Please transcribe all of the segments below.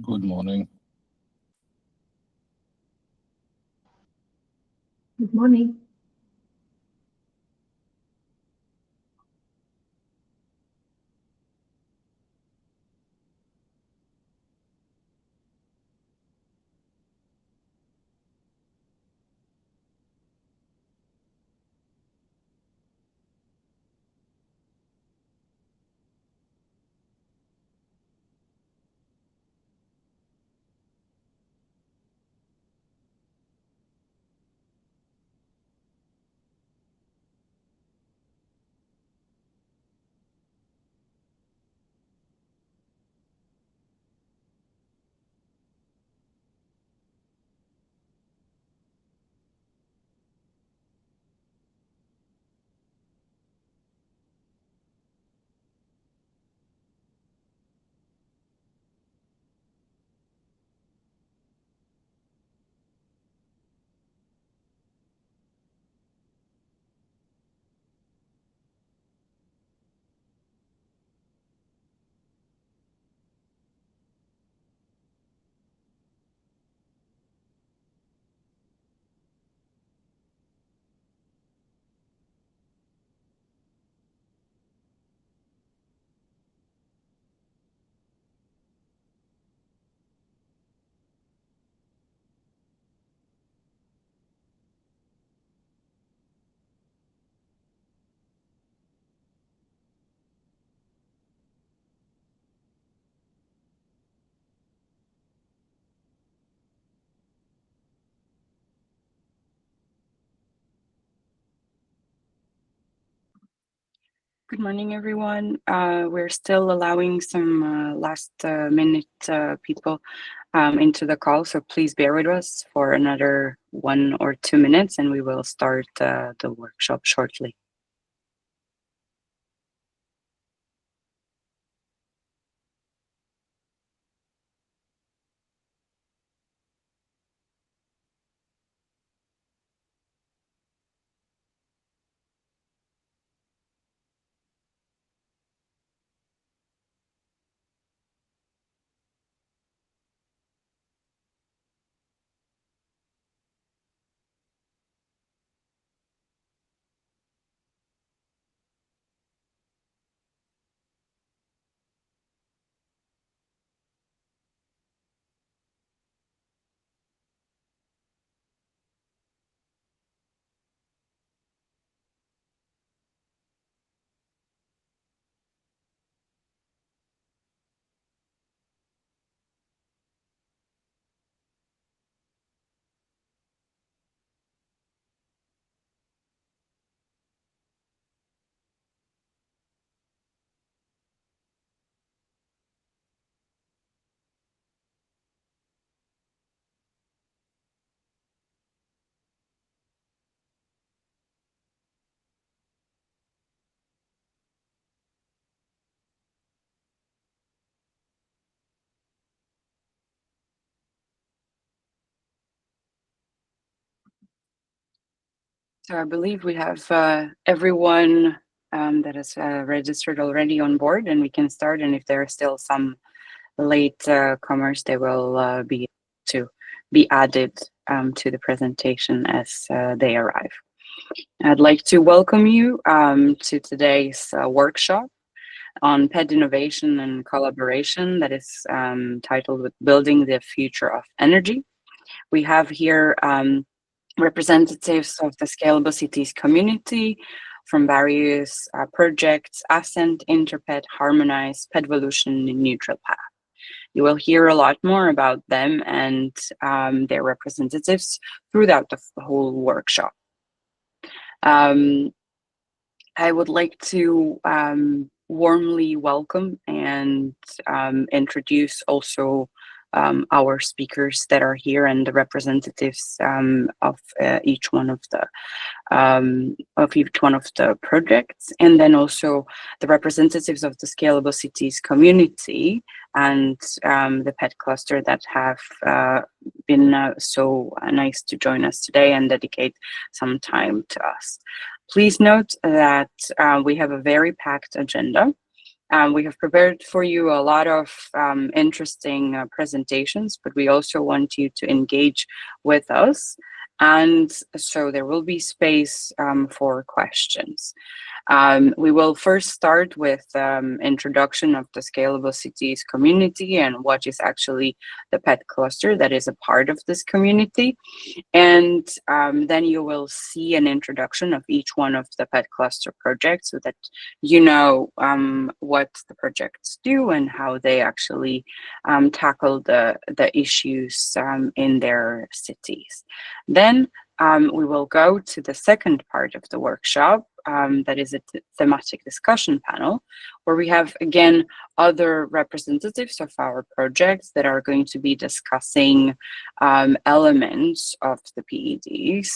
Good morning. Good morning. Good morning, everyone. We're still allowing some last minute people into the call, so please bear with us for another 1 or 2 minutes and we will start the workshop shortly. So I believe we have everyone that is registered already on board and we can start, and if there are still some late comers, they will be to be added to the presentation as they arrive. I'd like to welcome you to today's workshop on PED innovation and collaboration that is titled with Building the Future of Energy. We have here representatives of the Scalable Cities community from various projects: Ascent, InterPED, Harmonise, PEDvolution, and NEUTRALPATH. You will hear a lot more about them and their representatives throughout the whole workshop. I would like to warmly welcome and introduce also our speakers that are here and the representatives of each one of the projects, and then also the representatives of the Scalable Cities community and the PED cluster that have been so nice to join us today and dedicate some time to us. Please note that we have a very packed agenda. We have prepared for you a lot of interesting presentations, but we also want you to engage with us. And so there will be space for questions. We will first start with introduction of the Scalable Cities community and what is actually the PED cluster that is a part of this community. And then you will see an introduction of each one of the PED cluster projects so that you know what the projects do and how they actually tackle the issues in their cities. Then we will go to the second part of the workshop, that is a thematic discussion panel, where we have, again, other representatives of our projects that are going to be discussing elements of the PEDs,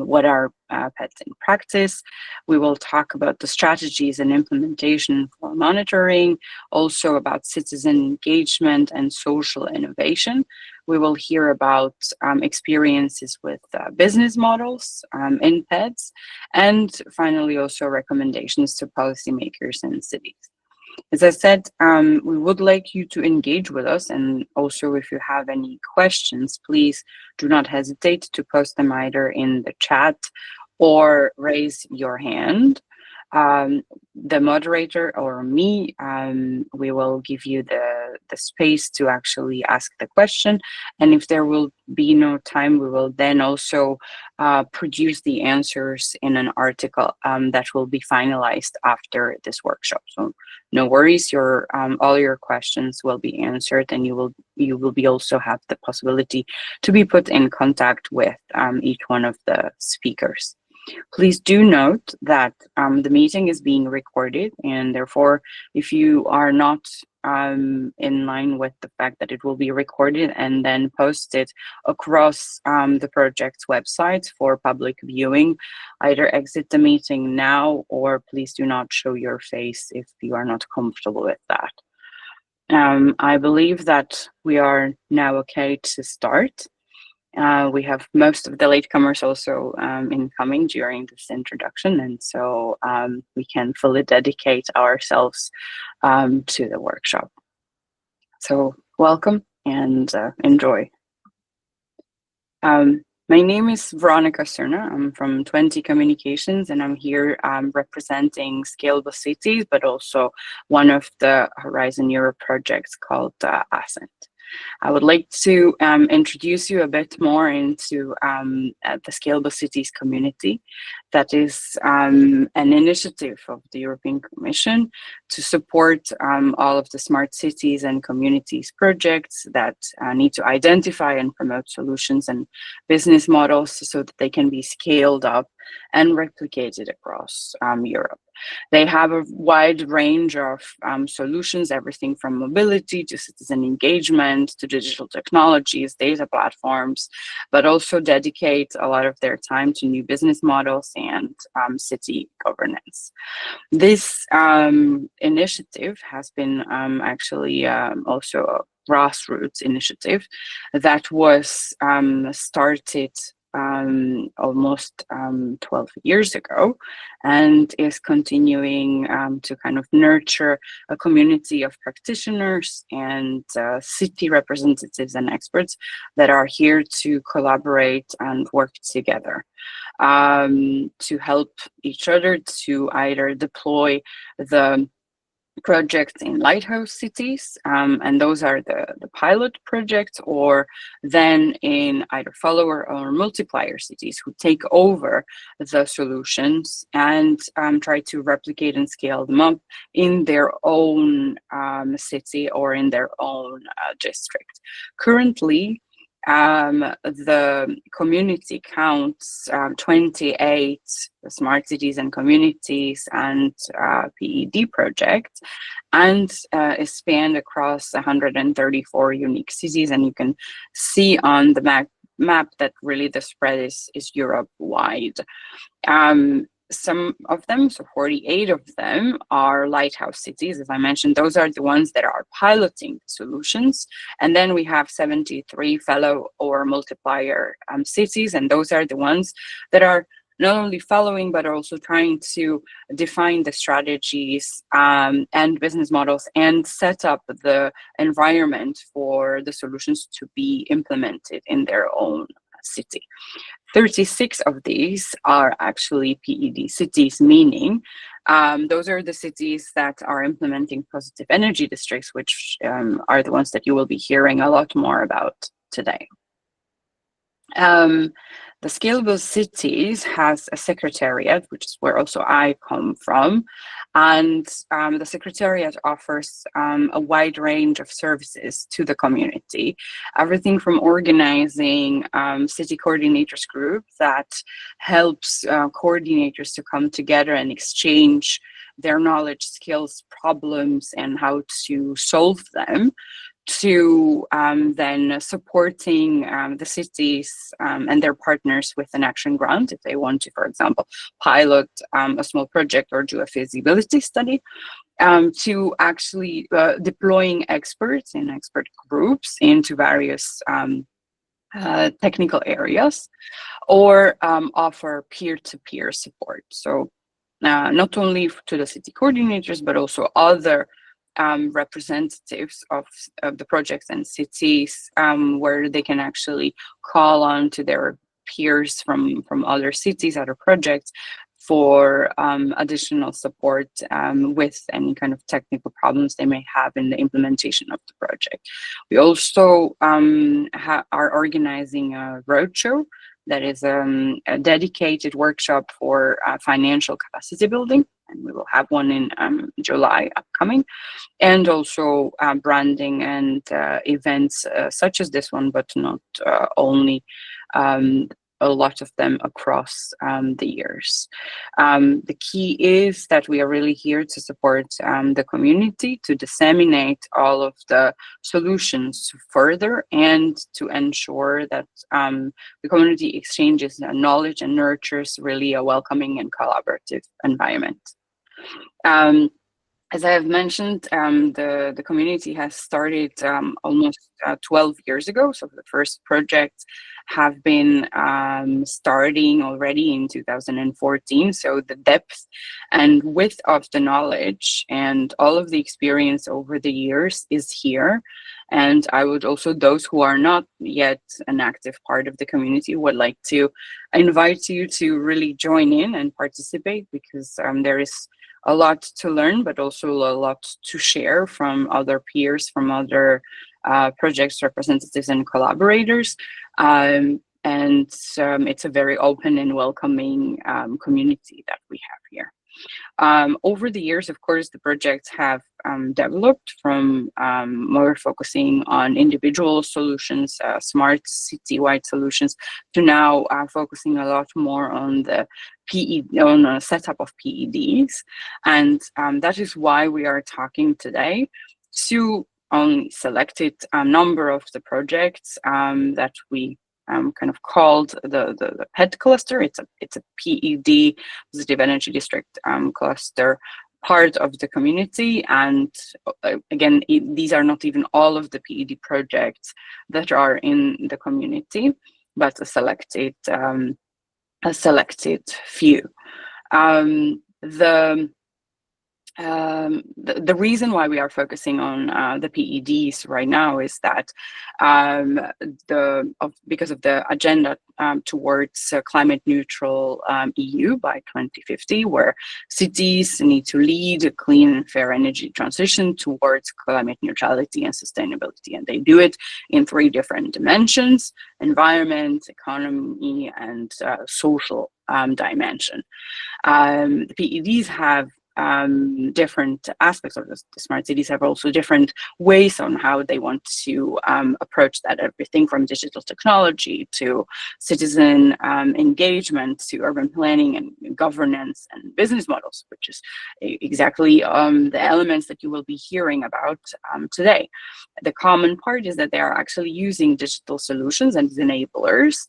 what are PEDs in practice. We will talk about the strategies and implementation for monitoring, also about citizen engagement and social innovation. We will hear about experiences with business models in PEDs, and finally also recommendations to policymakers and cities. As I said, we would like you to engage with us, and also if you have any questions, please do not hesitate to post them either in the chat or raise your hand. The moderator or me, we will give you the space to actually ask the question, and if there will be no time, we will then also produce the answers in an article that will be finalized after this workshop. So no worries, your all your questions will be answered, and you will be also have the possibility to be put in contact with each one of the speakers. Please do note that the meeting is being recorded, and therefore, if you are not in line with the fact that it will be recorded and then posted across the project's website for public viewing, either exit the meeting now or please do not show your face if you are not comfortable with that. I believe that we are now okay to start. We have most of the latecomers also incoming during this introduction, and so we can fully dedicate ourselves to the workshop. So welcome and enjoy. My name is Veronica Cerna. I'm from 20 Communications, and I'm here representing Scalable Cities, but also one of the Horizon Europe projects called Ascent. I would like to introduce you a bit more into the Scalable Cities community. That is an initiative of the European Commission to support all of the smart cities and communities projects that need to identify and promote solutions and business models so that they can be scaled up and replicated across Europe. They have a wide range of solutions, everything from mobility to citizen engagement to digital technologies, data platforms, but also dedicate a lot of their time to new business models and city governance. This initiative has been actually also a grassroots initiative that was started almost 12 years ago, and is continuing to kind of nurture a community of practitioners and city representatives and experts that are here to collaborate and work together to help each other to either deploy the projects in lighthouse cities, and those are the pilot projects, or then in either follower or multiplier cities who take over the solutions and try to replicate and scale them up in their own city or in their own district. Currently, the community counts 28 smart cities and communities and PED projects, and is spanned across 134 unique cities. And you can see on the map that really the spread is Europe-wide. Some of them, so 48 of them, are lighthouse cities. As I mentioned, those are the ones that are piloting solutions. And then we have 73 fellow or multiplier cities, and those are the ones that are not only following, but also trying to define the strategies and business models and set up the environment for the solutions to be implemented in their own city. 36 of these are actually PED cities, meaning those are the cities that are implementing positive energy districts, which are the ones that you will be hearing a lot more about today. The Scalable Cities has a secretariat, which is where also I come from, and the secretariat offers a wide range of services to the community, everything from organizing city coordinators group that helps coordinators to come together and exchange their knowledge, skills, problems, and how to solve them, to then supporting the cities and their partners with an action grant if they want to, for example, pilot a small project or do a feasibility study, to actually deploying experts in expert groups into various technical areas, or offer peer-to-peer support. So not only to the city coordinators, but also other representatives of the projects and cities, where they can actually call on to their peers from other cities, other projects, for additional support with any kind of technical problems they may have in the implementation of the project. We also are organizing a roadshow that is a dedicated workshop for financial capacity building, and we will have one in July upcoming, and also branding and events such as this one, but not only, a lot of them across the years. The key is that we are really here to support the community, to disseminate all of the solutions further, and to ensure that the community exchanges knowledge and nurtures really a welcoming and collaborative environment. As I have mentioned, the community has started almost 12 years ago. So the first projects have been starting already in 2014. So the depth and width of the knowledge and all of the experience over the years is here. And I would also, those who are not yet an active part of the community, would like to invite you to really join in and participate, because there is a lot to learn, but also a lot to share from other peers, from other projects, representatives, and collaborators. And it's a very open and welcoming community that we have here. Over the years, of course, the projects have developed from more focusing on individual solutions, smart city-wide solutions, to now focusing a lot more on the on a setup of PEDs. And that is why we are talking today to only selected number of the projects that we kind of called the PED cluster. It's a PED, positive energy district cluster, part of the community. And again, these are not even all of the PED projects that are in the community, but a selected few. The reason why we are focusing on the PEDs right now is that because of the agenda towards climate neutral EU by 2050, where cities need to lead a clean and fair energy transition towards climate neutrality and sustainability. And they do it in 3 different dimensions: environment, economy, and social dimension. The PEDs have different aspects of this. The smart cities have also different ways on how they want to approach that, everything from digital technology to citizen engagement to urban planning and governance and business models, which is exactly the elements that you will be hearing about today. The common part is that they are actually using digital solutions and enablers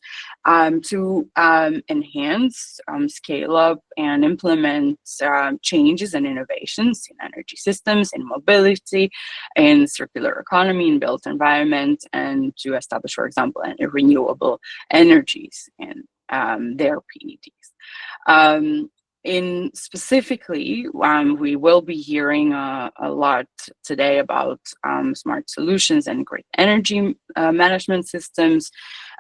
to enhance, scale up, and implement changes and innovations in energy systems, in mobility, in circular economy, in built environment, and to establish, for example, renewable energies. And their PEDs. In specifically, we will be hearing a lot today about smart solutions and grid energy management systems,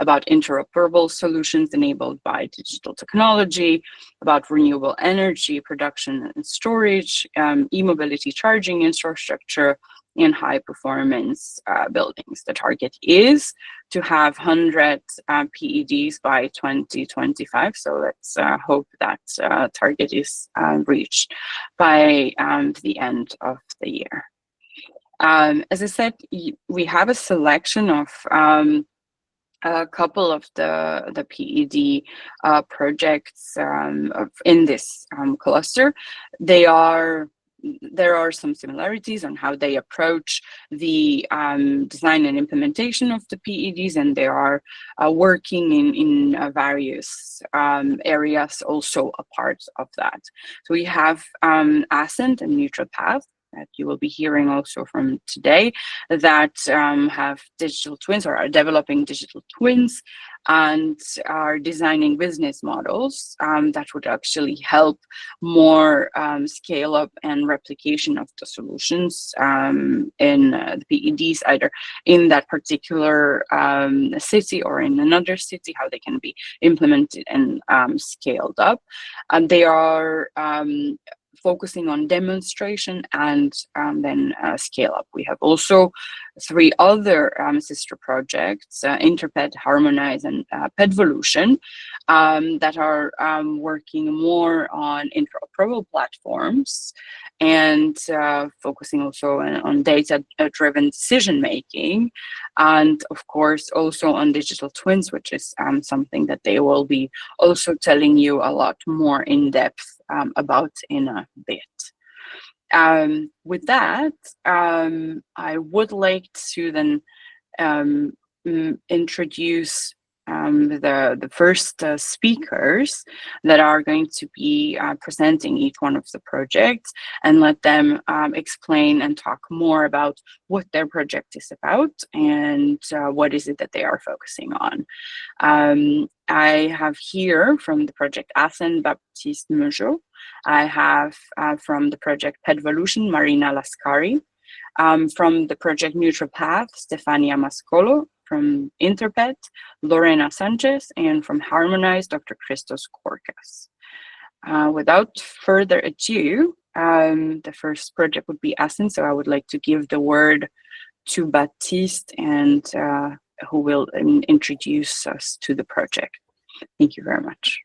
about interoperable solutions enabled by digital technology, about renewable energy production and storage, e-mobility charging infrastructure, and high performance buildings. The target is to have 100 PEDs by 2025. So let's hope that target is reached by the end of the year. As I said, we have a selection of a couple of the PED projects in this cluster. There are some similarities on how they approach the design and implementation of the PEDs, and they are working in various areas also a part of that. So we have Ascent and NEUTRALPATH that you will be hearing also from today, that have digital twins or are developing digital twins and are designing business models that would actually help more scale up and replication of the solutions in the PEDs, either in that particular city or in another city, how they can be implemented and scaled up. And they are focusing on demonstration and then scale up. We have also 3 other sister projects, InterPED, Harmonise, and PEDvolution, that are working more on interoperable platforms and focusing also on data-driven decision-making, and of course also on digital twins, which is something that they will be also telling you a lot more in depth about in a bit. With that, I would like to then introduce the first speakers that are going to be presenting each one of the projects, and let them explain and talk more about what their project is about and what is it that they are focusing on. I have here from the project Ascent, Baptiste Meugeot. I have from the project PEDvolution, Marina Lascari. From the project NEUTRALPATH, Stefania Mascolo. From InterPED, Lorena Sanchez, and from Harmonise, Dr. Christos Korkas. Without further ado, the first project would be Ascent, so I would like to give the word to Baptiste, and who will introduce us to the project. Thank you very much.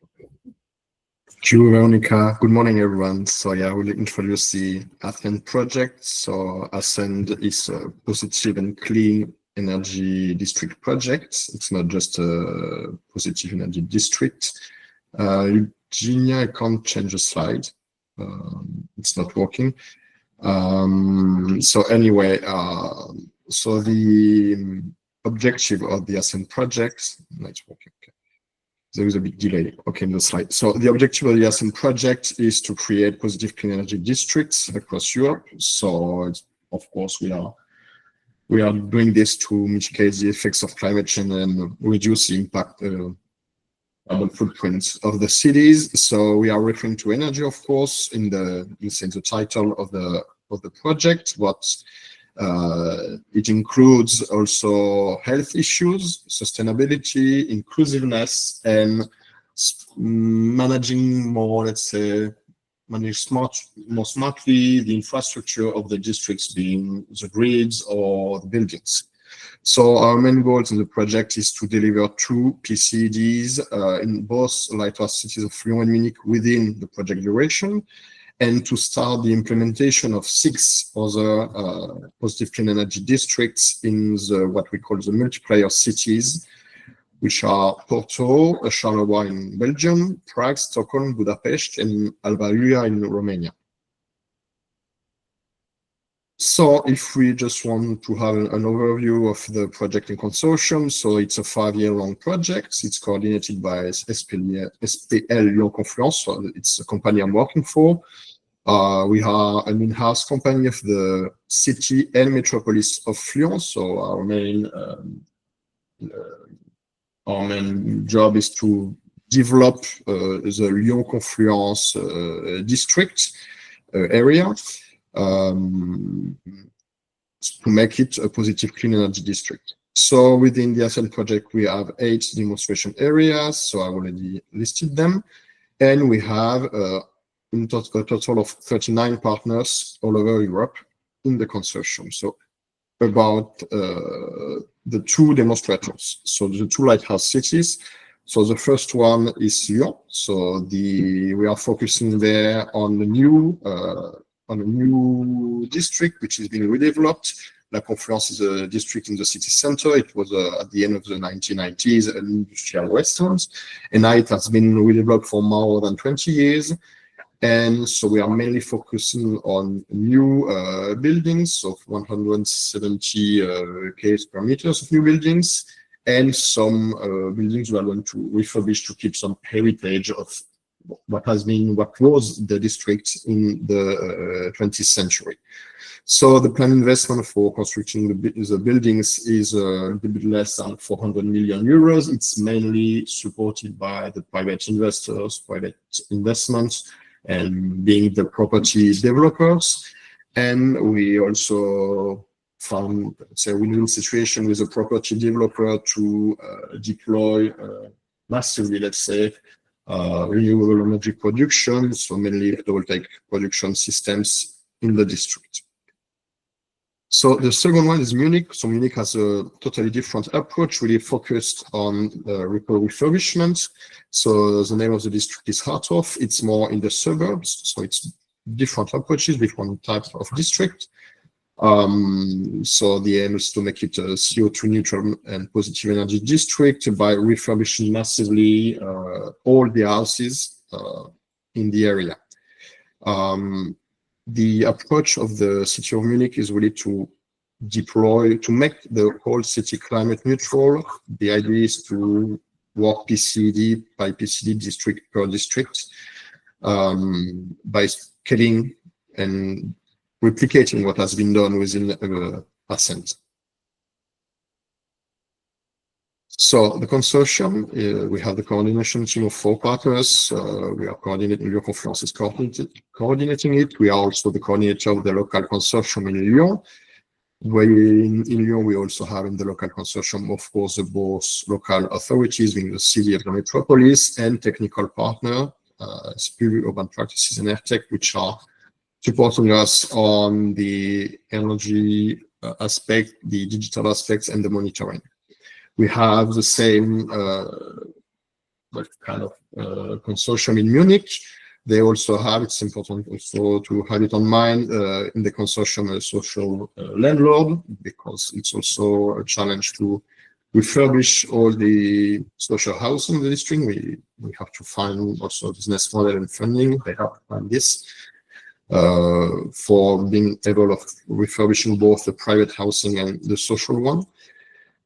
Thank you, Veronica. Good morning, everyone. So yeah, I will introduce the Ascent project. So Ascent is a positive and clean energy district project. It's not just a positive energy district. Eugenia, I can't change the slide. It's not working. So anyway, so the objective of the Ascent project, it's working. Okay. There is a big delay. Okay, in the slide. So the objective of the Ascent project is to create positive clean energy districts across Europe. So of course we are doing this to mitigate the effects of climate change and reduce the impact carbon footprints of the cities. So we are referring to energy, of course, in the title of the project, but it includes also health issues, sustainability, inclusiveness, and managing more, let's say, manage more smartly the infrastructure of the districts, being the grids or the buildings. So our main goals in the project is to deliver 2 PCDs in both lighthouse cities of Lyon and Munich within the project duration, and to start the implementation of 6 other positive clean energy districts in what we call the multiplayer cities, which are Porto, Charleroi in Belgium, Prague, Stockholm, Budapest, and Alba Iulia in Romania. So if we just want to have an overview of the project in consortium, so it's a 5-year-long project. It's coordinated by SPL Lyon Confluence, so it's a company I'm working for. We are an in-house company of the city and metropolis of Lyon, so our main job is to develop the Lyon Confluence district area to make it a positive clean energy district. So within the Ascent project, we have 8 demonstration areas. So I already listed them. And we have a total of 39 partners all over Europe in the consortium. So about the 2 demonstrators. So the 2 lighthouse cities. So the first one is Lyon. So we are focusing there on a new district which is being redeveloped. La Confluence is a district in the city center. It was at the end of the 1990s an industrial wasteland, and now it has been redeveloped for more than 20 years. And so we are mainly focusing on new buildings of 170 square meters of new buildings, and some buildings we are going to refurbish to keep some heritage of what was the district in the 20th century. So the planned investment for constructing the buildings is a little bit less than 400 million euros. It's mainly supported by the private investors, private investments, and being the property developers. And we also found, say, a win-win situation with a property developer to deploy massively, let's say, renewable energy production, so mainly photovoltaic production systems in the district. So the second one is Munich. So Munich has a totally different approach, really focused on refurbishment. So the name of the district is Harthof. It's more in the suburbs. So it's different approaches, different types of district. So the aim is to make it a CO2 neutral and positive energy district by refurbishing massively all the houses in the area. The approach of the city of Munich is really to make the whole city climate neutral. The idea is to work PCD by PCD, district per district, by scaling and replicating what has been done within Ascent. So the consortium, we have the coordination team of 4 partners. We are coordinating, Lyon Confluence is coordinating it. We are also the coordinator of the local consortium in Lyon. In Lyon, we also have in the local consortium, of course, both local authorities, being the city of the metropolis, and technical partner, Spirit Urban Practices and ERTEC, which are supporting us on the energy aspect, the digital aspects, and the monitoring. We have the same kind of consortium in Munich. They also have, it's important also to have it on mind, in the consortium, a social landlord, because it's also a challenge to refurbish all the social housing in the district. We have to find also business model and funding. They have to find this for being able of refurbishing both the private housing and the social one.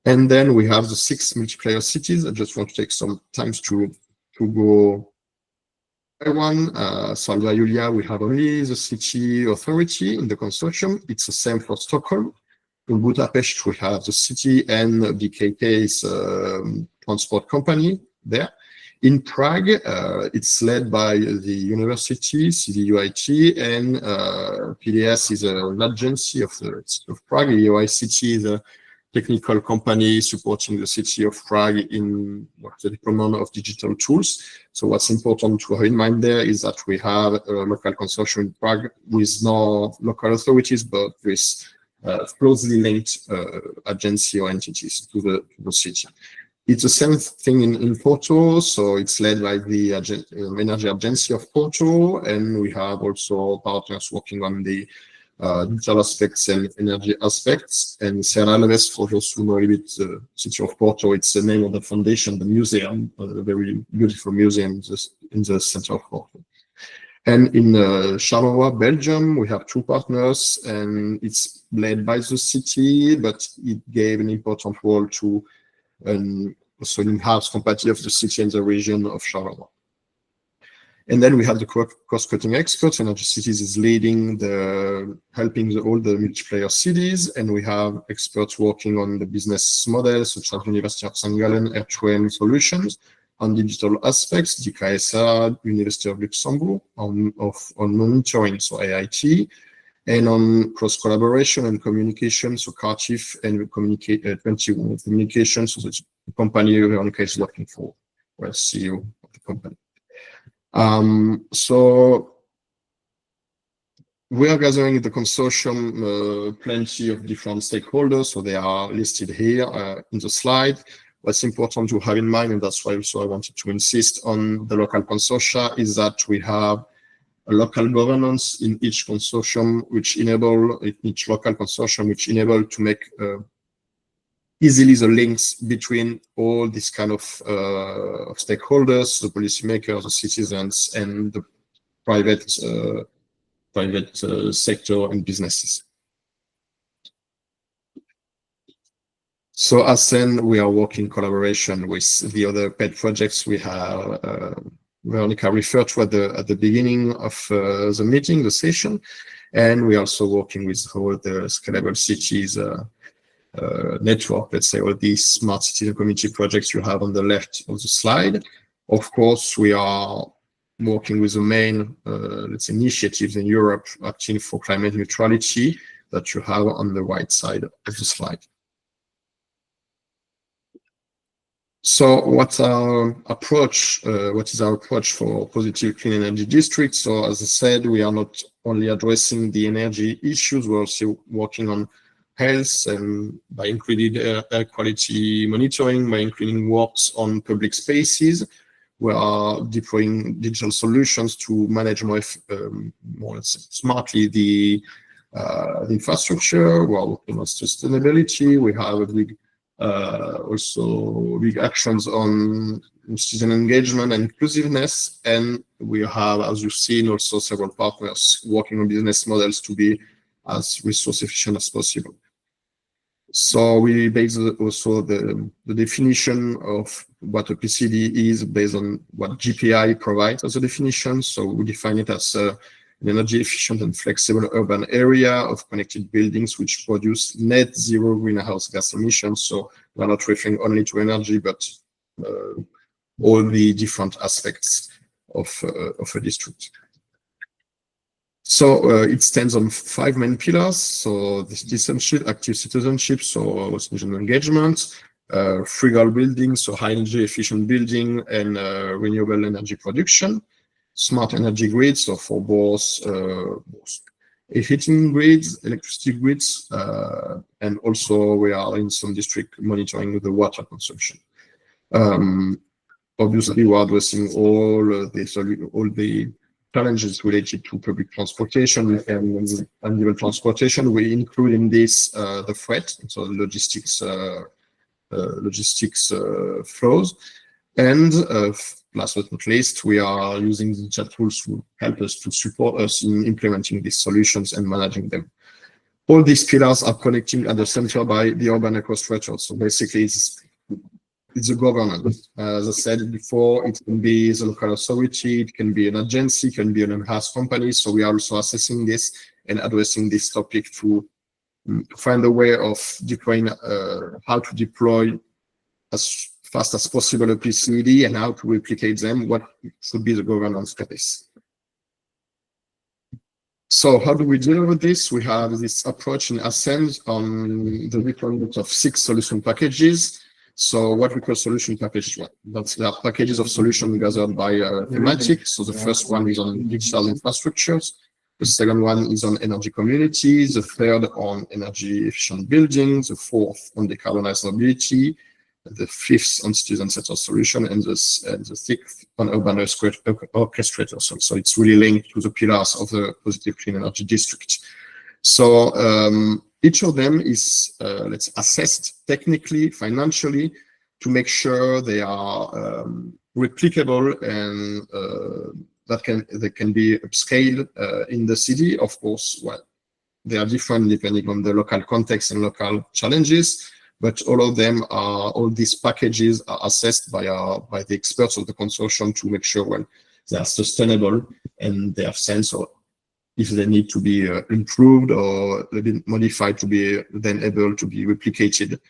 And then we have the 6 multiplayer cities. I just want to take some time to go by one. So Alba Iulia, we have only the city authority in the consortium. It's the same for Stockholm. In Budapest, we have the city and BKK's transport company there. In Prague, it's led by the university, CDUIT, and PDS is an agency of the city of Prague. EOICT is a technical company supporting the city of Prague in the deployment of digital tools. So what's important to have in mind there is that we have a local consortium in Prague with no local authorities, but with closely linked agency or entities to the city. It's the same thing in Porto, so it's led by the Energy Agency of Porto, and we have also partners working on the digital aspects and energy aspects. And Serra Alves, for those who know a bit the city of Porto, it's the name of the foundation, the museum, a very beautiful museum in the center of Porto. And in Charleroi, Belgium, we have 2 partners, and it's led by the city, but it gave an important role to also in-house compatibility of the city and the region of Charleroi. And then we have the cost-cutting experts. Energy Cities is leading helping all the multiplayer cities, and we have experts working on the business models such as University of St. Gallen, Airtrain Solutions, on digital aspects, DKSR, University of Luxembourg, on monitoring, so AIT, and on cross-collaboration and communication, so CARTIF and 21 communication, so the company Veronica is working for, or CEO of the company. So we are gathering in the consortium plenty of different stakeholders, so they are listed here in the slide. What's important to have in mind, and that's why also I wanted to insist on the local consortia, is that we have a local governance in each consortium, which enable each local consortium, which enable to make easily the links between all these kind of stakeholders, the policymakers, the citizens, and the private sector and businesses. So as then we are working in collaboration with the other PED projects we have. Veronica referred to at the beginning of the meeting, the session, and we are also working with all the Scalable Cities network, let's say, all these smart cities and community projects you have on the left of the slide. Of course, we are working with the main, let's say, initiatives in Europe acting for climate neutrality that you have on the right side of the slide. So what's our approach? What is our approach for positive clean energy districts? So as I said, we are not only addressing the energy issues, we're also working on health and by including air quality monitoring, by including works on public spaces. We are deploying digital solutions to manage more smartly the infrastructure. We are working on sustainability. We have a big also big actions on citizen engagement and inclusiveness, and we have, as you've seen, also several partners working on business models to be as resource efficient as possible. So we base also the definition of what a PCD is based on what GPI provides as a definition. So we define it as an energy efficient and flexible urban area of connected buildings which produce net zero greenhouse gas emissions. So we're not referring only to energy, but all the different aspects of a district. So it stands on 5 main pillars. So the citizenship, active citizenship, so citizen engagement, frugal building, so high energy efficient building and renewable energy production, smart energy grids, so for both heating grids, electricity grids, and also we are in some district monitoring the water consumption. Obviously, we are addressing all the challenges related to public transportation and uneven transportation. We include in this the freight, so logistics flows, and last but not least, we are using the chat tools to help us to support us in implementing these solutions and managing them. All these pillars are connecting at the center by the urban ecostructure. So basically, it's a governance. As I said before, it can be the local authority, it can be an agency, it can be an in-house company. So we are also assessing this and addressing this topic to find a way of deploying, how to deploy as fast as possible a PCD and how to replicate them, what should be the governance for this. So how do we deal with this? We have this approach in Ascend on the deployment of 6 solution packages. So what we call solution packages, there are packages of solutions gathered by thematic. So the first one is on digital infrastructures. The second one is on energy communities. The third on energy efficient buildings. The fourth on decarbonized mobility. The fifth on citizen-centered solution, and the sixth on urban orchestrators. So it's really linked to the pillars of the positive clean energy district. So each of them is let's assessed technically, financially, to make sure they are replicable and they can be upscaled in the city. Of course, well, they are different depending on the local context and local challenges. But all these packages are assessed by the experts of the consortium to make sure, well, they are sustainable and they have sense, or if they need to be improved or a bit modified to be then able to be replicated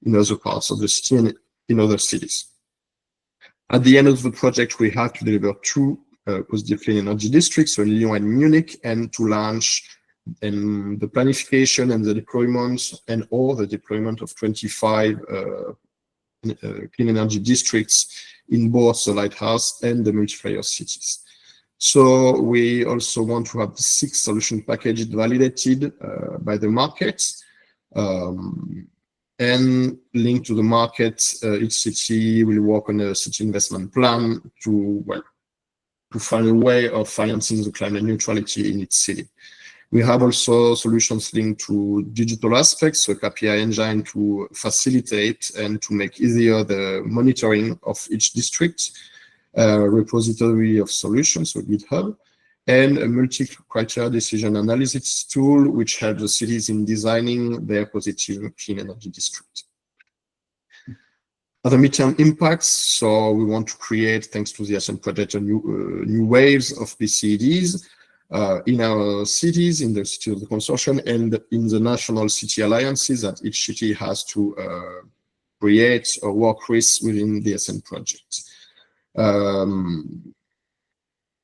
in other parts of the city and in other cities. At the end of the project, we have to deliver 2 positive clean energy districts, so Lyon and Munich, and to launch the planification and the deployment or the deployment of 25 clean energy districts in both the lighthouse and the multiplier cities. So we also want to have the 6 solution packages validated by the market and linked to the market. Each city will work on a city investment plan to find a way of financing the climate neutrality in its city. We have also solutions linked to digital aspects, so KPI engine to facilitate and to make easier the monitoring of each district, repository of solutions, so GitHub, and a multi-criteria decision analysis tool, which helps the cities in designing their positive clean energy district. Other midterm impacts, so we want to create, thanks to the Ascent project, a new waves of PCDs in our cities, in the city of the consortium, and in the national city alliances that each city has to create or work with within the Ascent project. The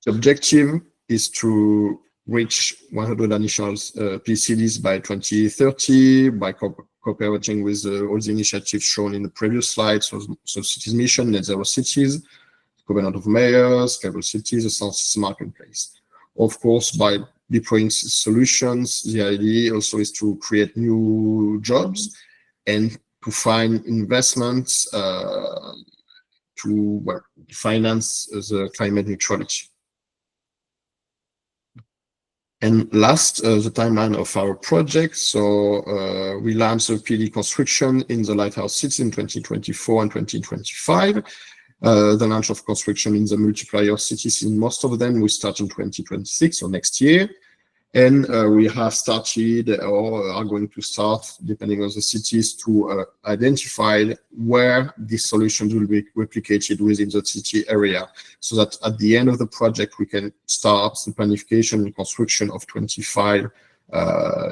objective is to reach 100 additional PCDs by 2030 by cooperating with all the initiatives shown in the previous slides, so Cities Mission, Net Zero Cities, Covenant of Mayors, Scalable Cities, the Census Marketplace. Of course, by deploying solutions, the idea also is to create new jobs and to find investments to finance the climate neutrality. And last, the timeline of our project. So we launched the PED construction in the lighthouse cities in 2024 and 2025. The launch of construction in the multiplier cities, in most of them, we start in 2026 or next year. And we have started or are going to start, depending on the cities, to identify where these solutions will be replicated within the city area, so that at the end of the project, we can start the planification and construction of 25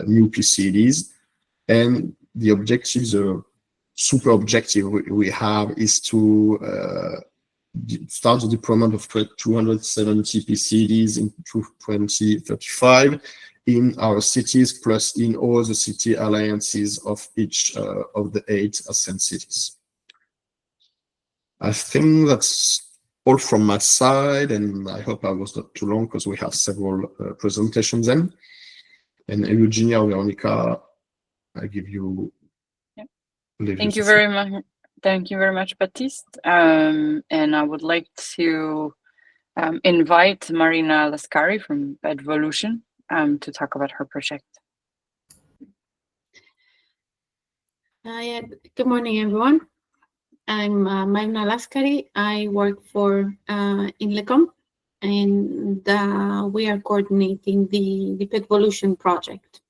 new PCDs. And the objectives, the super objective we have is to start the deployment of 270 PCDs in 2035 in our cities, plus in all the city alliances of each of the 8 Ascent cities. I think that's all from my side, and I hope I was not too long because we have several presentations then. And Eugenia or Veronica, I give you. Yep. Thank you very much. Thank you very much, Baptiste. And I would like to invite Marina Lascari from PEDvolution to talk about her project. Yeah. Good morning, everyone. I'm Marina Lascari. I work for InLecom, and we are coordinating the PEDvolution project.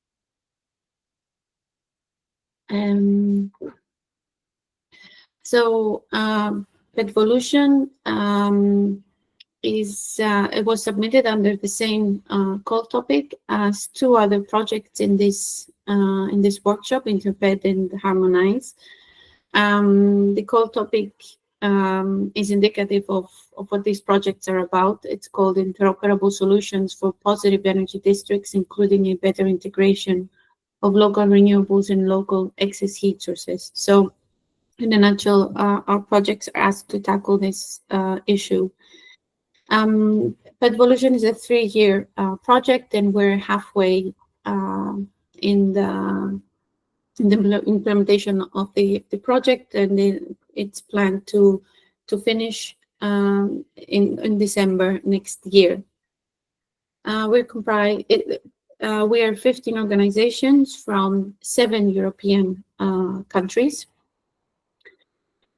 So PEDvolution it was submitted under the same call topic as 2 other projects in this workshop, InterPED and Harmonise. The call topic is indicative of what these projects are about. It's called Interoperable Solutions for Positive Energy Districts, including a better integration of local renewables and local excess heat sources. So in a nutshell, our projects are asked to tackle this issue. PEDvolution is a 3-year project, and we're halfway in the implementation of the project, and it's planned to finish in December next year. We are 15 organizations from 7 European countries.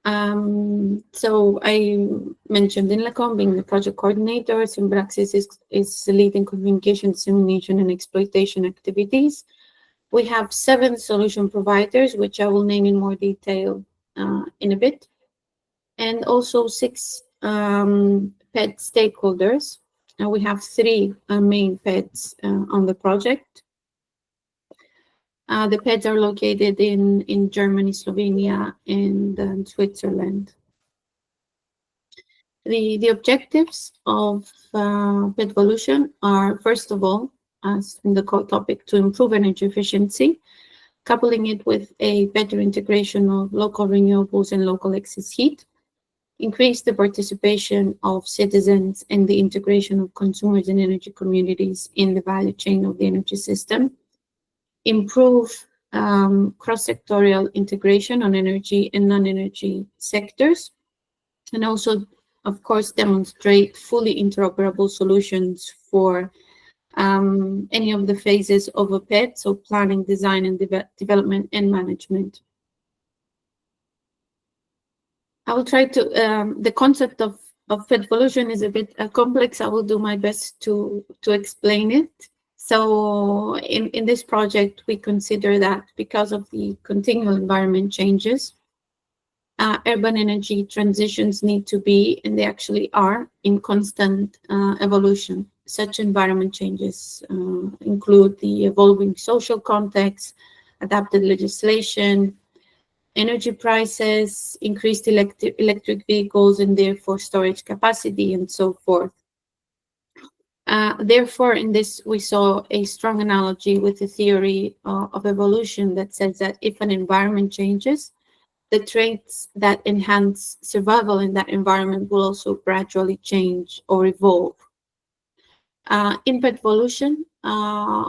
So I mentioned InLecom being the project coordinator. Symbraxis is leading communication, dissemination, and exploitation activities. We have 7 solution providers, which I will name in more detail in a bit, and also 6 PED stakeholders. And we have 3 main PEDs on the project. The PEDs are located in Germany, Slovenia, and Switzerland. The objectives of PEDvolution are, first of all, as in the core topic, to improve energy efficiency, coupling it with a better integration of local renewables and local excess heat, increase the participation of citizens and the integration of consumers and energy communities in the value chain of the energy system, improve cross-sectorial integration on energy and non-energy sectors, and also, of course, demonstrate fully interoperable solutions for any of the phases of a PED, so planning, design, and development and management. I will try to, the concept of PEDvolution is a bit complex. I will do my best to explain it. So in this project, we consider that because of the continual environment changes, urban energy transitions need to be, and they actually are, in constant evolution. Such environment changes include the evolving social context, adapted legislation, energy prices, increased electric vehicles, and therefore storage capacity, and so forth. Therefore, in this, we saw a strong analogy with the theory of evolution that says that if an environment changes, the traits that enhance survival in that environment will also gradually change or evolve. In PEDvolution,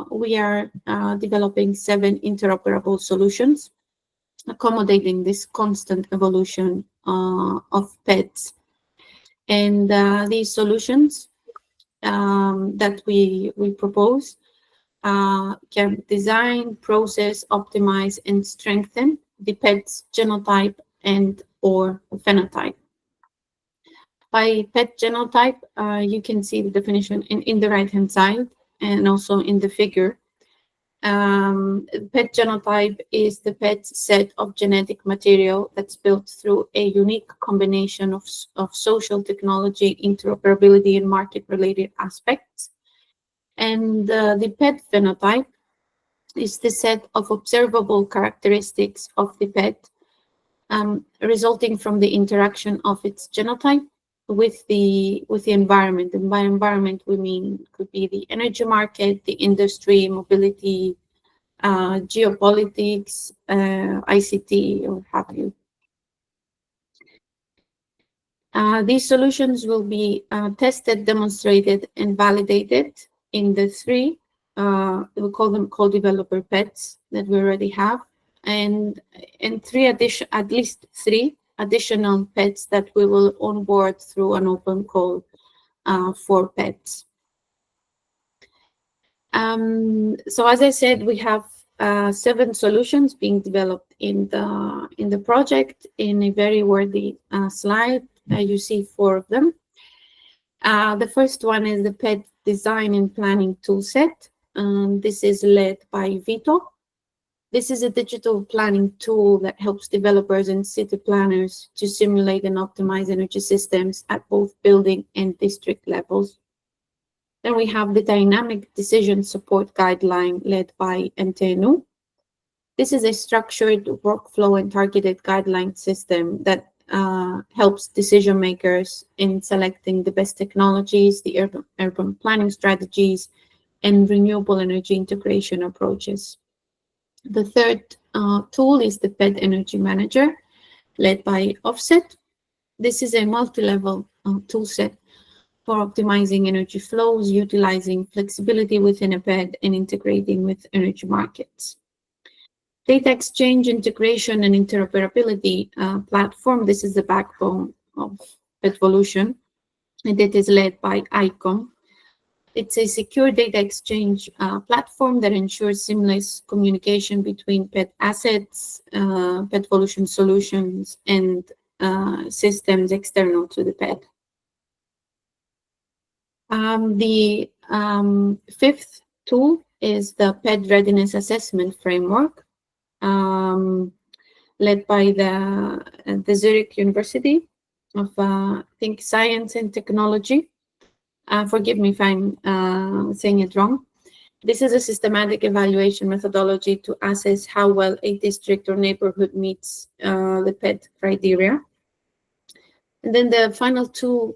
we are developing 7 interoperable solutions, accommodating this constant evolution of PEDs. And these solutions that we propose can design, process, optimize, and strengthen the PED's genotype and or phenotype. By PED genotype, you can see the definition in the right-hand side and also in the figure. PED genotype is the PED's set of genetic material that's built through a unique combination of social technology, interoperability, and market-related aspects. And the PED phenotype is the set of observable characteristics of the PED resulting from the interaction of its genotype with the environment. And by environment, we mean could be the energy market, the industry, mobility, geopolitics, ICT, or have you. These solutions will be tested, demonstrated, and validated in the 3, we call them co-developer PEDs that we already have, and at least 3 additional PEDs that we will onboard through an open call for PEDs. So as I said, we have 7 solutions being developed in the project. In a very worthy slide, you see 4 of them. The first one is the PED design and planning toolset. This is led by Vito. This is a digital planning tool that helps developers and city planners to simulate and optimize energy systems at both building and district levels. Then we have the dynamic decision support guideline led by NTNU. This is a structured workflow and targeted guideline system that helps decision makers in selecting the best technologies, the urban planning strategies, and renewable energy integration approaches. The third tool is the PED Energy Manager, led by Offset. This is a multi-level toolset for optimizing energy flows, utilizing flexibility within a PED, and integrating with energy markets. Data exchange, integration, and interoperability platform. This is the backbone of PEDvolution, and it is led by ICOM. It's a secure data exchange platform that ensures seamless communication between PED assets, PEDvolution solutions, and systems external to the PED. The 5th tool is the PED Readiness Assessment Framework, led by the Zurich University of Think Science and Technology. Forgive me if I'm saying it wrong. This is a systematic evaluation methodology to assess how well a district or neighborhood meets the PED criteria. And then the final two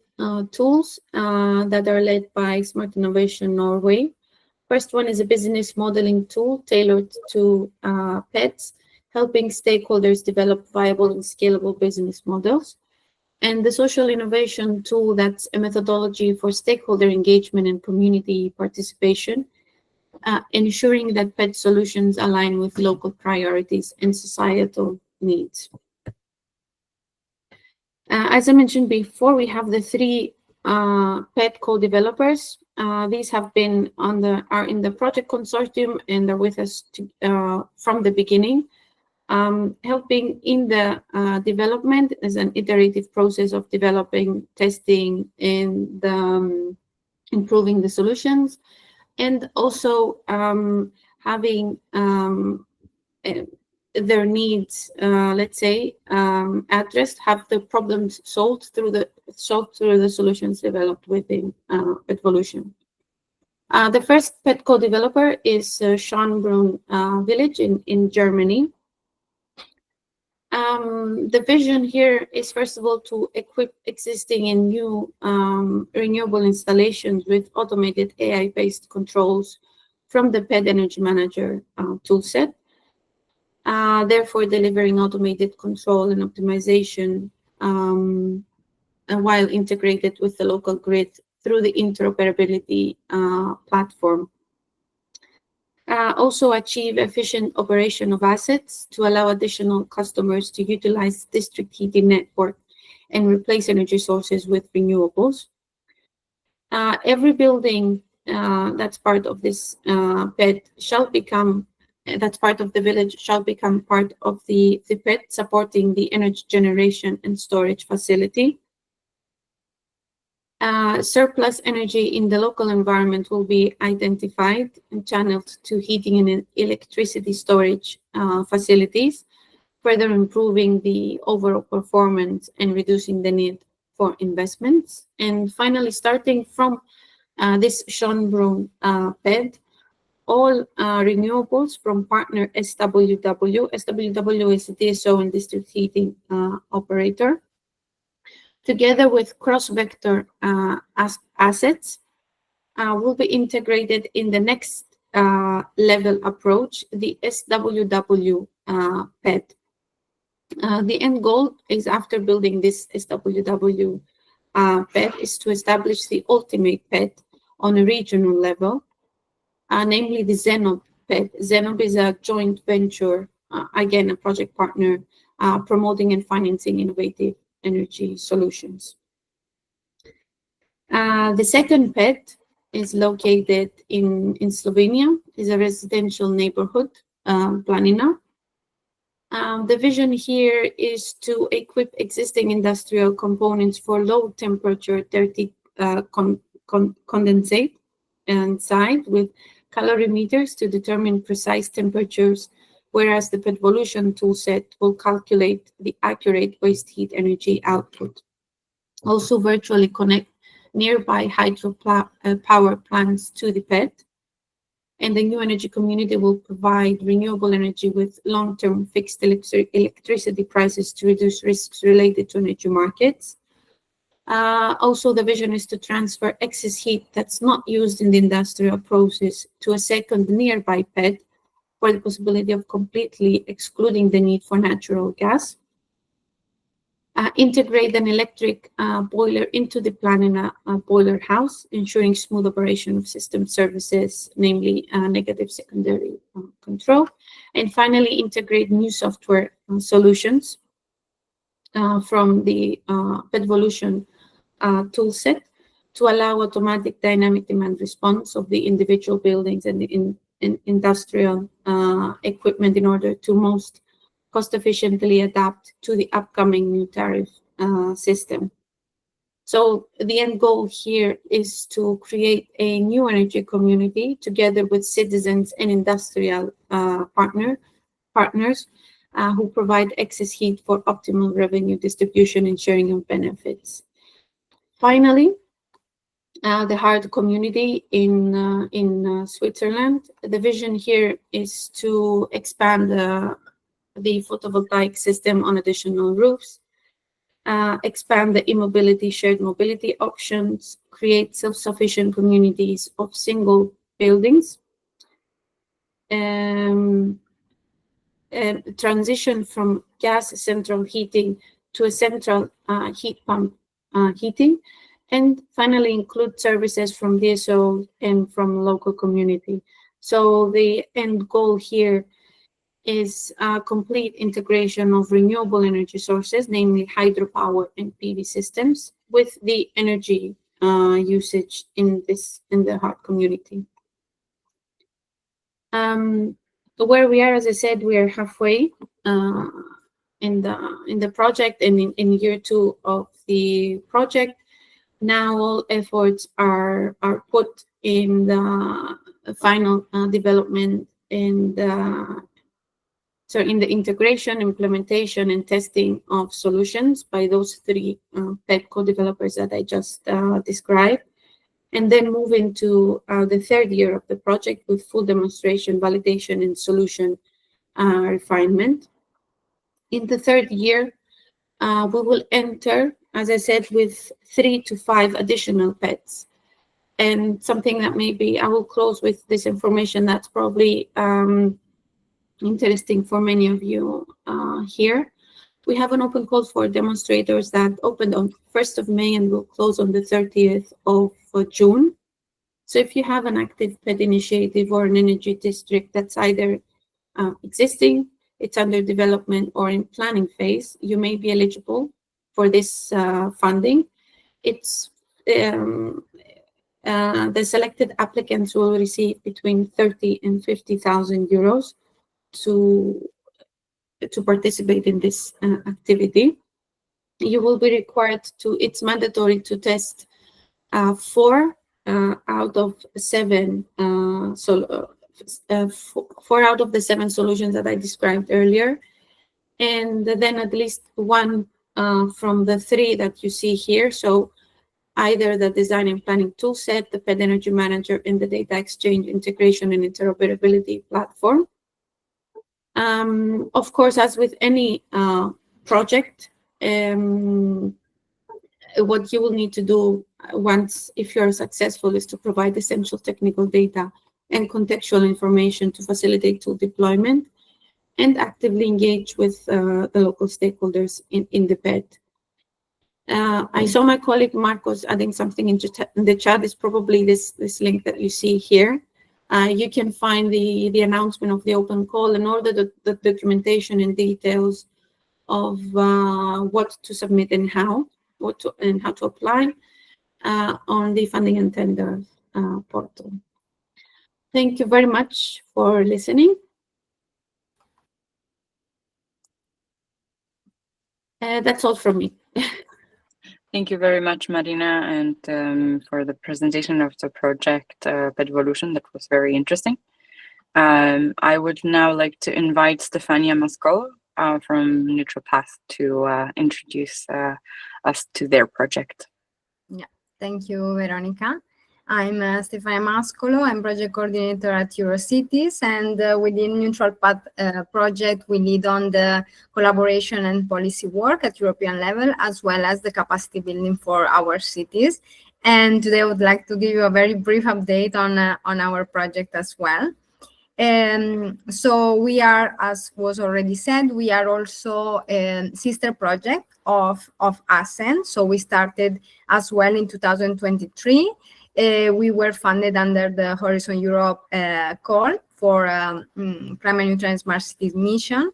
tools that are led by Smart Innovation Norway. First one is a business modeling tool tailored to PEDs, helping stakeholders develop viable and scalable business models. And the social innovation tool, that's a methodology for stakeholder engagement and community participation, ensuring that PED solutions align with local priorities and societal needs. As I mentioned before, we have the three PED co-developers. These have been are in the project consortium and are with us from the beginning, helping in the development as an iterative process of developing, testing, and improving the solutions, and also having their needs, let's say, addressed, have the problems solved through the solutions developed within PEDvolution. The first PED co-developer is Schönbrunn village in Germany. The vision here is, first of all, to equip existing and new renewable installations with automated AI-based controls from the PED Energy Manager toolset, therefore delivering automated control and optimization while integrated with the local grid through the interoperability platform. Also achieve efficient operation of assets to allow additional customers to utilize district heating network and replace energy sources with renewables. Every building that's part of this PED shall become, that's part of the village, shall become part of the PED, supporting the energy generation and storage facility. Surplus energy in the local environment will be identified and channeled to heating and electricity storage facilities, further improving the overall performance and reducing the need for investments. And finally, starting from this Schönbrunn PED, all renewables from partner SWW. SWW is a DSO and district heating operator, together with cross-vector assets, will be integrated in the next level approach, the SWW PED. The end goal is, after building this SWW PED, is to establish the ultimate PED on a regional level, namely the Zenob PED. Zenob is a joint venture, again, a project partner, promoting and financing innovative energy solutions. The second PED is located in Slovenia, is a residential neighborhood, Planina. The vision here is to equip existing industrial components for low temperature dirty condensate inside with calorimeters to determine precise temperatures, whereas the PEDvolution toolset will calculate the accurate waste heat energy output. Also virtually connect nearby hydro power plants to the PED. And the new energy community will provide renewable energy with long-term fixed electricity prices to reduce risks related to energy markets. Also, the vision is to transfer excess heat that's not used in the industrial process to a second nearby PED, for the possibility of completely excluding the need for natural gas. Integrate an electric boiler into the Planina boiler house, ensuring smooth operation of system services, namely negative secondary control. And finally, integrate new software solutions from the PEDvolution toolset to allow automatic dynamic demand response of the individual buildings and the industrial equipment in order to most cost efficiently adapt to the upcoming new tariff system. So the end goal here is to create a new energy community together with citizens and industrial partners who provide excess heat for optimal revenue distribution and sharing of benefits. Finally, the hard community in Switzerland. The vision here is to expand the photovoltaic system on additional roofs, expand the e-mobility, shared mobility options, create self-sufficient communities of single buildings, transition from gas central heating to a central heat pump heating, and finally include services from DSO and from local community. So the end goal here is a complete integration of renewable energy sources, namely hydropower and PV systems, with the energy usage in the heart community. Where we are, as I said, we are halfway in the project, and in year 2 of the project. Now all efforts are put in the final development and in the integration, implementation, and testing of solutions by those 3 PED co-developers that I just described, and then move into the 3rd year of the project with full demonstration, validation, and solution refinement. In the 3rd year, we will enter, as I said, with 3 to 5 additional PEDs. And something that maybe I will close with this information that's probably interesting for many of you here. We have an open call for demonstrators that opened on 1st of May and will close on the 30th of June. So if you have an active PED initiative or an energy district that's either existing, it's under development, or in planning phase, you may be eligible for this funding. It's the selected applicants will receive between 30 and 50,000 euros to participate in this activity. You will be required to, it's mandatory to test 4 out of 7 4 out of the 7 solutions that I described earlier, and then at least 1 from the 3 that you see here. So either the design and planning toolset, the PED Energy Manager, and the data exchange, integration, and interoperability platform. Of course, as with any project, what you will need to do once, if you're successful, is to provide essential technical data and contextual information to facilitate tool deployment, and actively engage with the local stakeholders in the PED. I saw my colleague Marcos adding something in the chat. Is probably this link that you see here. You can find the announcement of the open call and all the documentation and details of what to submit and how to apply on the funding and tender portal. Thank you very much for listening. That's all from me. Thank you very much, Marina, and for the presentation of the project PEDvolution. That was very interesting. I would now like to invite Stefania Mascolo from NEUTRALPATH to introduce us to their project. Yeah, thank you, Veronica. I'm Stefania Mascolo. I'm project coordinator at EuroCities, and within NEUTRALPATH project, we lead on the collaboration and policy work at European level, as well as the capacity building for our cities. And today I would like to give you a very brief update on our project as well. So we are, as was already said, we are also a sister project of ASEN. So we started as well in 2023. We were funded under the Horizon Europe call for climate neutral and smart cities mission.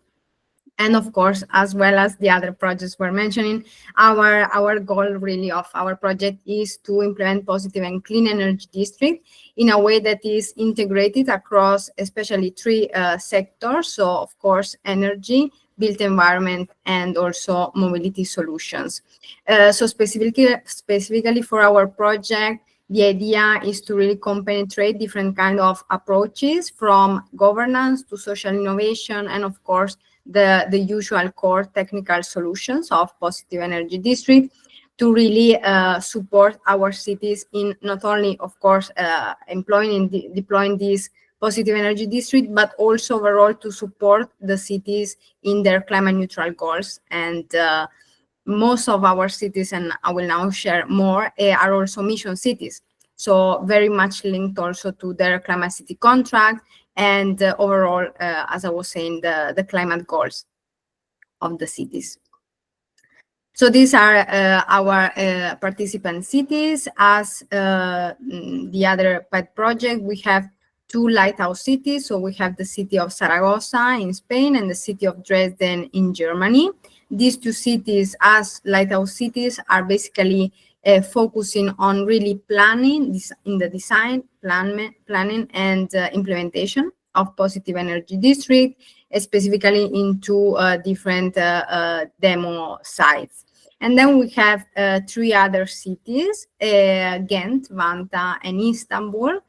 And of course, as well as the other projects we're mentioning, our goal really of our project is to implement positive and clean energy district in a way that is integrated across especially 3 sectors. So of course, energy, built environment, and also mobility solutions. So specifically for our project, the idea is to really compenetrate different kind of approaches, from governance to social innovation, and of course, the usual core technical solutions of positive energy district to really support our cities in not only, of course, employing and deploying these positive energy district, but also overall to support the cities in their climate neutral goals. And most of our cities, and I will now share more, are also mission cities. So very much linked also to their climate city contract and overall, as I was saying, the climate goals of the cities. So these are our participant cities. As the other PED project, we have 2 lighthouse cities. So we have the city of Zaragoza in Spain and the city of Dresden in Germany. These 2 cities as lighthouse cities are basically focusing on really planning this in the design, planning and implementation of positive energy district, specifically into different demo sites. And then we have 3 other cities, Ghent, Vantaa, and Istanbul,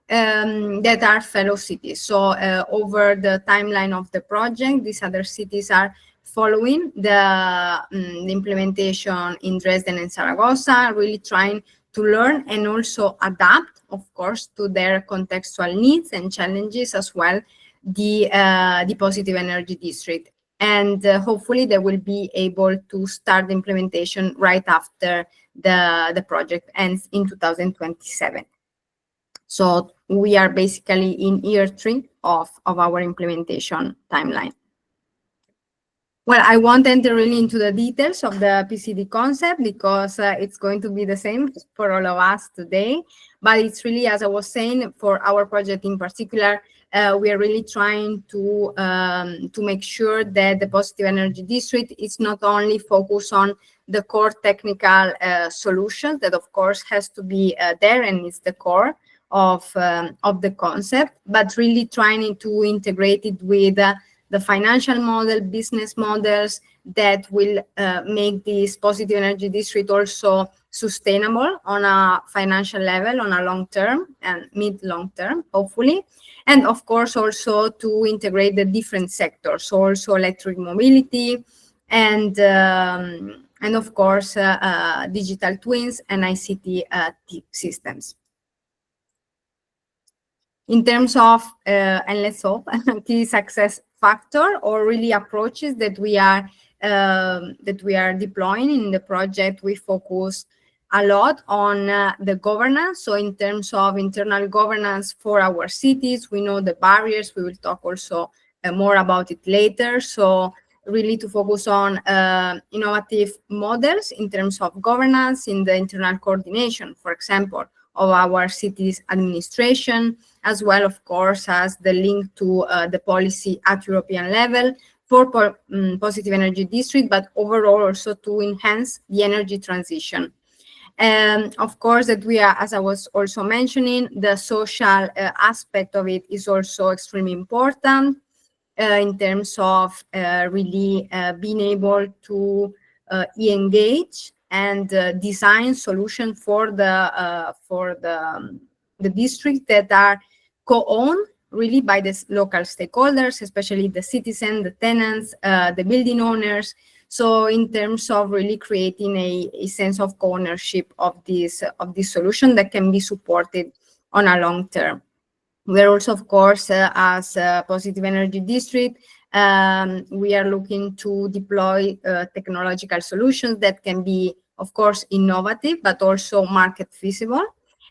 that are fellow cities. So over the timeline of the project, these other cities are following the implementation in Dresden and Zaragoza, really trying to learn and also adapt, of course, to their contextual needs and challenges as well, the positive energy district. And hopefully they will be able to start the implementation right after the project ends in 2027. So we are basically in year 3 of our implementation timeline. Well, I won't enter really into the details of the PCD concept because it's going to be the same for all of us today. But it's really, as I was saying, for our project in particular, we are really trying to make sure that the positive energy district is not only focused on the core technical solutions that, of course, has to be there and is the core of the concept, but really trying to integrate it with the financial model, business models that will make this positive energy district also sustainable on a financial level, on a long term and mid-long term, hopefully. And of course, also to integrate the different sectors, so also electric mobility and of course, digital twins and ICT systems. In terms of, and let's hope, key success factor or really approaches that we are deploying in the project, we focus a lot on the governance. So in terms of internal governance for our cities, we know the barriers. We will talk also more about it later. So really to focus on innovative models in terms of governance in the internal coordination, for example, of our city's administration, as well, of course, as the link to the policy at European level for positive energy district, but overall also to enhance the energy transition. And of course, that we are, as I was also mentioning, the social aspect of it is also extremely important in terms of really being able to engage and design solutions for the district that are co-owned really by the local stakeholders, especially the citizens, the tenants, the building owners. So in terms of really creating a sense of co-ownership of this solution that can be supported on a long term. We're also, of course, as a positive energy district, we are looking to deploy technological solutions that can be, of course, innovative, but also market feasible.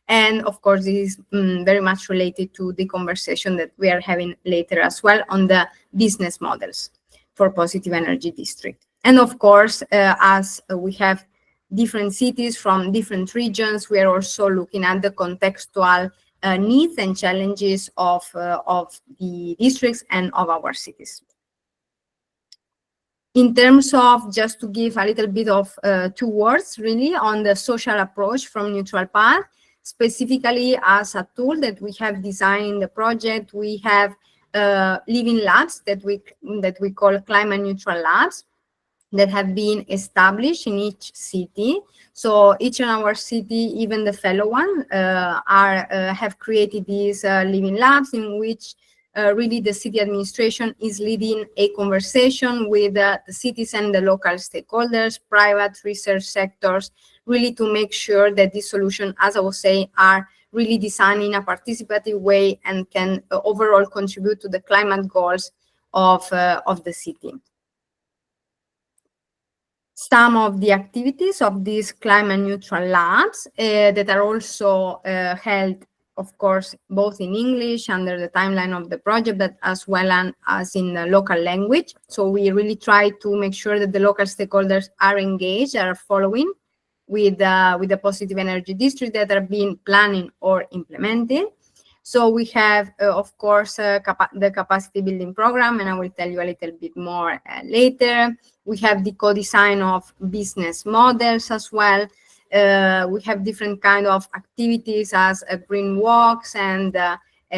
And of course, this is very much related to the conversation that we are having later as well on the business models for positive energy district. And of course, as we have different cities from different regions, we are also looking at the contextual needs and challenges of the districts and of our cities. In terms of, just to give a little bit of 2 words really on the social approach from NeutralPath, specifically as a tool that we have designed in the project, we have living labs that we call climate neutral labs that have been established in each city. So each in our city, even the fellow one, have created these living labs in which really the city administration is leading a conversation with the citizens, the local stakeholders, private research sectors, really to make sure that these solutions, as I was saying, are really designed in a participative way and can overall contribute to the climate goals of the city. some of the activities of these climate neutral labs that are also held, of course, both in English under the timeline of the project, but as well as in the local language. So we really try to make sure that the local stakeholders are engaged, are following with the positive energy district that are being planning or implemented. So we have, of course, the capacity building program, and I will tell you a little bit more later. We have the co-design of business models as well. We have different kind of activities as green walks and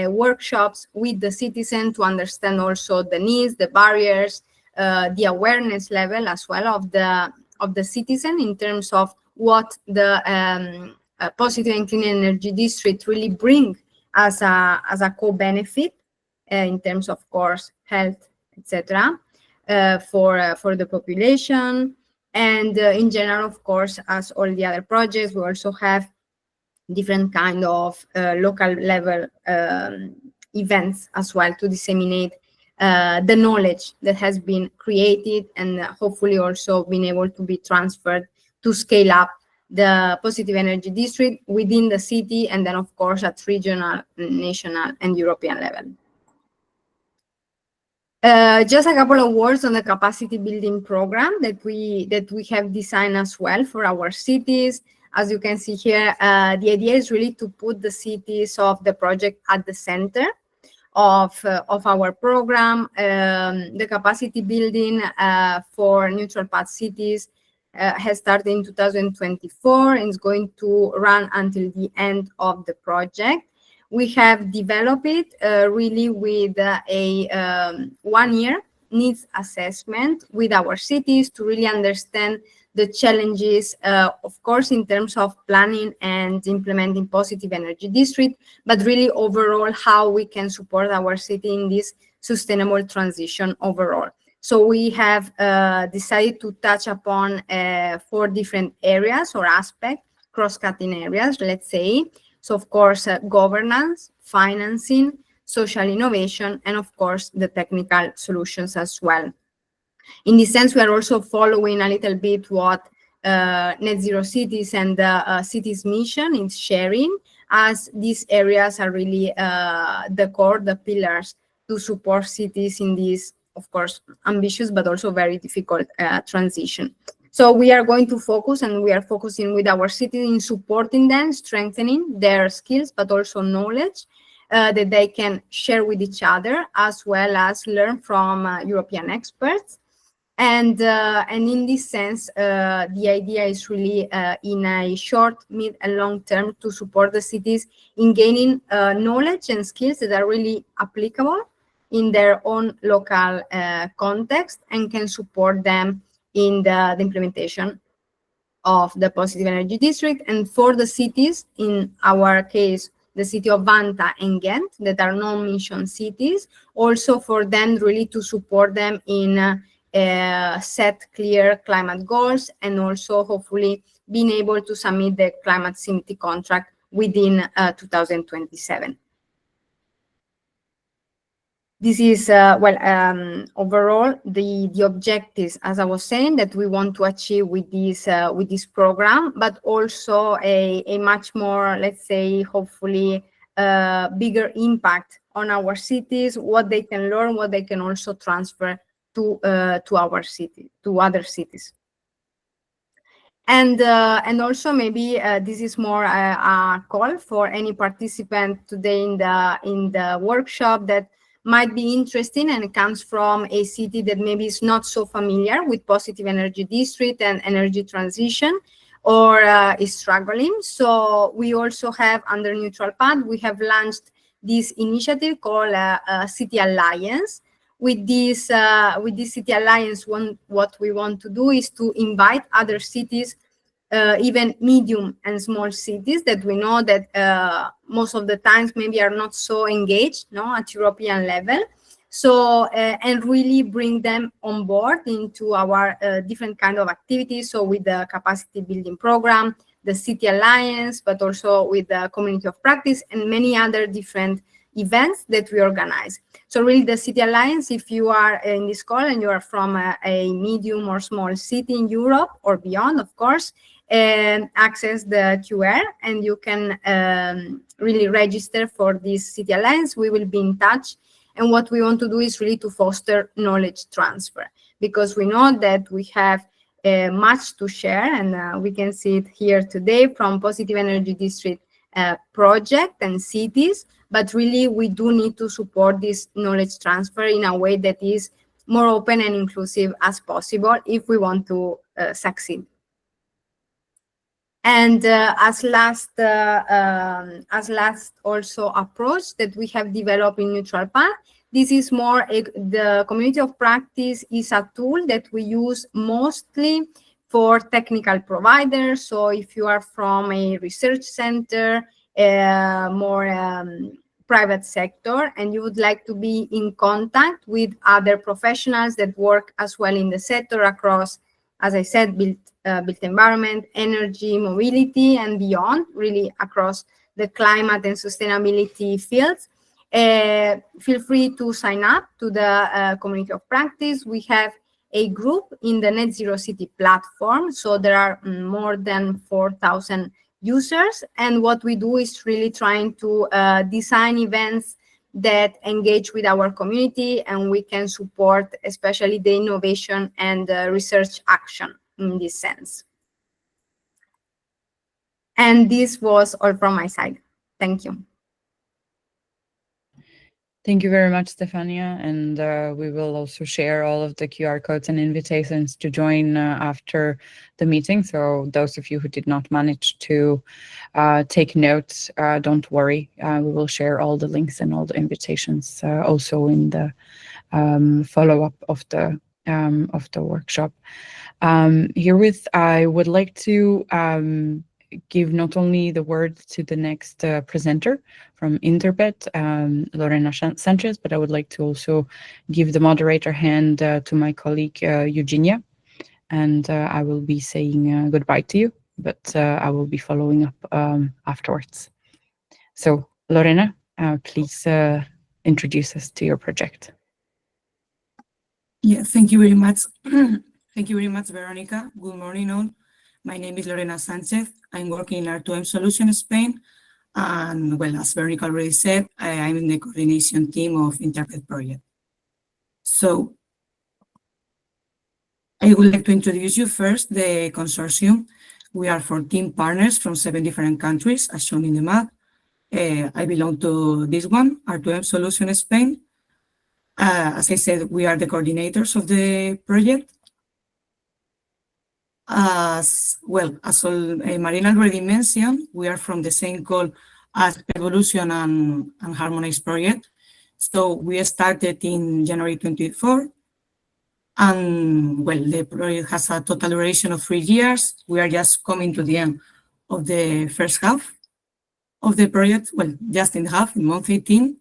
workshops with the citizen to understand also the needs, the barriers, the awareness level as well of the citizen in terms of what the positive and clean energy district really bring as a co-benefit in terms of course health, etc. For the population. And in general, of course, as all the other projects, we also have different kind of local level events as well to disseminate the knowledge that has been created and hopefully also been able to be transferred to scale up the positive energy district within the city, and then of course at regional, national, and European level. Just a couple of words on the capacity building program that we have designed as well for our cities. As you can see here, the idea is really to put the cities of the project at the center of our program. The capacity building for neutral path cities has started in 2024 and is going to run until the end of the project. We have developed it really with a 1-year needs assessment with our cities to really understand the challenges, of course, in terms of planning and implementing positive energy district, but really overall how we can support our city in this sustainable transition overall. So we have decided to touch upon 4 different areas or aspects, cross-cutting areas, let's say. So of course, governance, financing, social innovation, and of course, the technical solutions as well. In this sense, we are also following a little bit what Net Zero Cities and the city's mission is sharing, as these areas are really the core, the pillars to support cities in this, of course, ambitious but also very difficult transition. So we are going to focus, and we are focusing with our cities in supporting them, strengthening their skills, but also knowledge that they can share with each other, as well as learn from European experts. And in this sense, the idea is really in a short, mid, and long term to support the cities in gaining knowledge and skills that are really applicable in their own local context and can support them in the implementation of the positive energy district. And for the cities, in our case, the city of Vanta and Ghent, that are non-mission cities, also for them really to support them in set clear climate goals, and also hopefully being able to submit the climate civility contract within 2027. This is, overall, the objectives, as I was saying, that we want to achieve with this program, but also a much more, let's say, hopefully, bigger impact on our cities, what they can learn, what they can also transfer to our city, to other cities. And also maybe this is more a call for any participant today in the workshop that might be interesting and comes from a city that maybe is not so familiar with positive energy district and energy transition, or is struggling. So we also have, under NEUTRALPATH, we have launched this initiative called City Alliance. With this City Alliance, what we want to do is to invite other cities, even medium and small cities that we know that most of the times maybe are not so engaged, at European level. So, and really bring them on board into our different kind of activities. So with the capacity building program, the City Alliance, but also with the community of practice and many other different events that we organize. So really the City Alliance, if you are in this call and you are from a medium or small city in Europe or beyond, of course, access the QR and you can really register for this City Alliance. We will be in touch. And what we want to do is really to foster knowledge transfer, because we know that we have much to share, and we can see it here today from Positive Energy District project and cities, but really we do need to support this knowledge transfer in a way that is more open and inclusive as possible if we want to succeed. And as last also approach that we have developed in NeutralPath, this is more the community of practice is a tool that we use mostly for technical providers. So if you are from a research center, more private sector, and you would like to be in contact with other professionals that work as well in the sector across, as I said, built environment, energy, mobility, and beyond, really across the climate and sustainability fields, feel free to sign up to the community of practice. We have a group in the Net Zero City platform, so there are more than 4,000 users, and what we do is really trying to design events that engage with our community, and we can support especially the innovation and research action in this sense. And this was all from my side. Thank you. Thank you very much, Stefania. And we will also share all of the QR codes and invitations to join after the meeting. So those of you who did not manage to take notes, don't worry. We will share all the links and all the invitations also in the follow-up of the workshop. Herewith, I would like to give not only the word to the next presenter from InterPED, Lorena Sanchez, but I would like to also give the moderator hand to my colleague, Eugenia, and I will be saying goodbye to you, but I will be following up afterwards. So, Lorena, please introduce us to your project. Yeah, thank you very much. Thank you very much, Veronica. Good morning, all. My name is Lorena Sanchez. I'm working in R2M Solution Spain. And well, as Veronica already said, I'm in the coordination team of InterPED project. So I would like to introduce you first the consortium. We are 14 partners from 7 different countries, as shown in the map. I belong to this one, R2M Solution Spain. As I said, we are the coordinators of the project. As well, as Marina already mentioned, we are from the same call as PEDvolution and Harmonise project. So we started in January 24, and well, the project has a total duration of 3 years. We are just coming to the end of the first half of the project, well, just in half, in month 18.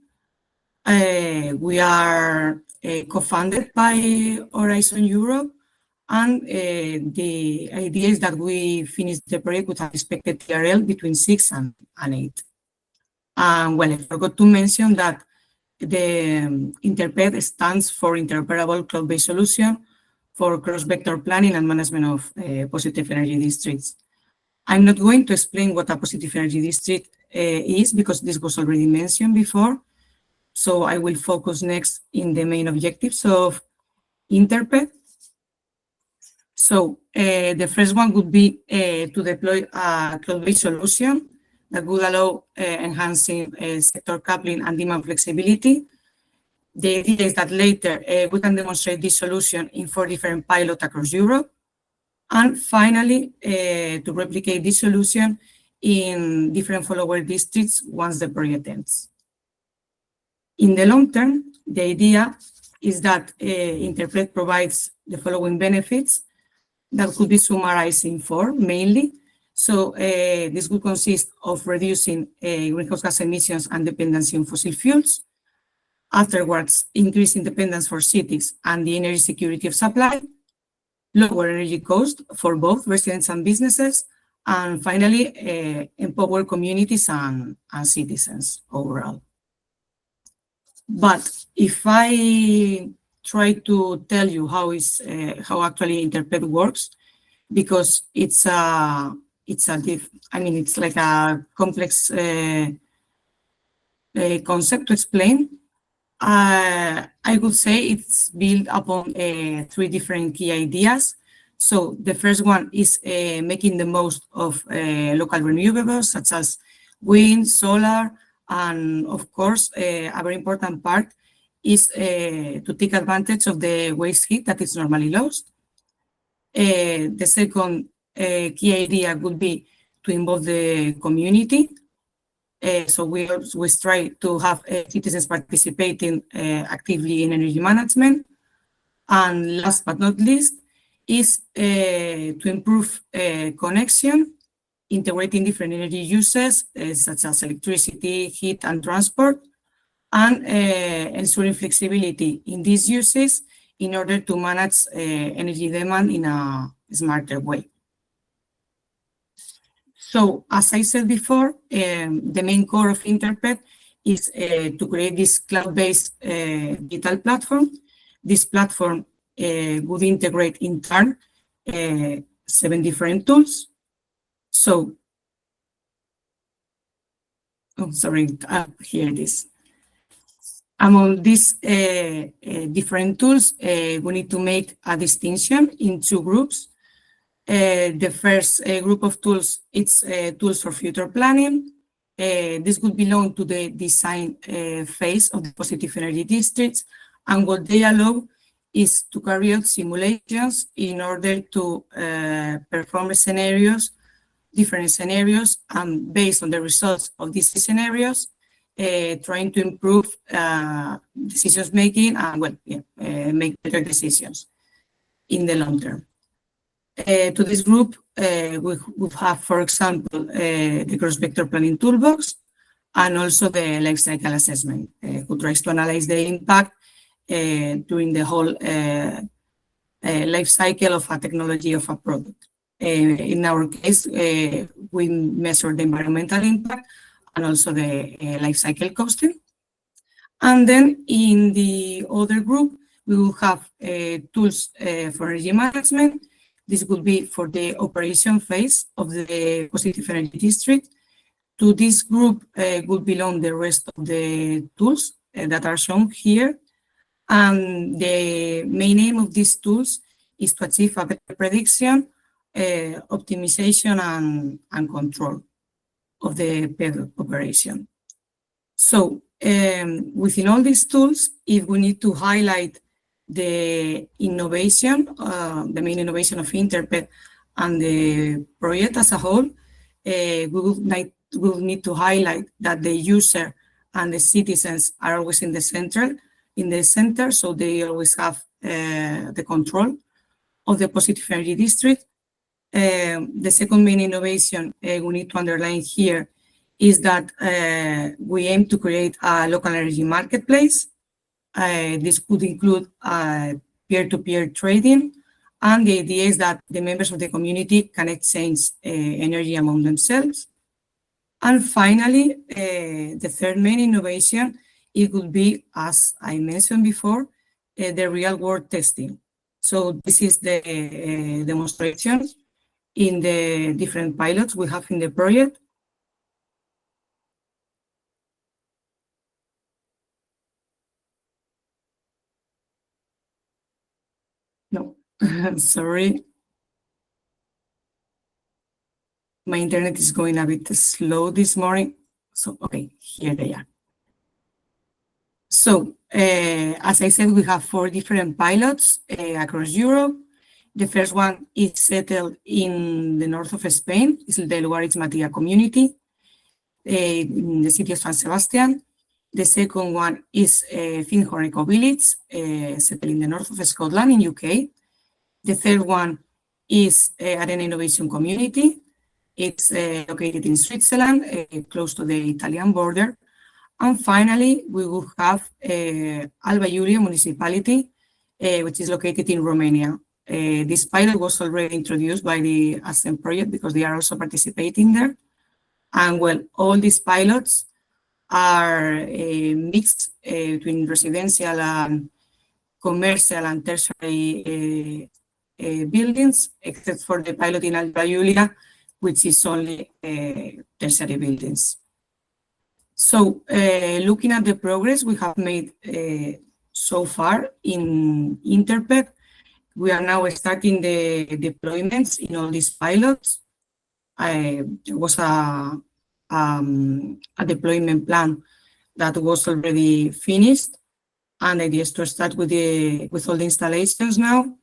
We are co-funded by Horizon Europe. And the idea is that we finish the project with an expected TRL between 6 and 8. And well, I forgot to mention that the InterPED stands for Interoperable Cloud-Based Solution for Cross-Vector Planning and Management of Positive Energy Districts. I'm not going to explain what a Positive Energy District is, because this was already mentioned before. So I will focus next in the main objectives of InterPED. So the first one would be to deploy a cloud-based solution that would allow enhancing sector coupling and demand flexibility. The idea is that later we can demonstrate this solution in 4 different pilots across Europe. And finally, to replicate this solution in different follower districts once the project ends. In the long term, the idea is that InterPED provides the following benefits that could be summarized in 4 mainly. So this would consist of reducing greenhouse gas emissions and dependency on fossil fuels. Afterwards, increase independence for cities and the energy security of supply, lower energy cost for both residents and businesses, and finally, empower communities and citizens overall. But if I try to tell you how actually InterPED works, because it's like a complex concept to explain. I would say it's built upon 3 different key ideas. So the first one is making the most of local renewables, such as wind, solar, and of course, a very important part is to take advantage of the waste heat that is normally lost. The second key idea would be to involve the community. So we always try to have citizens participating actively in energy management. And last but not least is to improve connection, integrating different energy uses such as electricity, heat, and transport, and ensuring flexibility in these uses in order to manage energy demand in a smarter way. So, as I said before, the main core of InterPED is to create this cloud-based digital platform. This platform would integrate in turn 7 different tools. So, here it is. Among these different tools, we need to make a distinction in 2 groups. The first group of tools, it's tools for future planning. This would belong to the design phase of the positive energy districts, and what they allow is to carry out simulations in order to perform scenarios, different scenarios, and based on the results of these scenarios, trying to improve decisions making and make better decisions in the long term. To this group, we would have, for example, the cross-vector planning toolbox and also the life cycle assessment, who tries to analyze the impact during the whole life cycle of a technology of a product. In our case, we measure the environmental impact and also the life cycle costing. And then in the other group, we will have tools for energy management. This would be for the operation phase of the positive energy district. To this group would belong the rest of the tools that are shown here. And the main aim of these tools is to achieve a better prediction, optimization, and control of the PED operation. So within all these tools, if we need to highlight the innovation, the main innovation of InterPED and the project as a whole, we will need to highlight that the user and the citizens are always in the center, so they always have the control of the positive energy district. The second main innovation we need to underline here is that we aim to create a local energy marketplace. This could include peer-to-peer trading, and the idea is that the members of the community can exchange energy among themselves. And finally, the third main innovation, it would be, as I mentioned before, the real-world testing. So this is the demonstration in the different pilots we have in the project. No, sorry. My internet is going a bit slow this morning. So, okay, here they are. So, as I said, we have 4 different pilots across Europe. The first one is settled in the north of Spain. It's the Lugaritz Matia community in the city of San Sebastian. The second one is Findhorn Eco Village, settled in the north of Scotland in UK. The third one is Arena Innovation Community. It's located in Switzerland, close to the Italian border. And finally, we will have Alba Iulia municipality, which is located in Romania. This pilot was already introduced by the ASCEND project because they are also participating there. And well, all these pilots are a mix between residential and commercial and tertiary buildings, except for the pilot in Alta Julia, which is only tertiary buildings. So looking at the progress we have made so far in InterPED, we are now starting the deployments in all these pilots. There was a deployment plan that was already finished, and the idea is to start with all the installations now.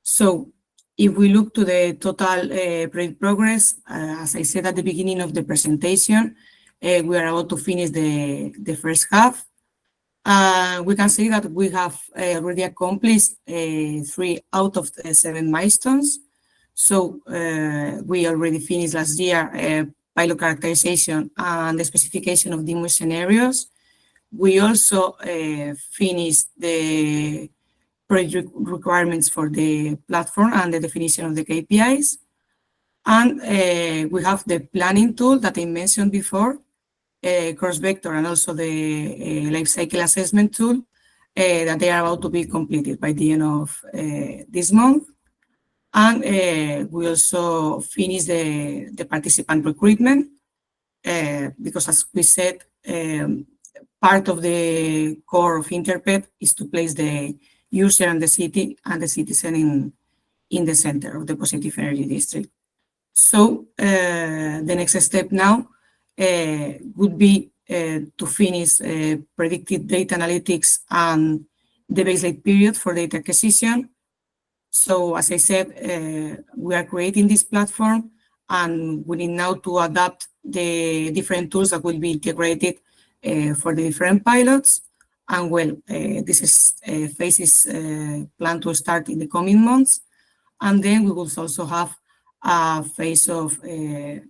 So if we look to the total project progress, as I said at the beginning of the presentation, we are about to finish the first half. We can say that we have already accomplished 3 out of the 7 milestones. So we already finished last year pilot characterization and the specification of demo scenarios. We also finished the project requirements for the platform and the definition of the KPIs. And we have the planning tool that I mentioned before, cross-vector, and also the life cycle assessment tool that they are about to be completed by the end of this month. And we also finished the participant recruitment because, as we said, part of the core of InterPED is to place the user and the city and the citizen in the center of the positive energy district. So the next step now would be to finish predictive data analytics and the baseline period for data acquisition. So as I said, we are creating this platform, and we need now to adapt the different tools that will be integrated for the different pilots. And well, this phase is planned to start in the coming months. And then we will also have a phase of,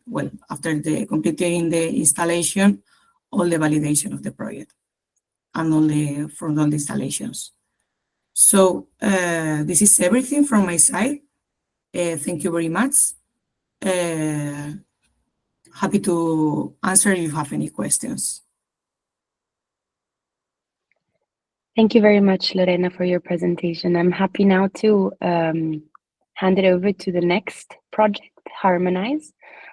well, after completing the installation, all the validation of the project and all the front-end installations. So this is everything from my side. Thank you very much. Happy to answer if you have any questions. Thank you very much, Lorena, for your presentation. I'm happy now to hand it over to the next project, Harmonise,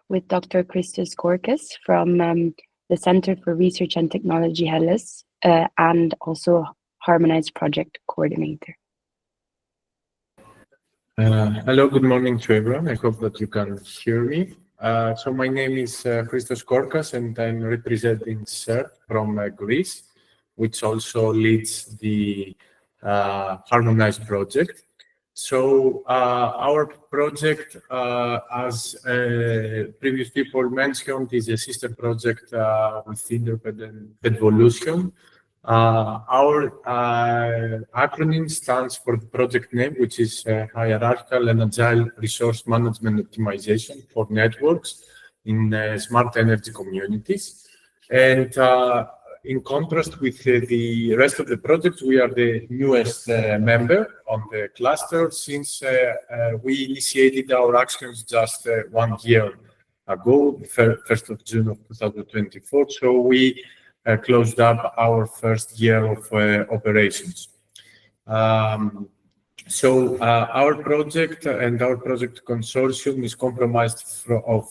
with Dr. Christos Korkas from the Center for Research and Technology, Hellas, and also Harmonise project coordinator. Hello, good morning to everyone. I hope that you can hear me. So my name is Christos Korkas, and I'm representing CERT from Greece, which also leads the Harmonise project. So our project, as previous people mentioned, is a sister project with InterPED and PEDvolution. Our acronym stands for the project name, which is Hierarchical and Agile Resource Management Optimization for Networks in Smart Energy Communities. And in contrast with the rest of the project, we are the newest member on the cluster since we initiated our actions just 1 year ago, 1st of June of 2024. So we closed up our first year of operations. So our project and our project consortium is comprised of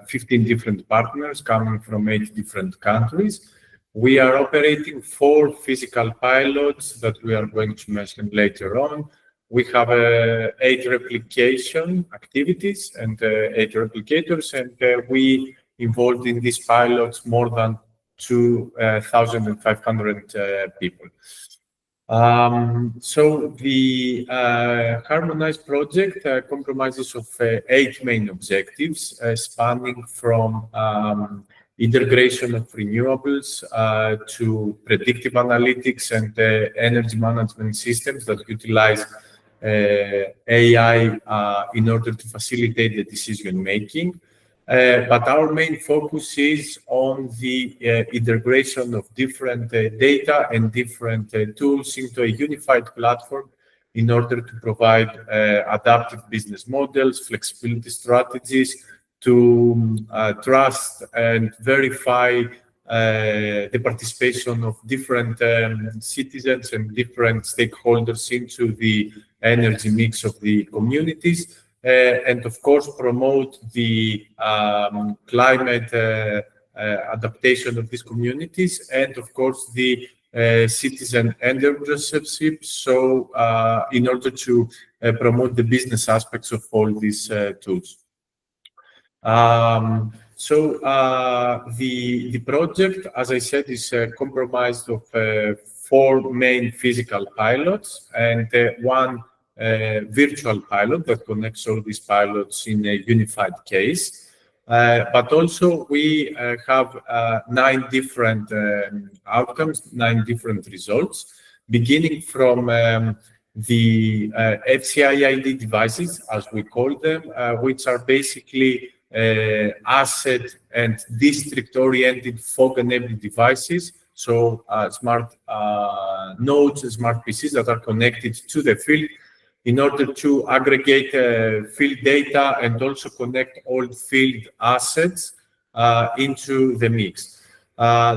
15 different partners coming from 8 different countries. We are operating 4 physical pilots that we are going to mention later on. We have 8 replication activities and 8 replicators, and we involved in these pilots more than 2,500 people. So the Harmonise project comprises of 8 main objectives, spanning from integration of renewables to predictive analytics and energy management systems that utilize AI in order to facilitate the decision making. But our main focus is on the integration of different data and different tools into a unified platform in order to provide adaptive business models, flexibility strategies, to trust and verify the participation of different citizens and different stakeholders into the energy mix of the communities, and of course promote the climate adaptation of these communities, and of course the citizen entrepreneurship. So in order to promote the business aspects of all these tools. So the project, as I said, is comprised of 4 main physical pilots and 1 virtual pilot that connects all these pilots in a unified case. But also we have 9 different outcomes, 9 different results, beginning from the FCIID devices, as we call them, which are basically asset and district-oriented fog-enabled devices. So smart nodes, smart PCs that are connected to the field in order to aggregate field data and also connect all field assets into the mix.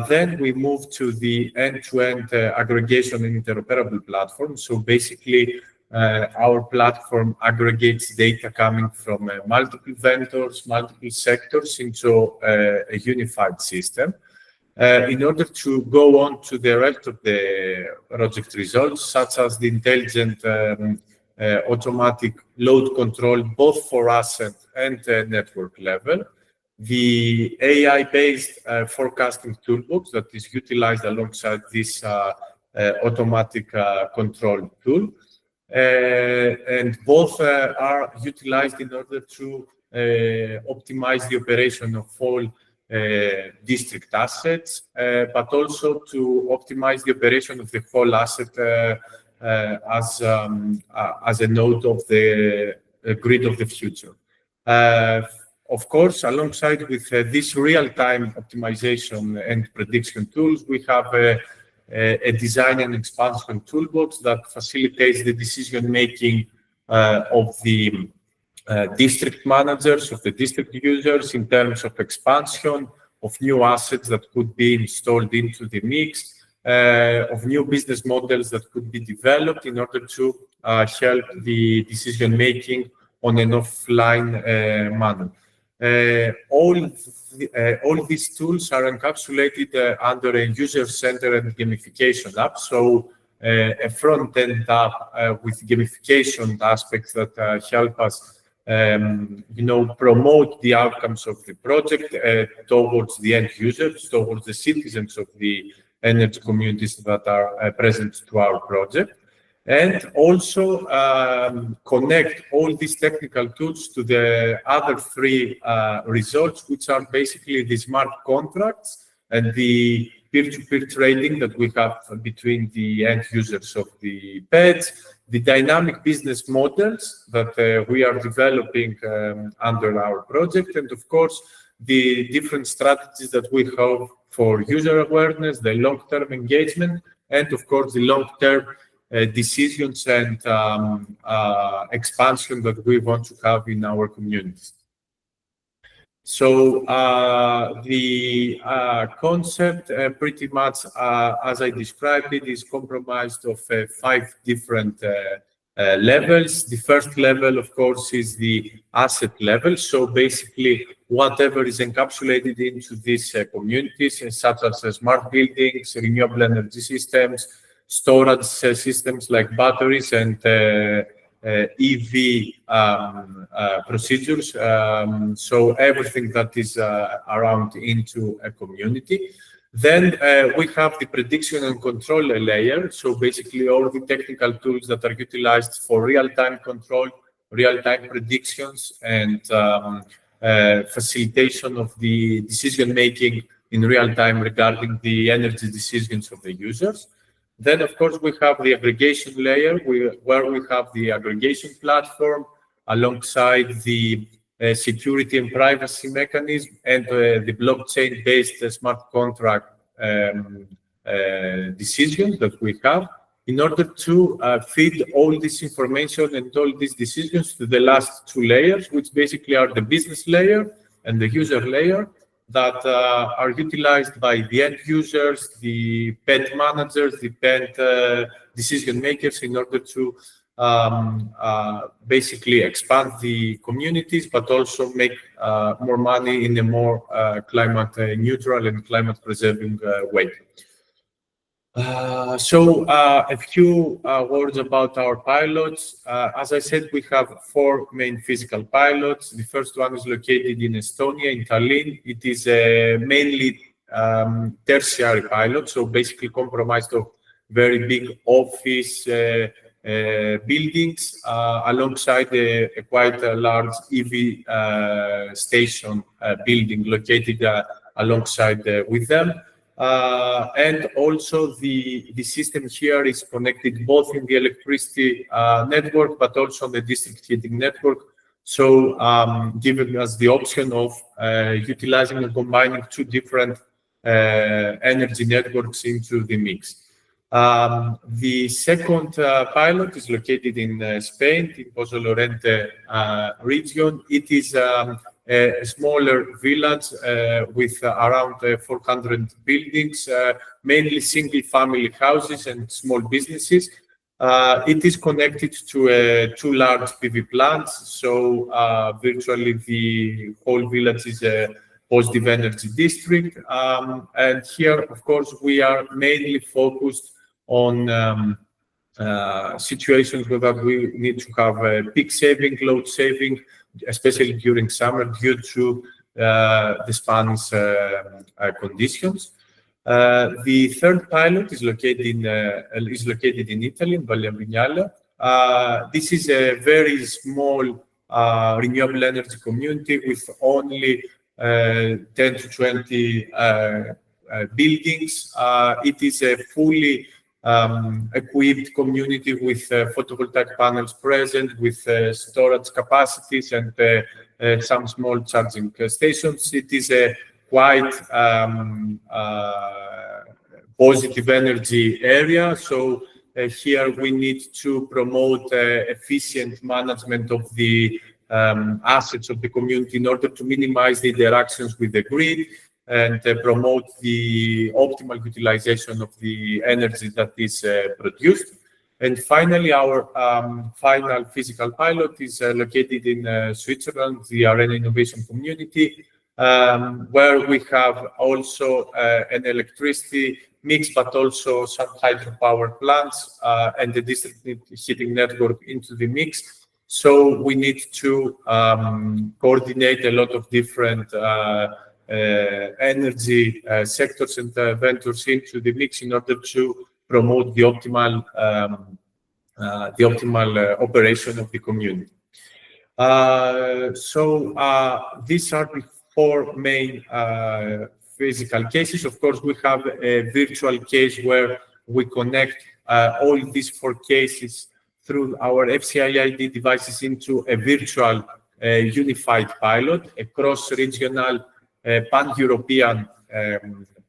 Then we move to the end-to-end aggregation and interoperable platform. So basically, our platform aggregates data coming from multiple vendors, multiple sectors into a unified system. In order to go on to the rest of the project results, such as the intelligent automatic load control, both for asset and network level, the AI-based forecasting toolbox that is utilized alongside this automatic control tool. And both are utilized in order to optimize the operation of all district assets, but also to optimize the operation of the whole asset as a node of the grid of the future. Of course, alongside with this real-time optimization and prediction tools, we have a design and expansion toolbox that facilitates the decision-making of the district managers, of the district users in terms of expansion, of new assets that could be installed into the mix, of new business models that could be developed in order to help the decision-making on an offline manner. All these tools are encapsulated under a user-centered gamification app. So a front-end app with gamification aspects that help us, promote the outcomes of the project towards the end users, towards the citizens of the energy communities that are present to our project. And also connect all these technical tools to the other 3 results, which are basically the smart contracts and the peer-to-peer trading that we have between the end users of the PEDs, the dynamic business models that we are developing under our project, and of course, the different strategies that we have for user awareness, the long-term engagement, and of course, the long-term decisions and expansion that we want to have in our communities. So the concept pretty much, as I described it, is comprised of 5 different levels. The first level, of course, is the asset level. So basically, whatever is encapsulated into these communities, such as smart buildings, renewable energy systems, storage systems like batteries and EV procedures. So everything that is around into a community. Then we have the prediction and control layer. So basically all the technical tools that are utilized for real-time control, real-time predictions, and facilitation of the decision-making in real time regarding the energy decisions of the users. Then, of course, we have the aggregation layer where we have the aggregation platform alongside the security and privacy mechanism and the blockchain-based smart contract decisions that we have in order to feed all this information and all these decisions to the last 2 layers, which basically are the business layer and the user layer, that are utilized by the end users, the PED managers, the PED decision makers in order to basically expand the communities, but also make more money in a more climate neutral and climate preserving way. A few words about our pilots. As I said, we have 4 main physical pilots. The first one is located in Estonia, in Tallinn. It is a mainly tertiary pilot, so basically comprised of very big office buildings alongside a quite large EV station building located alongside with them. And also the system here is connected both in the electricity network, but also on the district heating network. So giving us the option of utilizing and combining 2 different energy networks into the mix. The second pilot is located in Spain, in Pozo Lorente region. It is a smaller village with around 400 buildings, mainly single-family houses and small businesses. It is connected to 2 large PV plants, so virtually the whole village is a positive energy district. And here, of course, we are mainly focused on situations where we need to have peak saving, load saving, especially during summer due to the Spanish conditions. The third pilot is located in Italy, in Valle Vignale. This is a very small renewable energy community with only 10 to 20 buildings. It is a fully equipped community with photovoltaic panels present, with storage capacities and some small charging stations. It is a quite positive energy area. So here we need to promote efficient management of the assets of the community in order to minimize the interactions with the grid and promote the optimal utilization of the energy that is produced. And finally, our final physical pilot is located in Switzerland, the Arena Innovation Community, where we have also an electricity mix, but also some hydropower plants and the district heating network into the mix. So we need to coordinate a lot of different energy sectors and ventures into the mix in order to promote the optimal operation of the community. These are the 4 main physical cases. Of course, we have a virtual case where we connect all these 4 cases through our FCIID devices into a virtual unified pilot, a cross-regional pan-European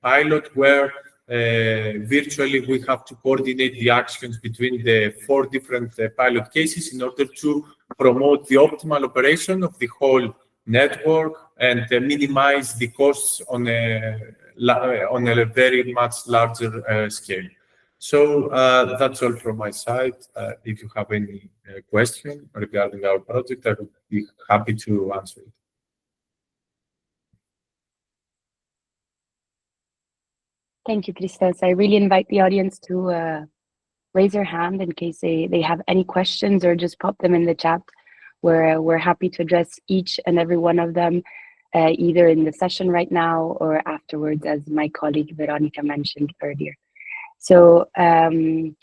pilot where virtually we have to coordinate the actions between the 4 different pilot cases in order to promote the optimal operation of the whole network and minimize the costs on a very much larger scale. So that's all from my side. If you have any question regarding our project, I would be happy to answer it. Thank you, Christos. I really invite the audience to raise their hand in case they have any questions, or just pop them in the chat. We're happy to address each and every one of them, either in the session right now or afterwards, as my colleague Veronica mentioned earlier. So thank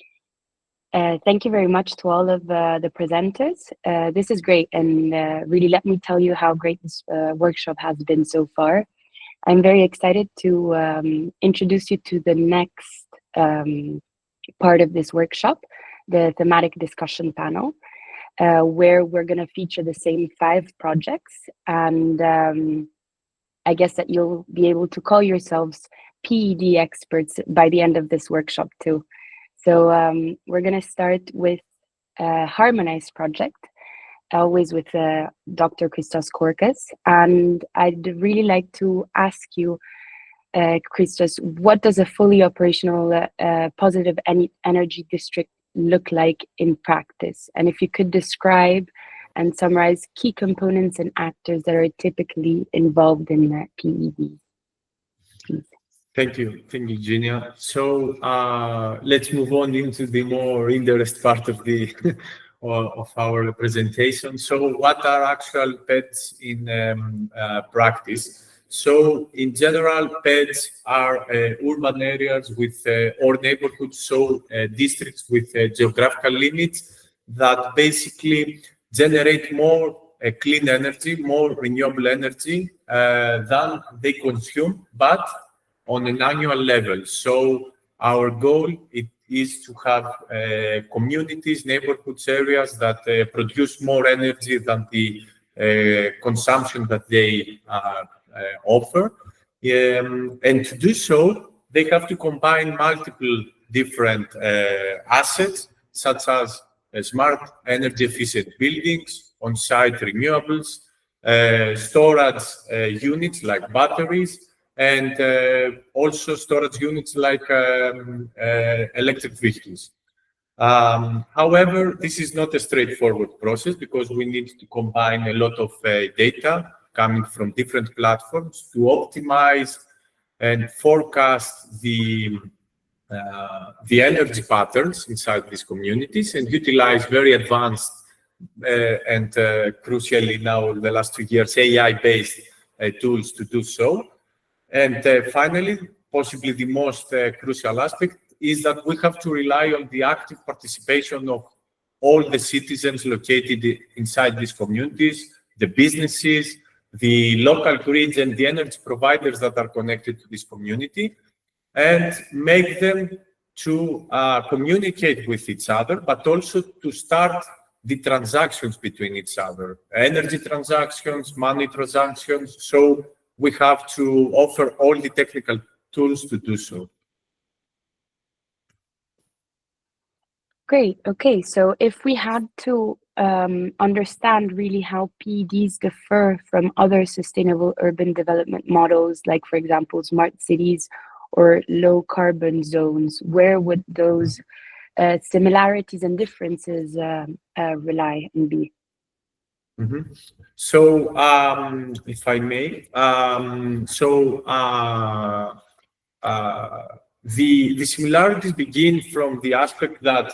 you very much to all of the presenters. This is great, and really let me tell you how great this workshop has been so far. I'm very excited to introduce you to the next part of this workshop, the thematic discussion panel, where we're going to feature the same 5 projects. And I guess that you'll be able to call yourselves PED experts by the end of this workshop too. So we're going to start with Harmonise project, always with Dr. Christos Korkas. And I'd really like to ask you, Christos, what does a fully operational positive energy district look like in practice? And if you could describe and summarize key components and actors that are typically involved in PEDs, please. Thank you, Genia. So let's move on into the more interest part of the of our presentation. So, what are actual PEDs in practice? So, in general, PEDs are urban areas with or neighborhoods, so districts with geographical limits that basically generate more clean energy, more renewable energy than they consume, but on an annual level. So our goal is to have communities, neighborhoods, areas that produce more energy than the consumption that they offer. And to do so, they have to combine multiple different assets, such as smart energy efficient buildings, on-site renewables, storage units like batteries, and also storage units like electric vehicles. However, this is not a straightforward process because we need to combine a lot of data coming from different platforms to optimize and forecast the energy patterns inside these communities and utilize very advanced and crucially now the last 2 years AI-based tools to do so. And finally, possibly the most crucial aspect is that we have to rely on the active participation of all the citizens located inside these communities, the businesses, the local grids, and the energy providers that are connected to this community, and make them to communicate with each other, but also to start the transactions between each other, energy transactions, money transactions. So we have to offer all the technical tools to do so. Great. Okay, so if we had to understand really how PEDs differ from other sustainable urban development models, like, for example, smart cities or low carbon zones, where would those similarities and differences rely and be? Mm-hmm. So, if I may, the similarities begin from the aspect that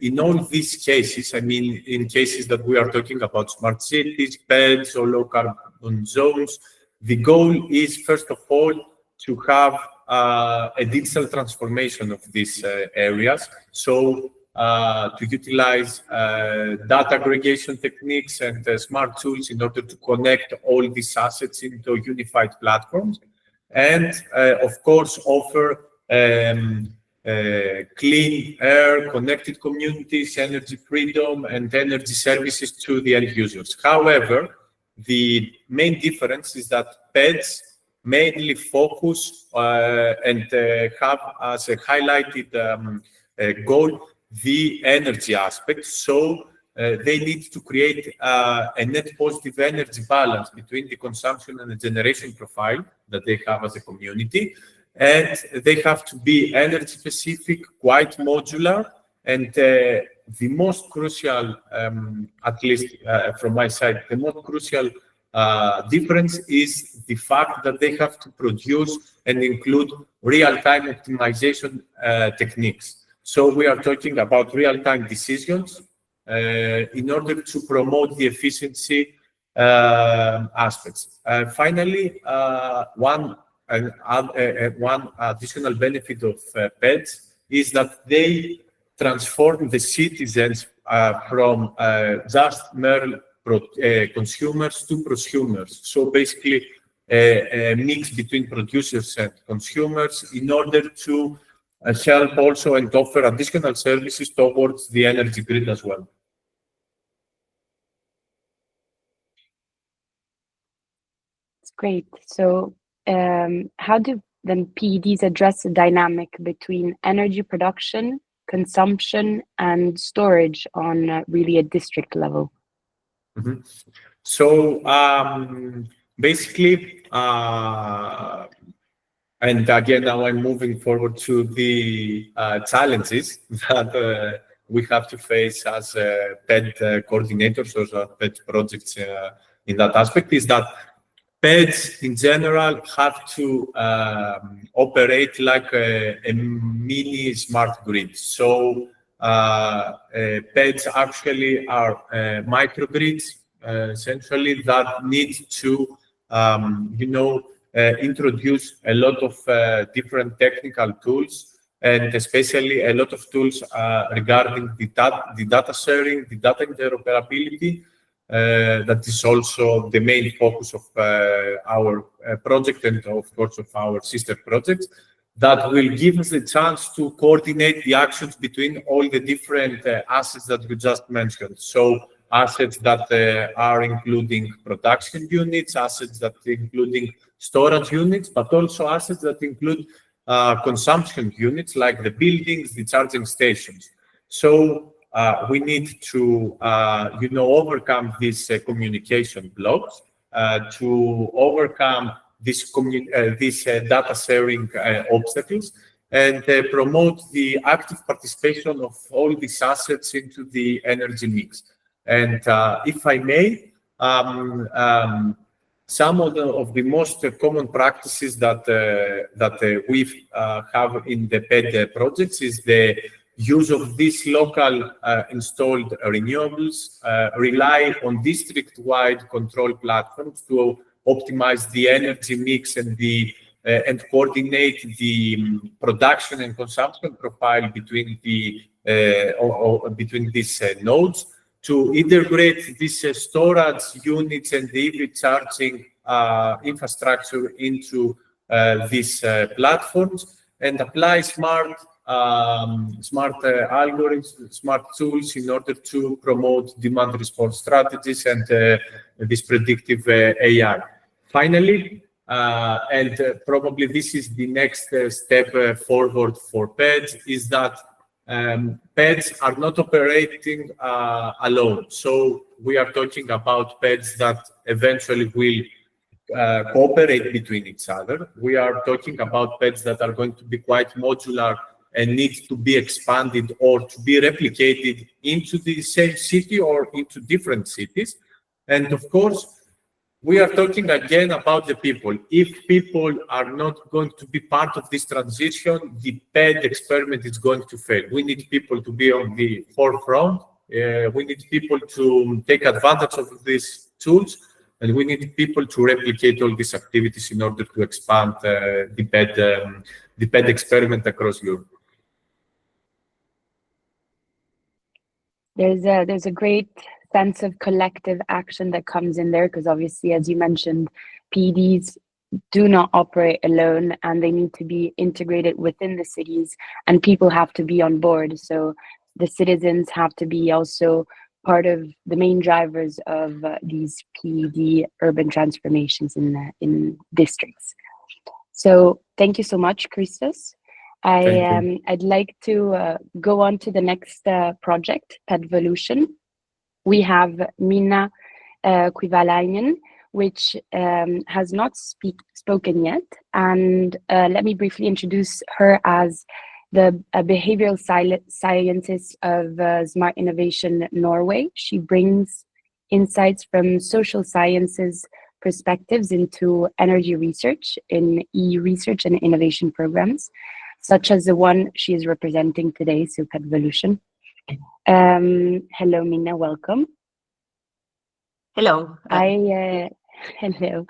in all these cases, I mean, in cases that we are talking about smart cities, PEDs, or low carbon zones, the goal is, first of all, to have a digital transformation of these areas. So, to utilize data aggregation techniques and smart tools in order to connect all these assets into unified platforms. And, of course, offer clean air, connected communities, energy freedom, and energy services to the end users. However, the main difference is that PEDs mainly focus and have as a highlighted goal the energy aspect. So they need to create a net positive energy balance between the consumption and the generation profile that they have as a community. And they have to be energy specific, quite modular. And the most crucial, at least from my side, the most crucial difference is the fact that they have to produce and include real-time optimization techniques. So we are talking about real-time decisions in order to promote the efficiency aspects. Finally, one additional benefit of PEDs is that they transform the citizens from just mere consumers to prosumers. So basically, a mix between producers and consumers in order to help also and offer additional services towards the energy grid as well. That's great. So how do then PEDs address the dynamic between energy production consumption and storage on really a district level? Mhm. So basically, and again, now I'm moving forward to the challenges that we have to face as PED coordinators or PED projects in that aspect, is that PEDs in general have to operate like a mini smart grid. So PEDs actually are microgrids, essentially, that need to, introduce a lot of different technical tools, and especially a lot of tools regarding the data sharing, the data interoperability. That is also the main focus of our project and, of course, of our sister projects, that will give us a chance to coordinate the actions between all the different assets that we just mentioned. So assets that are including production units, assets that are including storage units, but also assets that include consumption units like the buildings, the charging stations. So we need to, overcome these communication blocks, to overcome these data sharing obstacles, and promote the active participation of all these assets into the energy mix. And if I may, some of the most common practices that we have in the PED projects is the use of these local installed renewables, rely on district-wide control platforms to optimize the energy mix and and coordinate the production and consumption profile between between these nodes, to integrate these storage units and the EV charging infrastructure into these platforms, and apply smart algorithms, smart tools in order to promote demand response strategies and this predictive AI. Finally, and probably this is the next step forward for PEDs, is that PEDs are not operating alone. So we are talking about PEDs that eventually will cooperate between each other. We are talking about PEDs that are going to be quite modular and need to be expanded or to be replicated into the same city or into different cities. And of course, we are talking again about the people. If people are not going to be part of this transition, the PED experiment is going to fail. We need people to be on the forefront. We need people to take advantage of these tools, and we need people to replicate all these activities in order to expand the PED experiment across Europe. There's a great sense of collective action that comes in there, because obviously, as you mentioned, PEDs do not operate alone, and they need to be integrated within the cities, and people have to be on board. So the citizens have to be also part of the main drivers of these PED urban transformations in districts. So thank you so much, Christos. I'd like to go on to the next project, PEDvolution. We have Minna Kuivalainen, which has not spoken yet. And let me briefly introduce her as the behavioral scientist of Smart Innovation Norway. She brings insights from social sciences perspectives into energy research in EU research and innovation programs, such as the one she is representing today, so PEDvolution. Hello, Minna, welcome. Hello. Hello.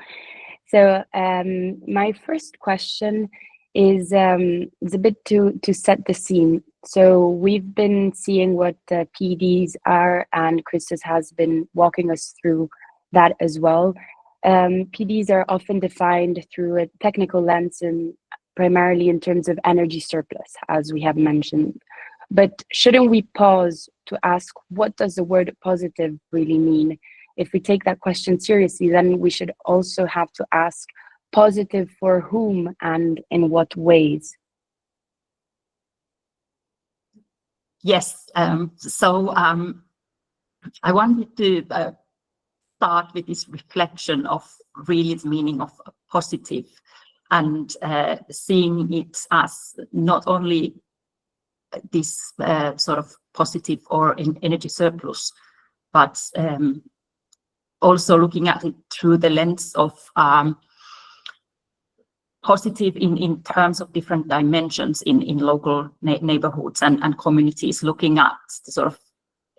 So my first question is a bit to set the scene. So we've been seeing what PEDs are, and Christos has been walking us through that as well. PEDs are often defined through a technical lens and primarily in terms of energy surplus, as we have mentioned. But shouldn't we pause to ask, what does the word positive really mean? If we take that question seriously, then we should also have to ask, positive for whom and in what ways? Yes, I wanted to start with this reflection of really the meaning of positive, and seeing it as not only this sort of positive or an energy surplus, but also looking at it through the lens of positive in terms of different dimensions in local neighborhoods and communities, looking at the sort of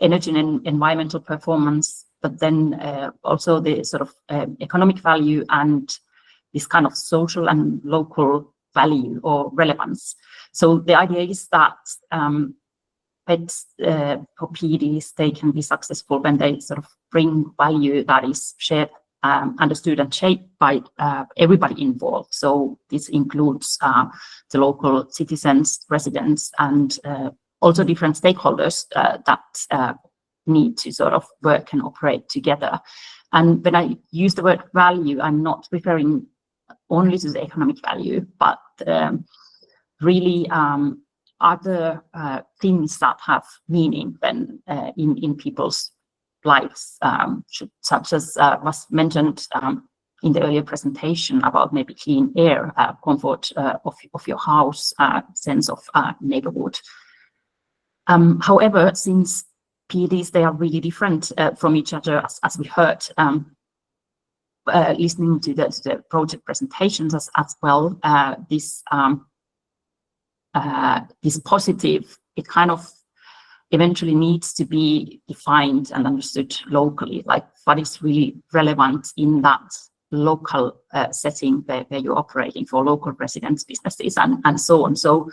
energy and environmental performance, but then also the sort of economic value and this kind of social and local value or relevance. So the idea is that PEDs or PEDs, they can be successful when they sort of bring value that is shared, understood and shaped by everybody involved. So this includes the local citizens, residents, and also different stakeholders that need to sort of work and operate together. And when I use the word value, I'm not referring only to the economic value, but really other things that have meaning then in people's lives, such as was mentioned in the earlier presentation about maybe clean air, comfort of your house, sense of neighborhood. However, since PEDs, they are really different from each other, as we heard, listening to the project presentations as well, this positive, it kind of eventually needs to be defined and understood locally, like what is really relevant in that local setting where you're operating for local residents, businesses, and so on. So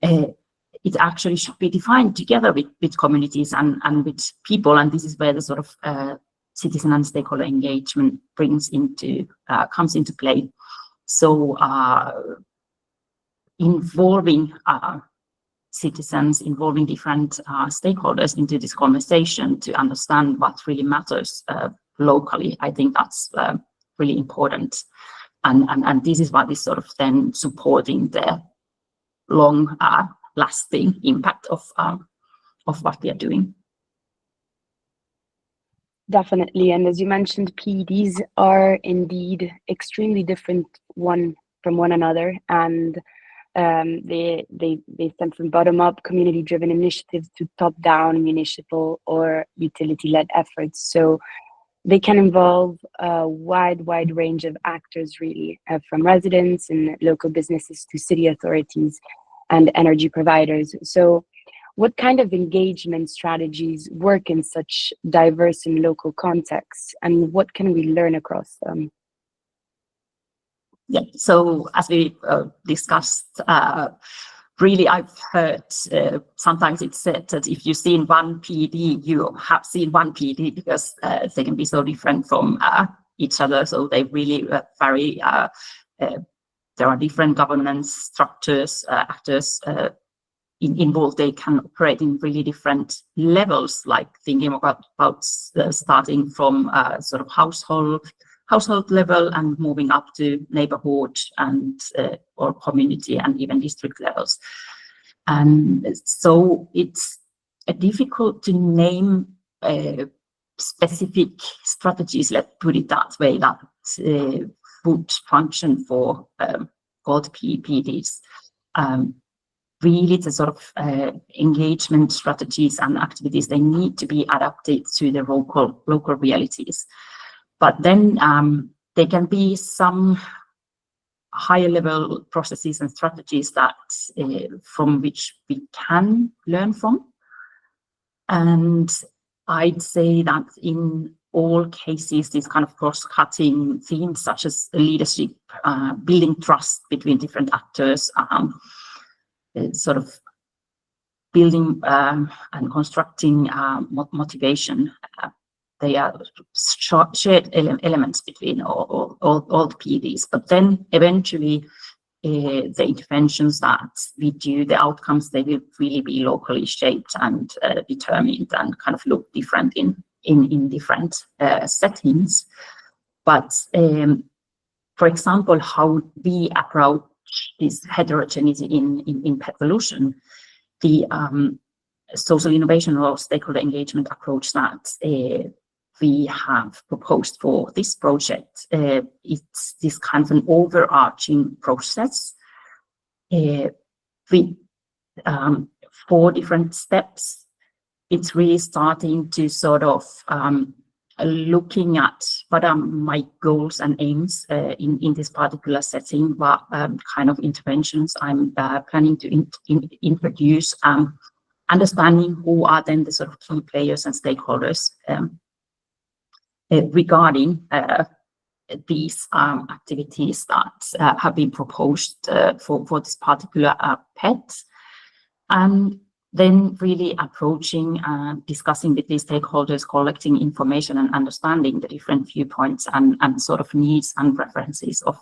it actually should be defined together with communities and with people, and this is where the sort of citizen and stakeholder engagement comes into play. So involving citizens, involving different stakeholders into this conversation to understand what really matters locally, I think that's really important. And this is what is sort of then supporting the long lasting impact of what we are doing. Definitely. And as you mentioned, PEDs are indeed extremely different from one another. And they stem from bottom-up community-driven initiatives to top-down municipal or utility-led efforts. So they can involve a wide range of actors, really, from residents and local businesses to city authorities and energy providers. So what kind of engagement strategies work in such diverse and local contexts, and what can we learn across them? Yeah, so as we discussed, really I've heard sometimes it's said that if you've seen one PED, you have seen one PED, because they can be so different from each other. So they really vary. There are different governance structures, actors involved. They can operate in really different levels, like thinking about starting from sort of household level and moving up to neighborhood and or community and even district levels. And so it's difficult to name specific strategies, let's put it that way, that would function for called PEDs. Really the sort of engagement strategies and activities, they need to be adapted to the local realities. But then there can be some higher level processes and strategies that from which we can learn from. And I'd say that in all cases, these kind of cross-cutting themes such as leadership, building trust between different actors, sort of building and constructing motivation, they are shared elements between all the PEDs. But then eventually the interventions that we do, the outcomes, they will really be locally shaped and determined and kind of look different in different settings. But for example, how we approach this heterogeneity in PEDvolution, social innovation or stakeholder engagement approach that we have proposed for this project. It's this kind of an overarching process with 4 different steps. It's really starting to sort of looking at what are my goals and aims in this particular setting, what kind of interventions I'm planning to introduce, understanding who are then the sort of key players and stakeholders regarding these activities that have been proposed for this particular PED. And then really approaching and discussing with these stakeholders, collecting information and understanding the different viewpoints and sort of needs and preferences of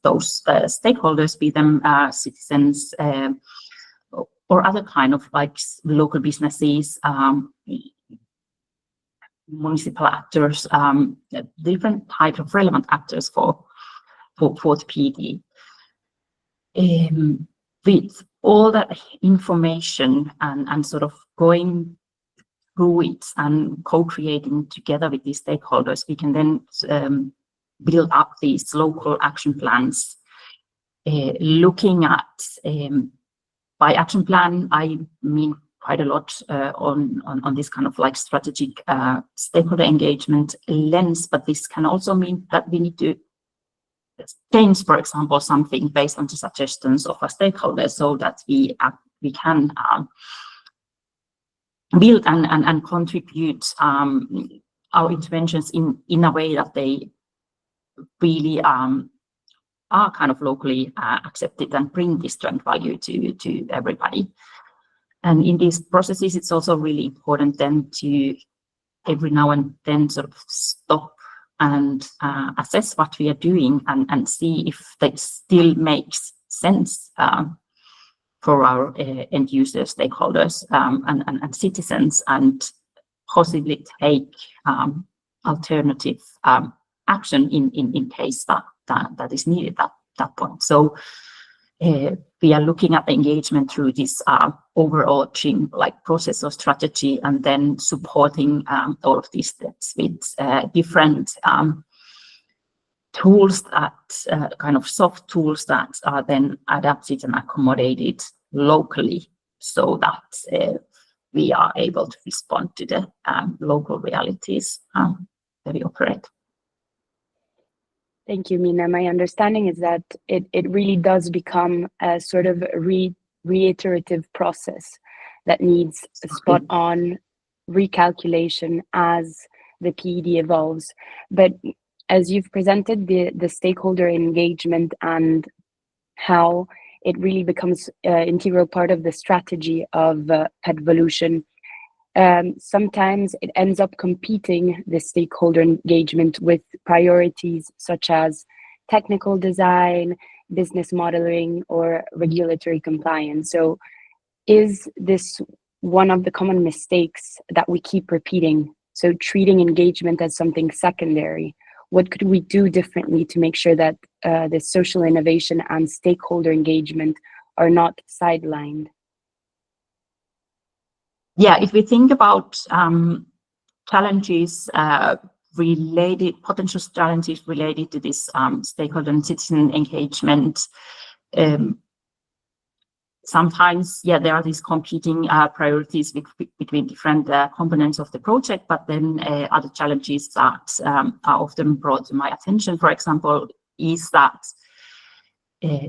those stakeholders, be them citizens or other kind of like local businesses, municipal actors, different type of relevant actors for the PED. With all that information and sort of going through it and co-creating together with these stakeholders, we can then build up these local action plans. Looking at, by action plan, I mean quite a lot on this kind of like strategic stakeholder engagement lens, but this can also mean that we need to change, for example, something based on the suggestions of a stakeholder, so that we can build and contribute our interventions in a way that they really are kind of locally accepted and bring this joint value to everybody. And in these processes, it's also really important then to every now and then sort of stop and assess what we are doing and see if that still makes sense for our end users, stakeholders, and citizens, and possibly take alternative action in case that is needed at that point. So we are looking at the engagement through this overarching like process or strategy, and then supporting all of these steps with different tools that kind of soft tools that are then adapted and accommodated locally, so that we are able to respond to the local realities that we operate. Thank you, Mina. My understanding is that it really does become a sort of reiterative process that needs a spot-on recalculation as the PED evolves. But as you've presented the stakeholder engagement and how it really becomes an integral part of the strategy of PEDvolution, sometimes it ends up competing, the stakeholder engagement, with priorities such as technical design, business modeling, or regulatory compliance. So is this one of the common mistakes that we keep repeating? So treating engagement as something secondary. What could we do differently to make sure that the social innovation and stakeholder engagement are not sidelined? Yeah, if we think about challenges potential challenges related to this stakeholder and citizen engagement, sometimes, yeah, there are these competing priorities between different components of the project, but then other challenges that are often brought to my attention, for example, is that,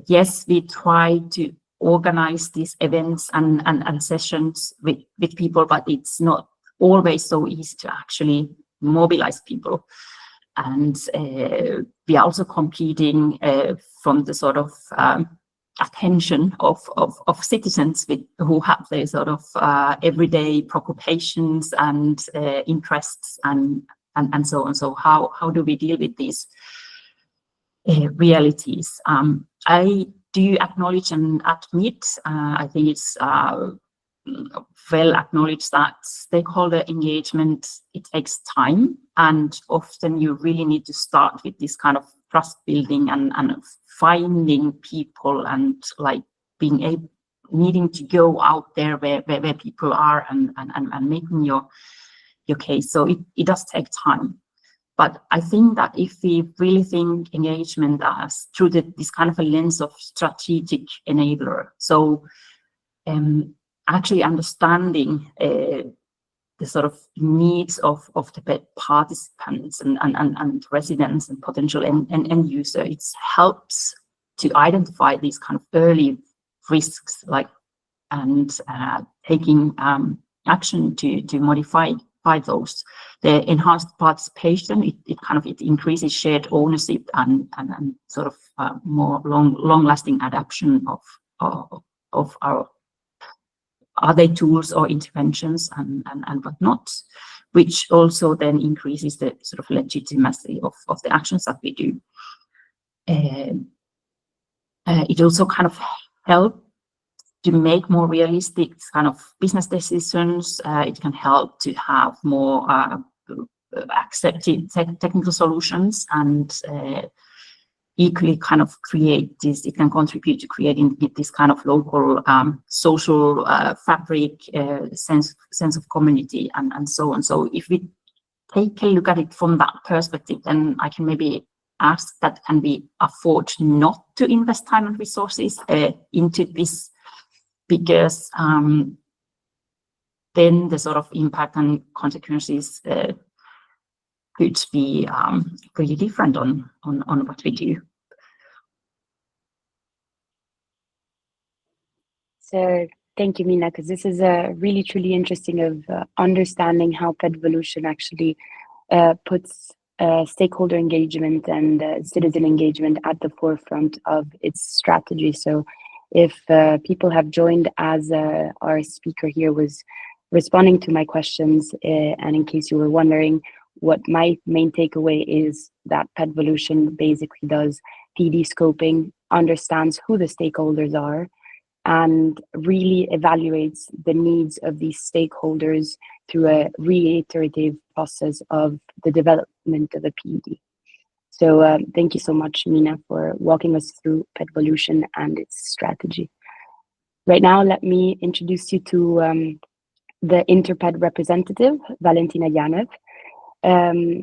yes, we try to organize these events and sessions with people, but it's not always so easy to actually mobilize people. And we are also competing from the sort of attention of citizens who have their sort of everyday preoccupations and interests and so on. So how do we deal with these realities? I do acknowledge and admit, I think it's well acknowledged that stakeholder engagement, it takes time, and often you really need to start with this kind of trust building and finding people and like being able, needing to go out there where people are and making your case. So it does take time. But I think that if we really think engagement as through this kind of a lens of strategic enabler, so actually understanding the sort of needs of the PED participants and residents and potential end user, it helps to identify these kind of early risks, and taking action to modify those. The enhanced participation, it increases shared ownership and sort of more long-lasting adoption of our other tools or interventions and whatnot, which also then increases the sort of legitimacy of the actions that we do. It also kind of helps to make more realistic kind of business decisions. It can help to have more accepted technical solutions, and equally kind of create this. It can contribute to creating this kind of local social fabric, sense of community, and so on. So if we take a look at it from that perspective, then I can maybe ask that, can we afford not to invest time and resources into this? Because then the sort of impact and consequences could be pretty different on what we do. So thank you, Mina, because this is really truly interesting of understanding how PEDvolution actually puts stakeholder engagement and citizen engagement at the forefront of its strategy. So if people have joined as our speaker here was responding to my questions, and in case you were wondering, what my main takeaway is that PEDvolution basically does PED scoping, understands who the stakeholders are, and really evaluates the needs of these stakeholders through a reiterative process of the development of a PED. So thank you so much, Mina, for walking us through PEDvolution and its strategy. Right now, let me introduce you to the InterPED representative, Valentina Janev,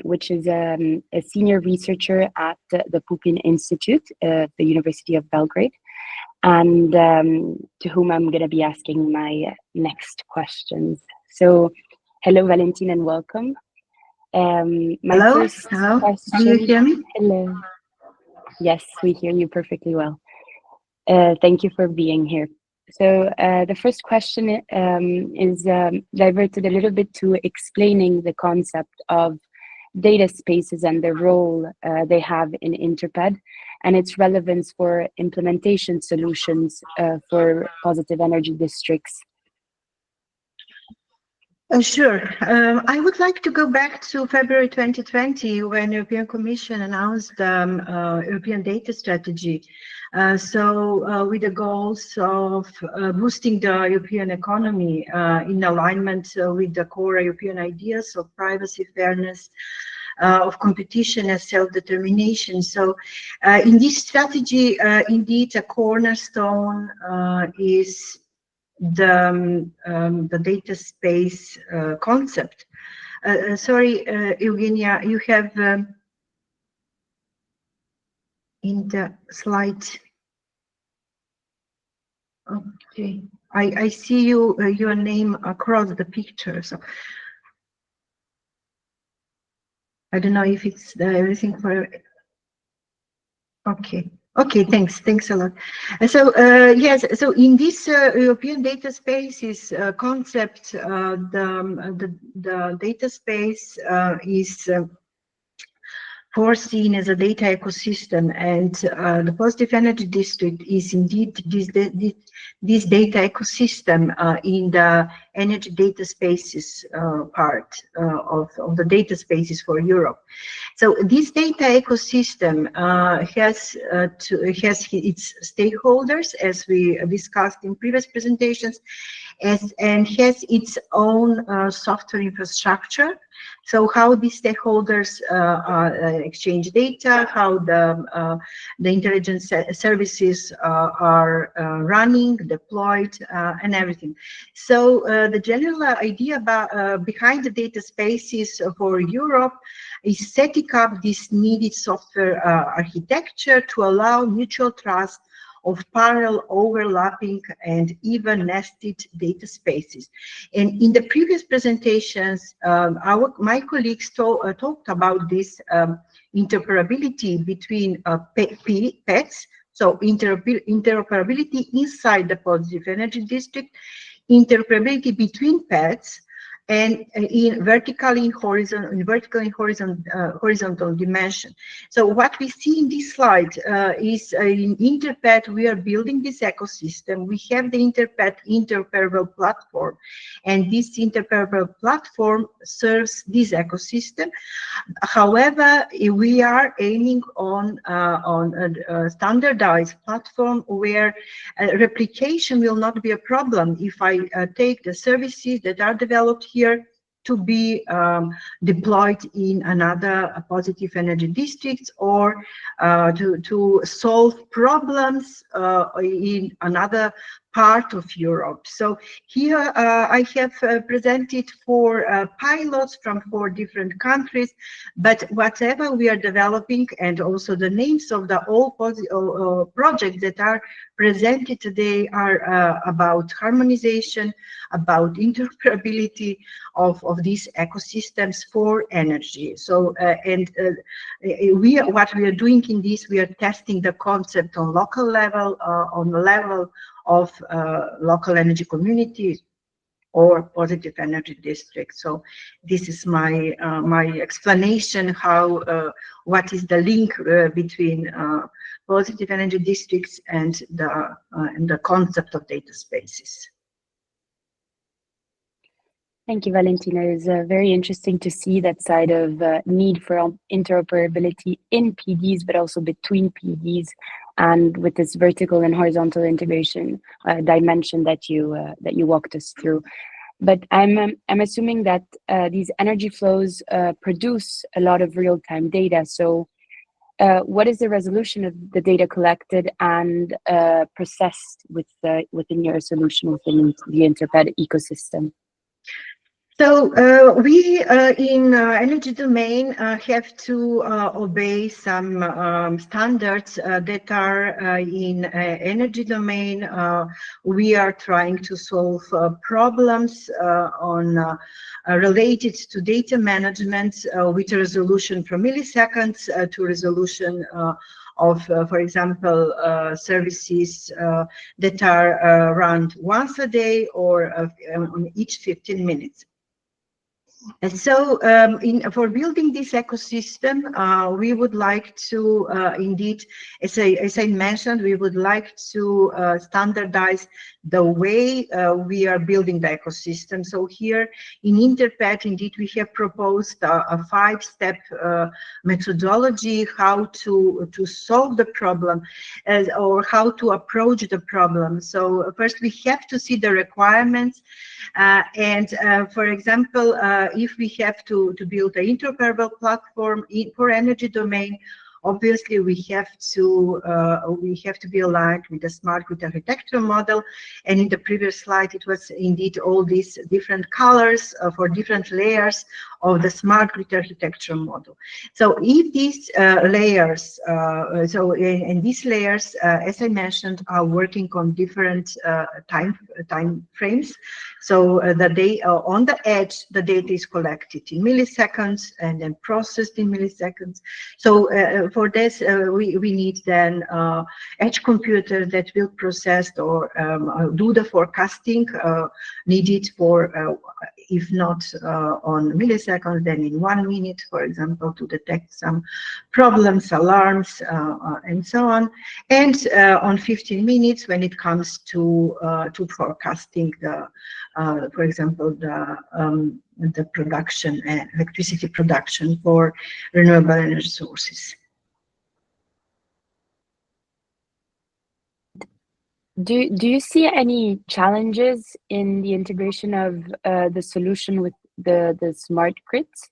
which is a senior researcher at the Pupin Institute at the University of Belgrade, and to whom I'm going to be asking my next questions. So hello, Valentina, and welcome. Hello. Can you hear me? Hello. Yes, we hear you perfectly well. Thank you for being here. So the first question is diverted a little bit to explaining the concept of data spaces and the role they have in InterPED and its relevance for implementation solutions for positive energy districts. Sure. I would like to go back to February 2020 when the European Commission announced European data strategy. With the goals of boosting the European economy in alignment with the core European ideas of privacy, fairness, of competition and self-determination. So in this strategy, indeed, a cornerstone is the data space concept. Sorry, Eugenia, you have in the slide. Okay, I see your name across the picture. So I don't know if it's everything for. Okay. Okay, thanks a lot. So yes, so in this European data spaces concept, the data space is foreseen as a data ecosystem, and the positive energy district is indeed this data ecosystem in the energy data spaces part of the data spaces for Europe. So this data ecosystem has its stakeholders, as we discussed in previous presentations, and has its own software infrastructure. So how the stakeholders exchange data, how the intelligence services are running, deployed, and everything. So the general idea about behind the data spaces for Europe is setting up this needed software architecture to allow mutual trust of parallel, overlapping, and even nested data spaces. And in the previous presentations, my colleagues talked about this interoperability between PEDs, so interoperability inside the positive energy district, interoperability between PEDs, and in vertical and horizontal dimension. So what we see in this slide is in InterPED, we are building this ecosystem. We have the InterPED interoperable platform, and this interoperable platform serves this ecosystem. However, we are aiming on a standardized platform where replication will not be a problem if I take the services that are developed here to be deployed in another positive energy districts, or to solve problems in another part of Europe. So here I have presented 4 pilots from 4 different countries, but whatever we are developing, and also the names of the all projects that are presented today are about harmonization, about interoperability of these ecosystems for energy. So what we are doing in this, we are testing the concept on local level, on the level of local energy communities or positive energy districts. So this is my my explanation how what is the link between positive energy districts and the concept of data spaces. Thank you, Valentina. It's very interesting to see that side of need for interoperability in PEDs, but also between PEDs, and with this vertical and horizontal integration dimension that you walked us through. But I'm assuming that these energy flows produce a lot of real-time data. So what is the resolution of the data collected and processed within your solution within the InterPED ecosystem? So we in energy domain have to obey some standards that are in energy domain. We are trying to solve problems on related to data management with a resolution from milliseconds to resolution of, for example, services that are run once a day or on each 15 minutes. And so for building this ecosystem, we would like to indeed, as I mentioned, we would like to standardize the way we are building the ecosystem. So here in InterPED, indeed, we have proposed a 5-step methodology how to solve the problem or how to approach the problem. So first we have to see the requirements. For example, if we have to build an interoperable platform for energy domain, obviously we have to be aligned with the smart grid architecture model. And in the previous slide, it was indeed all these different colors for different layers of the smart grid architecture model. So if these layers, these layers, as I mentioned, are working on different time frames. So on the edge, the data is collected in milliseconds and then processed in milliseconds. So for this, we need then edge computer that will process or do the forecasting needed for, if not on milliseconds, then in 1 minute, for example, to detect some problems, alarms, and so on. And on 15 minutes, when it comes to forecasting the, for example, the production and electricity production for renewable energy sources. Do you see any challenges in the integration of the solution with the smart grids?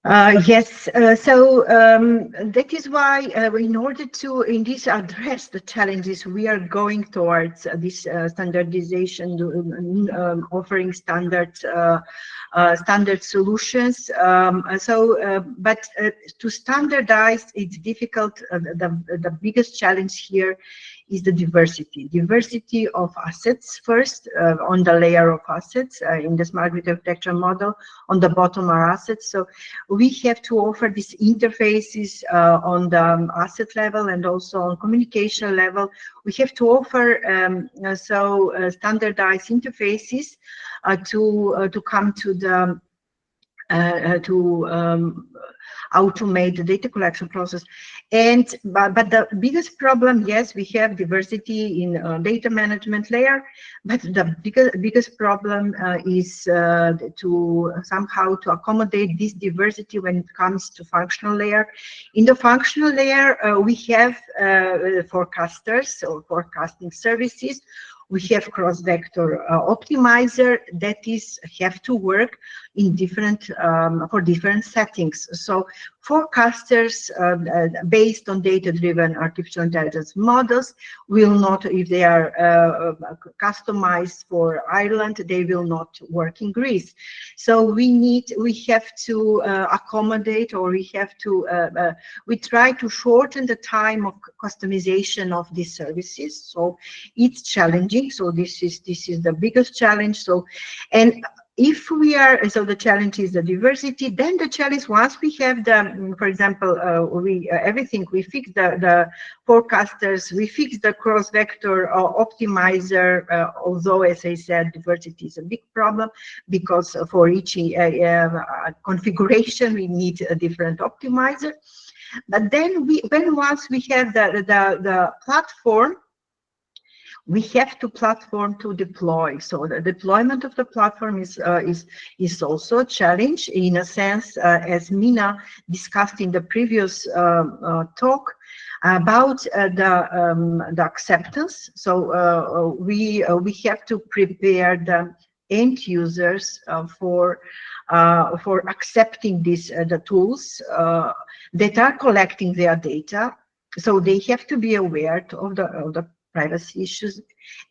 Yes, so that is why in order to indeed address the challenges, we are going towards this standardization, offering standard solutions. But to standardize, it's difficult. The biggest challenge here is the diversity of assets first on the layer of assets in the smart grid architecture model. On the bottom are assets, so we have to offer these interfaces on the asset level and also on communication level. We have to offer standardized interfaces to come to the automate the data collection process. But the biggest problem, yes, we have diversity in data management layer, but the biggest problem is to somehow to accommodate this diversity when it comes to functional layer. In the functional layer, we have forecasters or forecasting services. We have cross-vector optimizer that have to work in different for different settings. So forecasters based on data-driven artificial intelligence models will not, if they are customized for Ireland, they will not work in Greece. So we have to accommodate, or we have to we try to shorten the time of customization of these services. So it's challenging. So this is the biggest challenge. So, and if we are, so the challenge is the diversity, then the challenge, once we have the, for example, everything, we fix the forecasters, we fix the cross-vector optimizer, although, as I said, diversity is a big problem, because for each configuration, we need a different optimizer. But then once we have the platform, we have to platform to deploy. So the deployment of the platform is also a challenge in a sense, as Mina discussed in the previous talk about the acceptance. So we have to prepare the end users for accepting the tools that are collecting their data. So they have to be aware of the privacy issues,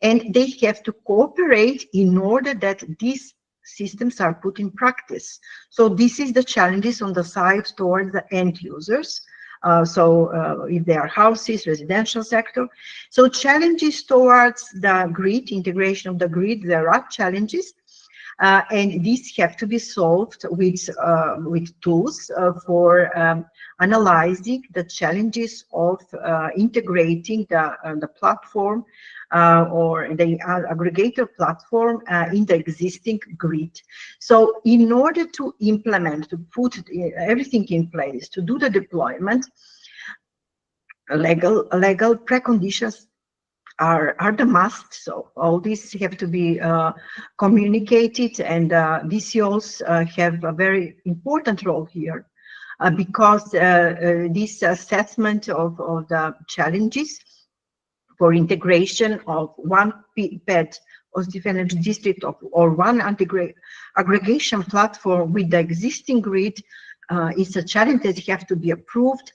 and they have to cooperate in order that these systems are put in practice. So this is the challenges on the side towards the end users. If they are houses, residential sector. So challenges towards the grid, integration of the grid, there are challenges. And these have to be solved with tools for analyzing the challenges of integrating the platform or the aggregator platform in the existing grid. So in order to implement, to put everything in place, to do the deployment, legal preconditions are the must. So all these have to be communicated, and DCOs have a very important role here because this assessment of the challenges for integration of one PED, positive energy district, or one aggregation platform with the existing grid is a challenge that have to be approved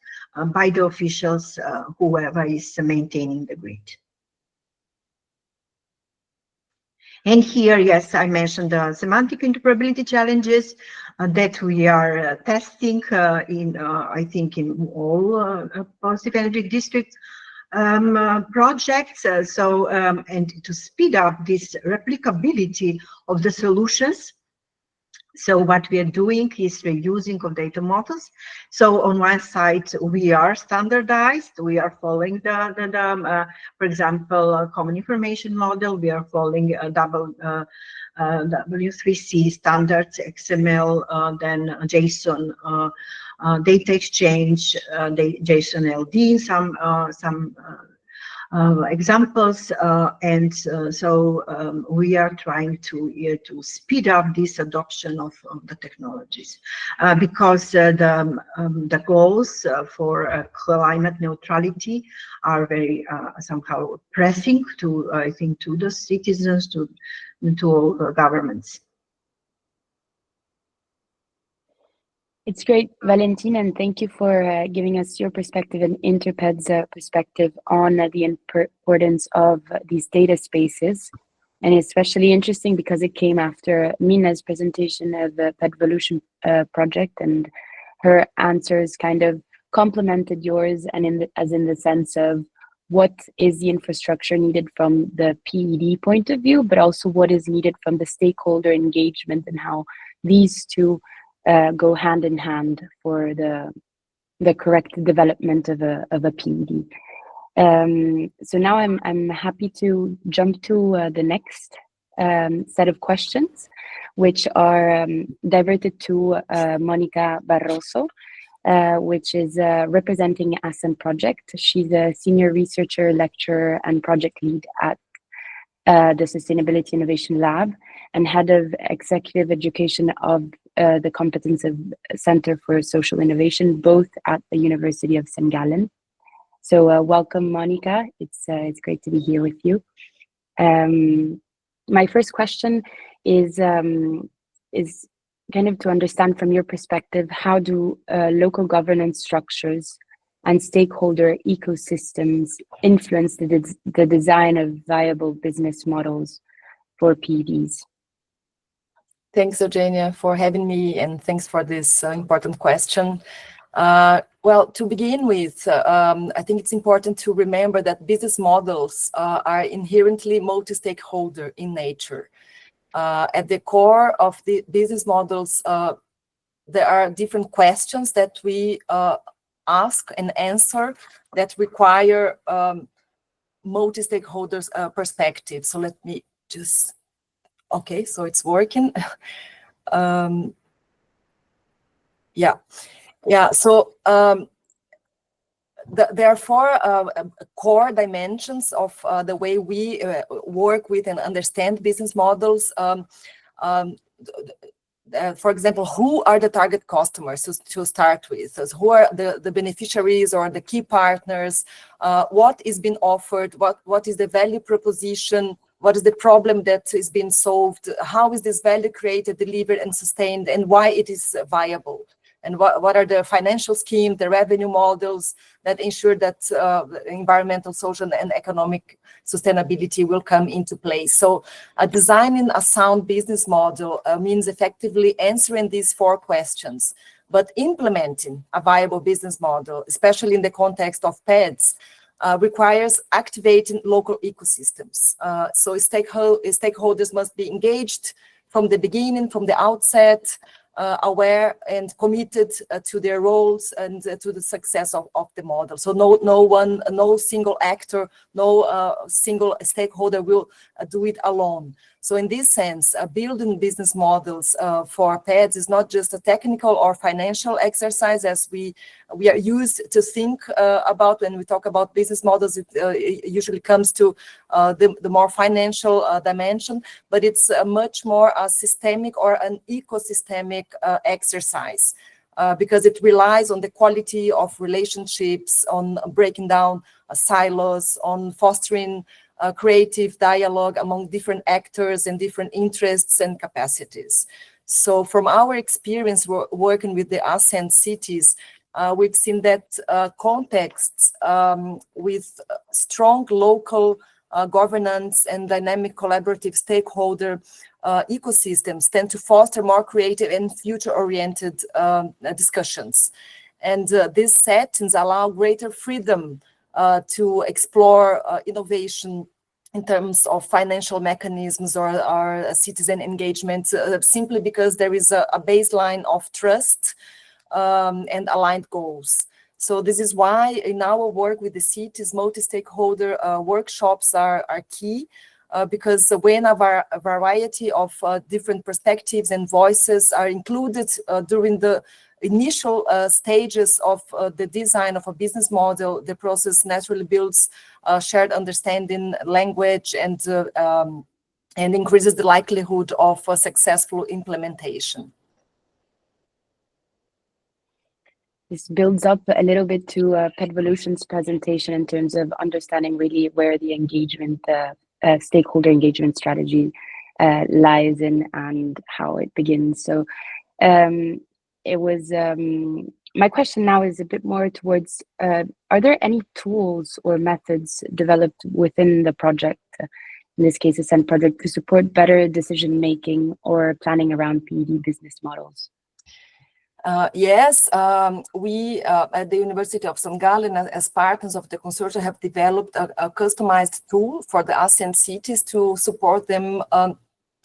by the officials, whoever is maintaining the grid. And here, yes, I mentioned the semantic interoperability challenges that we are testing in, I think, in all positive energy district projects. And to speed up this replicability of the solutions. So what we are doing is reusing of data models. So on one side, we are standardized. We are following for example, common information model. We are following W3C standards, XML, then JSON, data exchange, JSON LD, some examples, and so we are trying to speed up this adoption of the technologies, because the goals for climate neutrality are very somehow pressing to, I think, to the citizens, to all the governments. It's great, Valentina, and thank you for giving us your perspective and InterPED's perspective on the importance of these data spaces. And it's especially interesting because it came after Mina's presentation of the PEDvolution project, and her answers kind of complemented yours, and as in the sense of what is the infrastructure needed from the PED point of view, but also what is needed from the stakeholder engagement, and how these two go hand in hand for the correct development of a PED. So now I'm happy to jump to the next set of questions, which are diverted to Monica Barroso, which is representing ASEN Project. She's a senior researcher, lecturer, and project lead at the Sustainability Innovation Lab, and head of executive education of the Competences Center for Social Innovation, both at the University of St. Gallen. So welcome, Monica. It's great to be here with you. My first question is kind of to understand from your perspective, how do local governance structures and stakeholder ecosystems influence the design of viable business models for PEDs? Thanks, Eugenia, for having me, and thanks for this important question. Well, to begin with, I think it's important to remember that business models are inherently multi-stakeholder in nature. At the core of the business models, there are different questions that we ask and answer that require multi-stakeholders perspective. So let me just, okay, so it's working. So there are four core dimensions of the way we work with and understand business models. For example, who are the target customers to start with? So who are the beneficiaries or the key partners? What is being offered? What is the value proposition? What is the problem that is being solved? How is this value created, delivered, and sustained, and why it is viable? And what are the financial schemes, the revenue models that ensure that environmental, social, and economic sustainability will come into place? So designing a sound business model means effectively answering these four questions, but implementing a viable business model, especially in the context of PEDs, requires activating local ecosystems. So stakeholders must be engaged from the beginning, from the outset, aware and committed to their roles and to the success of the model. So no single actor, no single stakeholder will do it alone. So in this sense, building business models for PEDs is not just a technical or financial exercise as we are used to think about when we talk about business models. It usually comes to the more financial dimension, but it's much more a systemic or an ecosystemic exercise. Because it relies on the quality of relationships, on breaking down silos, on fostering creative dialogue among different actors and different interests and capacities. So from our experience working with the ASEN cities, we've seen that contexts with strong local governance and dynamic collaborative stakeholder ecosystems tend to foster more creative and future-oriented discussions. And these settings allow greater freedom to explore innovation in terms of financial mechanisms or citizen engagement, simply because there is a baseline of trust and aligned goals. So this is why in our work with the cities, multi-stakeholder workshops are key. because when a variety of different perspectives and voices are included during the initial stages of the design of a business model, the process naturally builds shared understanding, language, and increases the likelihood of a successful implementation. This builds up a little bit to PEDvolution's presentation in terms of understanding really where the engagement, stakeholder engagement strategy lies in and how it begins. So it was, my question now is a bit more towards, are there any tools or methods developed within the project, in this case, Ascend project, to support better decision-making or planning around PED business models? Yes, we at the University of St. Gallen, as partners of the consortium, have developed a customized tool for the ASEAN cities to support them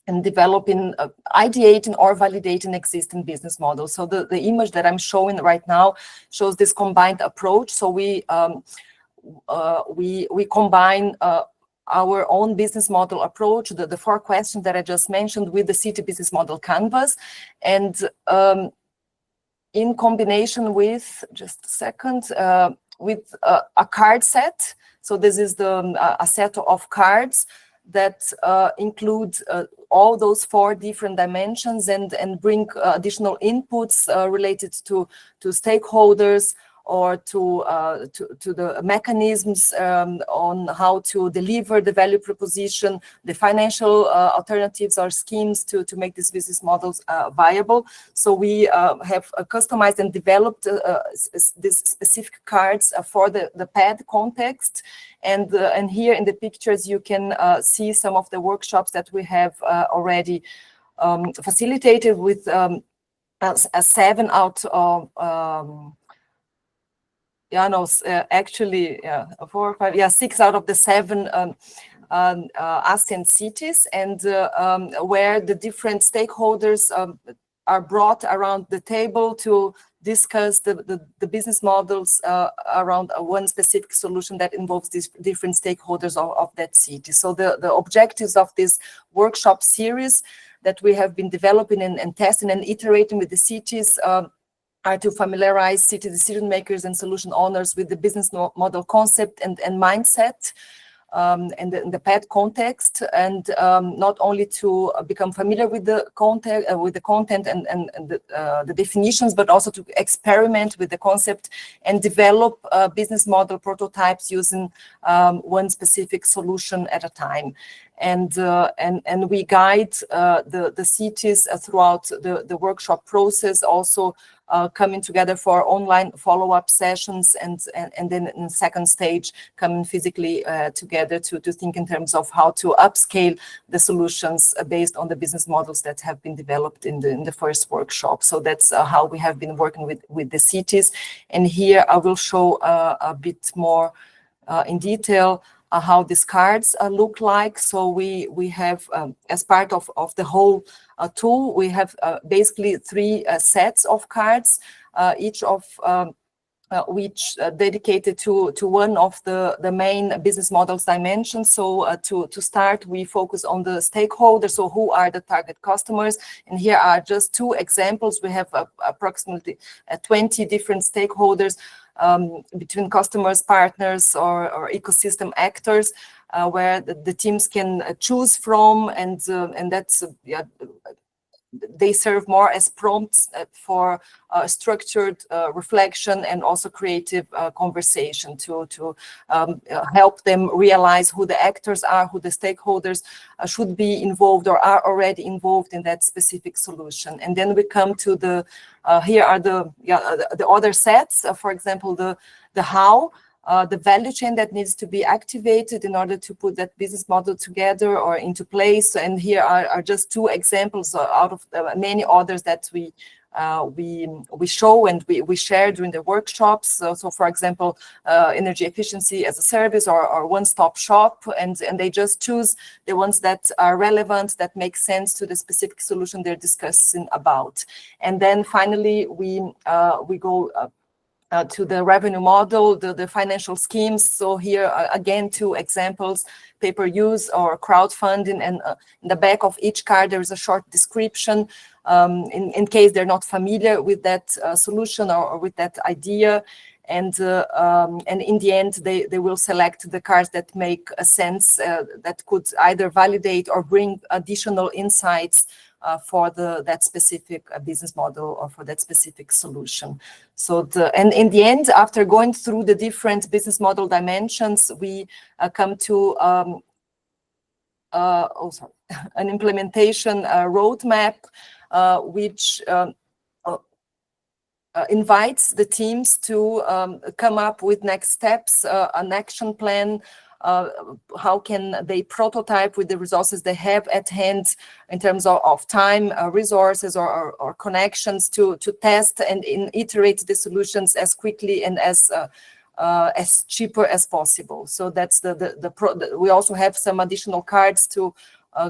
in developing, ideating or validating existing business models. So the image that I'm showing right now shows this combined approach. So we combine our own business model approach, the 4 questions that I just mentioned, with the city business model canvas, and in combination with, just a second, with a card set. So this is a set of cards that include all those 4 different dimensions and bring additional inputs related to stakeholders, or to the mechanisms on how to deliver the value proposition, the financial alternatives or schemes to make these business models viable. So we have customized and developed these specific cards for the PED context. And here in the pictures, you can see some of the workshops that we have already facilitated with a 7 out of actually 4 or 5, 6 out of the 7 ASEAN cities, and where the different stakeholders are brought around the table to discuss the business models around one specific solution that involves these different stakeholders of that city. So the objectives of this workshop series that we have been developing and testing and iterating with the cities are to familiarize city decision makers and solution owners with the business model concept and mindset in the PED context, and not only to become familiar with the content and the definitions, but also to experiment with the concept and develop business model prototypes using one specific solution at a time. And we guide the cities throughout the workshop process, also coming together for online follow-up sessions, and then in the second stage coming physically together to think in terms of how to upscale the solutions based on the business models that have been developed in the first workshop. So that's how we have been working with the cities. And here I will show a bit more in detail how these cards look like. So we have, as part of the whole tool, we have basically 3 sets of cards, each of which dedicated to one of the main business models dimensions. So to start, we focus on the stakeholders. So who are the target customers? And here are just 2 examples. We have approximately 20 different stakeholders between customers, partners, or ecosystem actors, where the teams can choose from, and that's they serve more as prompts for structured reflection and also creative conversation to help them realize who the actors are, who the stakeholders should be involved or are already involved in that specific solution. And then we come to the here are the other sets. For example, the how. The value chain that needs to be activated in order to put that business model together or into place. And here are just 2 examples out of many others that we show and we share during the workshops. So for example, energy efficiency as a service or one-stop shop, and they just choose the ones that are relevant, that make sense to the specific solution they're discussing about. And then finally, we go to the revenue model, the financial schemes. So here again, 2 examples: pay-per-use or crowdfunding, and in the back of each card there is a short description in case they're not familiar with that solution or with that idea. And in the end, they will select the cards that make a sense, that could either validate or bring additional insights for that specific business model or for that specific solution. So and in the end, after going through the different business model dimensions, we come to an implementation roadmap, which invites the teams to come up with next steps, an action plan. How can they prototype with the resources they have at hand in terms of time, resources, or connections to test and iterate the solutions as quickly and as cheaper as possible. So that's we also have some additional cards to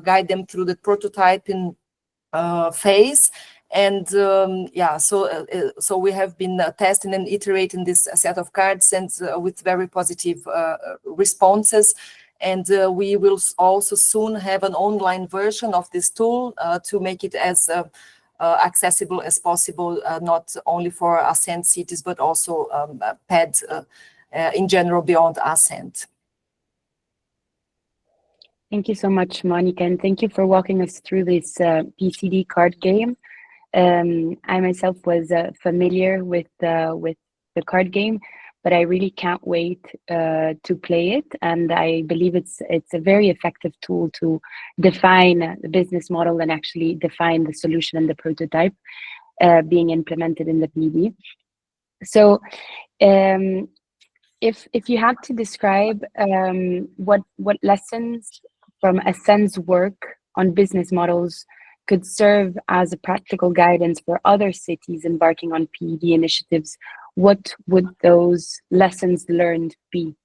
guide them through the prototyping phase. And so we have been testing and iterating this set of cards, and with very positive responses. And we will also soon have an online version of this tool to make it as accessible as possible, not only for Ascent cities, but also PED in general beyond Ascent. Thank you so much, Monica, and thank you for walking us through this PCD card game. I myself was familiar with the card game, but I really can't wait to play it. And I believe it's a very effective tool to define the business model and actually define the solution and the prototype being implemented in the PED. So, if you had to describe what lessons from Ascent's work on business models could serve as a practical guidance for other cities embarking on PED initiatives, what would those lessons learned be?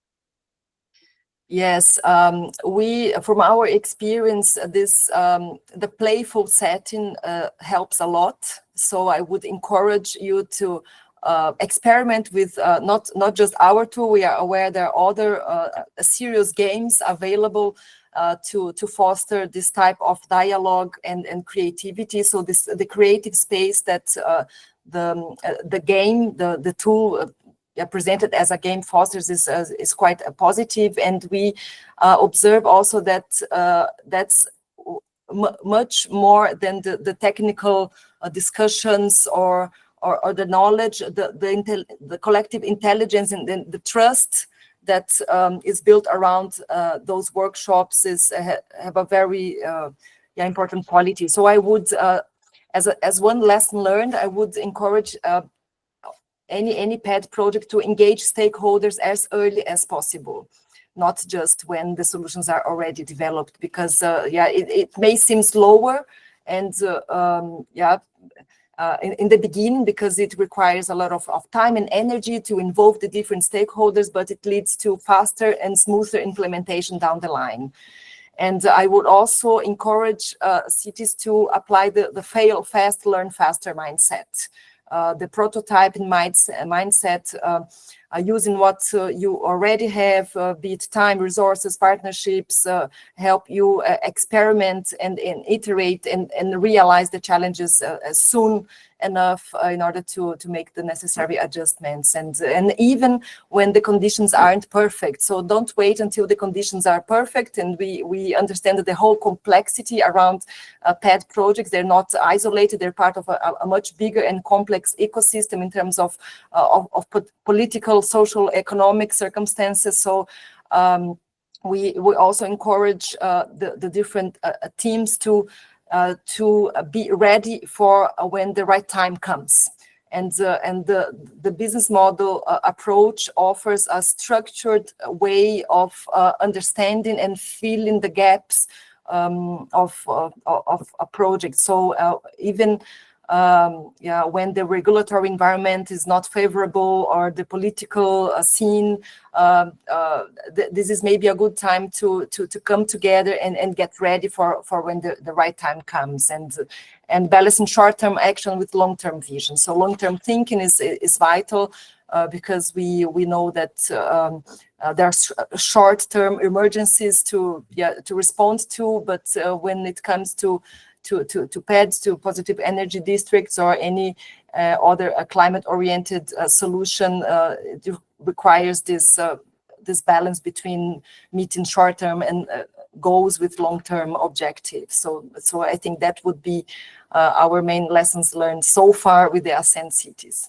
Yes, from our experience, the playful setting helps a lot. So I would encourage you to experiment with not just our tool. We are aware there are other serious games available to foster this type of dialogue and creativity. So the creative space that the game, the tool presented as a game fosters is quite positive. And we observe also that that's much more than the technical discussions or the knowledge, the collective intelligence and the trust that is built around those workshops have a very important quality. So I would, as one lesson learned, I would encourage any PED project to engage stakeholders as early as possible, not just when the solutions are already developed, because it may seem slower and in the beginning, because it requires a lot of time and energy to involve the different stakeholders, but it leads to faster and smoother implementation down the line. And I would also encourage cities to apply the fail fast, learn faster mindset. The prototyping mindset, using what you already have, be it time, resources, partnerships, help you experiment and iterate and realize the challenges soon enough in order to make the necessary adjustments, and even when the conditions aren't perfect. So don't wait until the conditions are perfect. And we understand that the whole complexity around PED projects, they're not isolated, they're part of a much bigger and complex ecosystem in terms of political, social, economic circumstances. So we also encourage the different teams to be ready for when the right time comes. And the business model approach offers a structured way of understanding and filling the gaps of a project. So even when the regulatory environment is not favorable or the political scene, this is maybe a good time to come together and get ready for when the right time comes, and balancing short-term action with long-term vision. So long-term thinking is vital. because we know that there are short-term emergencies to respond to, but when it comes to PEDs, to positive energy districts, or any other climate-oriented solution, it requires this balance between meeting short-term and goals with long-term objectives. So I think that would be our main lessons learned so far with the Ascend cities.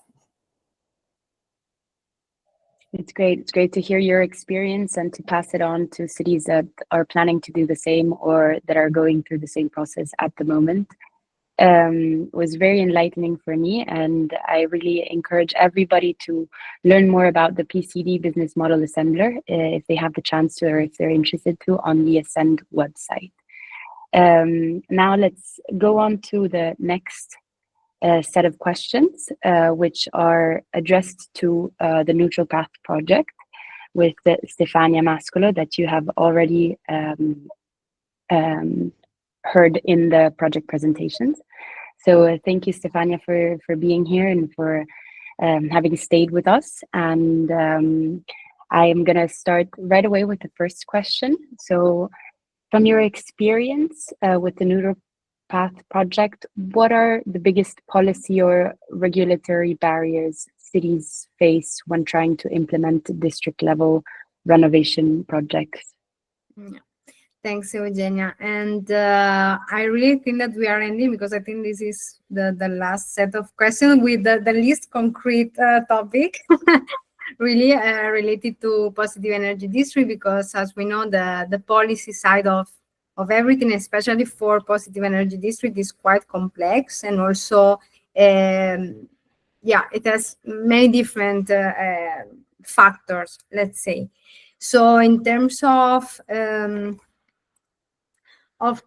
It's great. It's great to hear your experience and to pass it on to cities that are planning to do the same or that are going through the same process at the moment. It was very enlightening for me, and I really encourage everybody to learn more about the PCD Business Model Assembler if they have the chance to, or if they're interested to, on the Ascend website. Now let's go on to the next set of questions, which are addressed to the NeutralPath project with Stefania Mascolo, that you have already heard in the project presentations. So thank you, Stefania, for being here and for having stayed with us. And I am going to start right away with the first question. So from your experience with the NeutralPath project, what are the biggest policy or regulatory barriers cities face when trying to implement district level renovation projects? Yeah. Thanks, Eugenia. And I really think that we are ending, because I think this is the last set of questions with the least concrete topic, really related to positive energy district, because as we know, the policy side of everything, especially for positive energy district, is quite complex, and also it has many different factors, let's say. So in terms of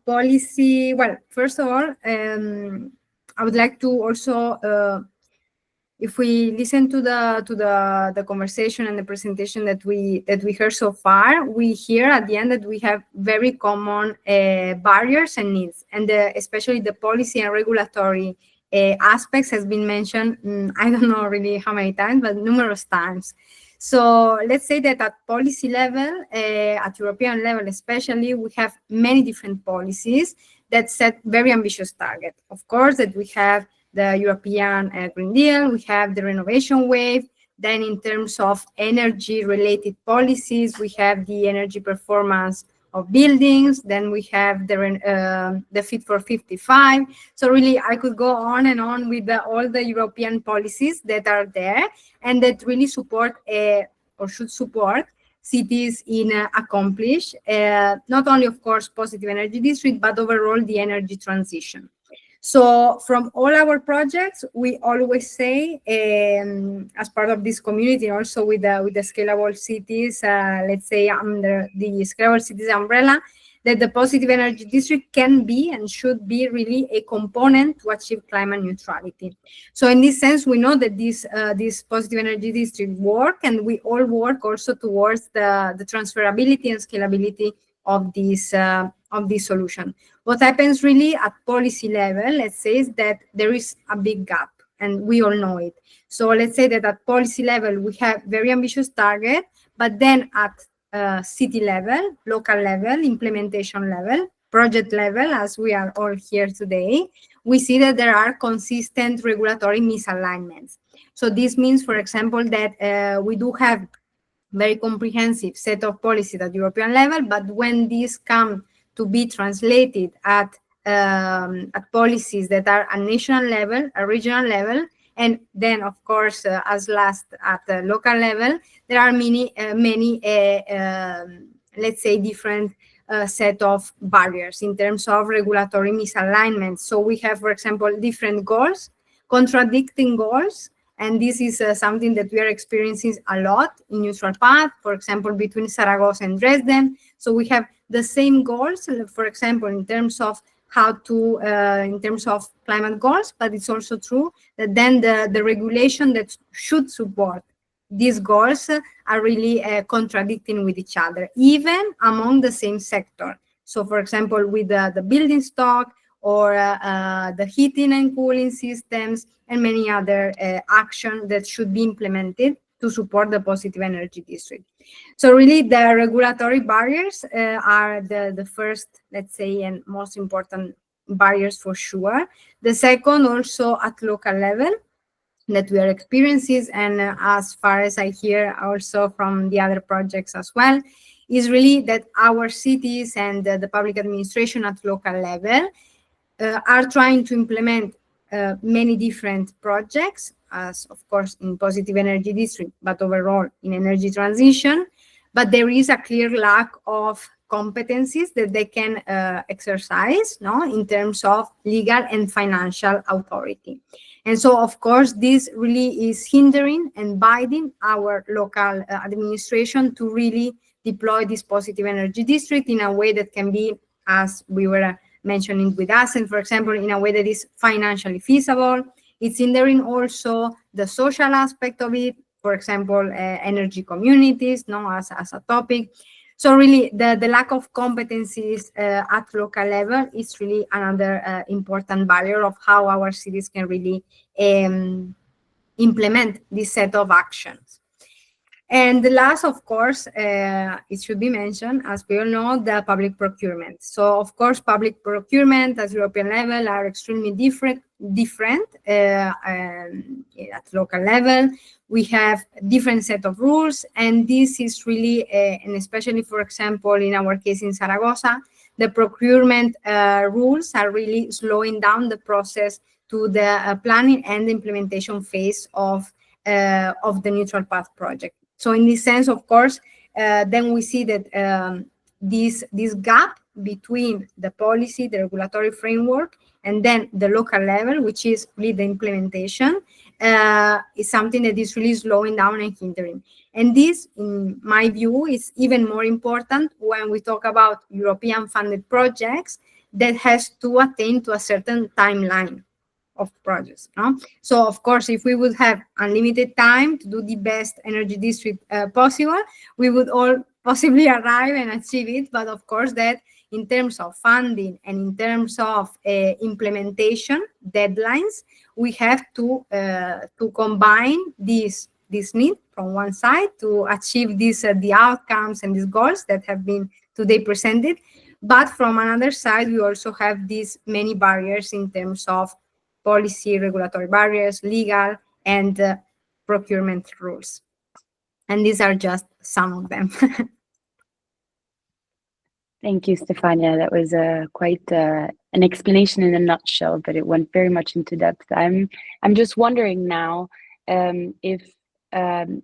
policy, well, first of all, I would like to also, if we listen to the conversation and the presentation that we heard so far, we hear at the end that we have very common barriers and needs, and especially the policy and regulatory aspects has been mentioned. I don't know really how many times, but numerous times. So let's say that at policy level, at European level especially, we have many different policies that set very ambitious targets. Of course, that we have the European Green Deal, we have the renovation wave. Then in terms of energy-related policies, we have the energy performance of buildings. Then we have the Fit for 55. So really, I could go on and on with all the European policies that are there and that really support or should support cities in accomplish not only, of course, positive energy district, but overall the energy transition. So from all our projects, we always say, as part of this community, also with the Scalable Cities, let's say under the Scalable Cities umbrella, that the positive energy district can be and should be really a component to achieve climate neutrality. So in this sense, we know that this positive energy district work, and we all work also towards the transferability and scalability of this solution. What happens really at policy level, let's say, is that there is a big gap, and we all know it. So let's say that at policy level, we have very ambitious target, but then at city level, local level, implementation level, project level, as we are all here today, we see that there are consistent regulatory misalignments. So this means, for example, that we do have very comprehensive set of policies at European level, but when these come to be translated at policies that are at national level, a regional level, and then, of course, as last at the local level, there are many, let's say, different set of barriers in terms of regulatory misalignment. So we have, for example, different goals, contradicting goals, and this is something that we are experiencing a lot in NeutralPath, for example, between Zaragoza and Dresden. So we have the same goals, for example, in terms of how to, in terms of climate goals, but it's also true that then the regulation that should support these goals are really contradicting with each other, even among the same sector. So, for example, with the building stock or the heating and cooling systems, and many other actions that should be implemented to support the positive energy district. So really the regulatory barriers are the first, let's say, and most important barriers for sure. The second, also at local level, that we are experiencing, and as far as I hear also from the other projects as well, is really that our cities and the public administration at local level are trying to implement many different projects, as of course in positive energy district, but overall in energy transition. But there is a clear lack of competencies that they can exercise, no, in terms of legal and financial authority. And so, of course, this really is hindering and binding our local administration to really deploy this positive energy district in a way that can be, as we were mentioning with us, and for example, in a way that is financially feasible. It's hindering also the social aspect of it, for example, energy communities, no, as a topic. So really, the lack of competencies at local level is really another important barrier of how our cities can really implement this set of actions. And the last, of course, it should be mentioned, as we all know, the public procurement. So, of course, public procurement at European level are extremely different at local level. We have different set of rules, and this is really, and especially, for example, in our case in Zaragoza, the procurement rules are really slowing down the process to the planning and implementation phase of the NeutralPath project. So in this sense, of course, then we see that this gap between the policy, the regulatory framework, and then the local level, which is really the implementation, is something that is really slowing down and hindering. And this, in my view, is even more important when we talk about European funded projects that has to attain to a certain timeline of projects. No? So, of course, if we would have unlimited time to do the best energy district possible, we would all possibly arrive and achieve it. But of course, that in terms of funding and in terms of implementation deadlines, we have to combine this need from one side to achieve these the outcomes and these goals that have been today presented. But from another side, we also have these many barriers in terms of policy, regulatory barriers, legal, and procurement rules. And these are just some of them. Thank you, Stefania. That was quite an explanation in a nutshell, but it went very much into depth. I'm just wondering now if the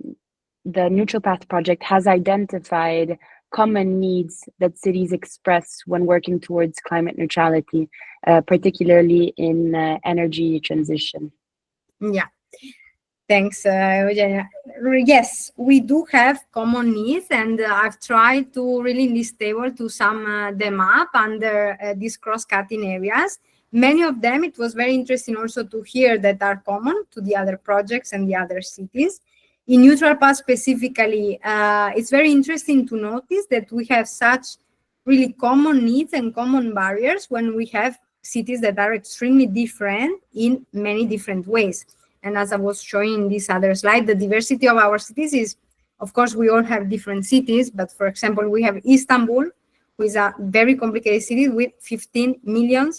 NeutralPath project has identified common needs that cities express when working towards climate neutrality, particularly in energy transition. Yeah. Thanks, Eugenia. Yes, we do have common needs, and I've tried to really in this table to sum them up under these cross-cutting areas. Many of them, it was very interesting also to hear that are common to the other projects and the other cities. In NeutralPath specifically, it's very interesting to notice that we have such really common needs and common barriers when we have cities that are extremely different in many different ways. And as I was showing in this other slide, the diversity of our cities is, of course, we all have different cities, but for example, we have Istanbul, who is a very complicated city with 15 million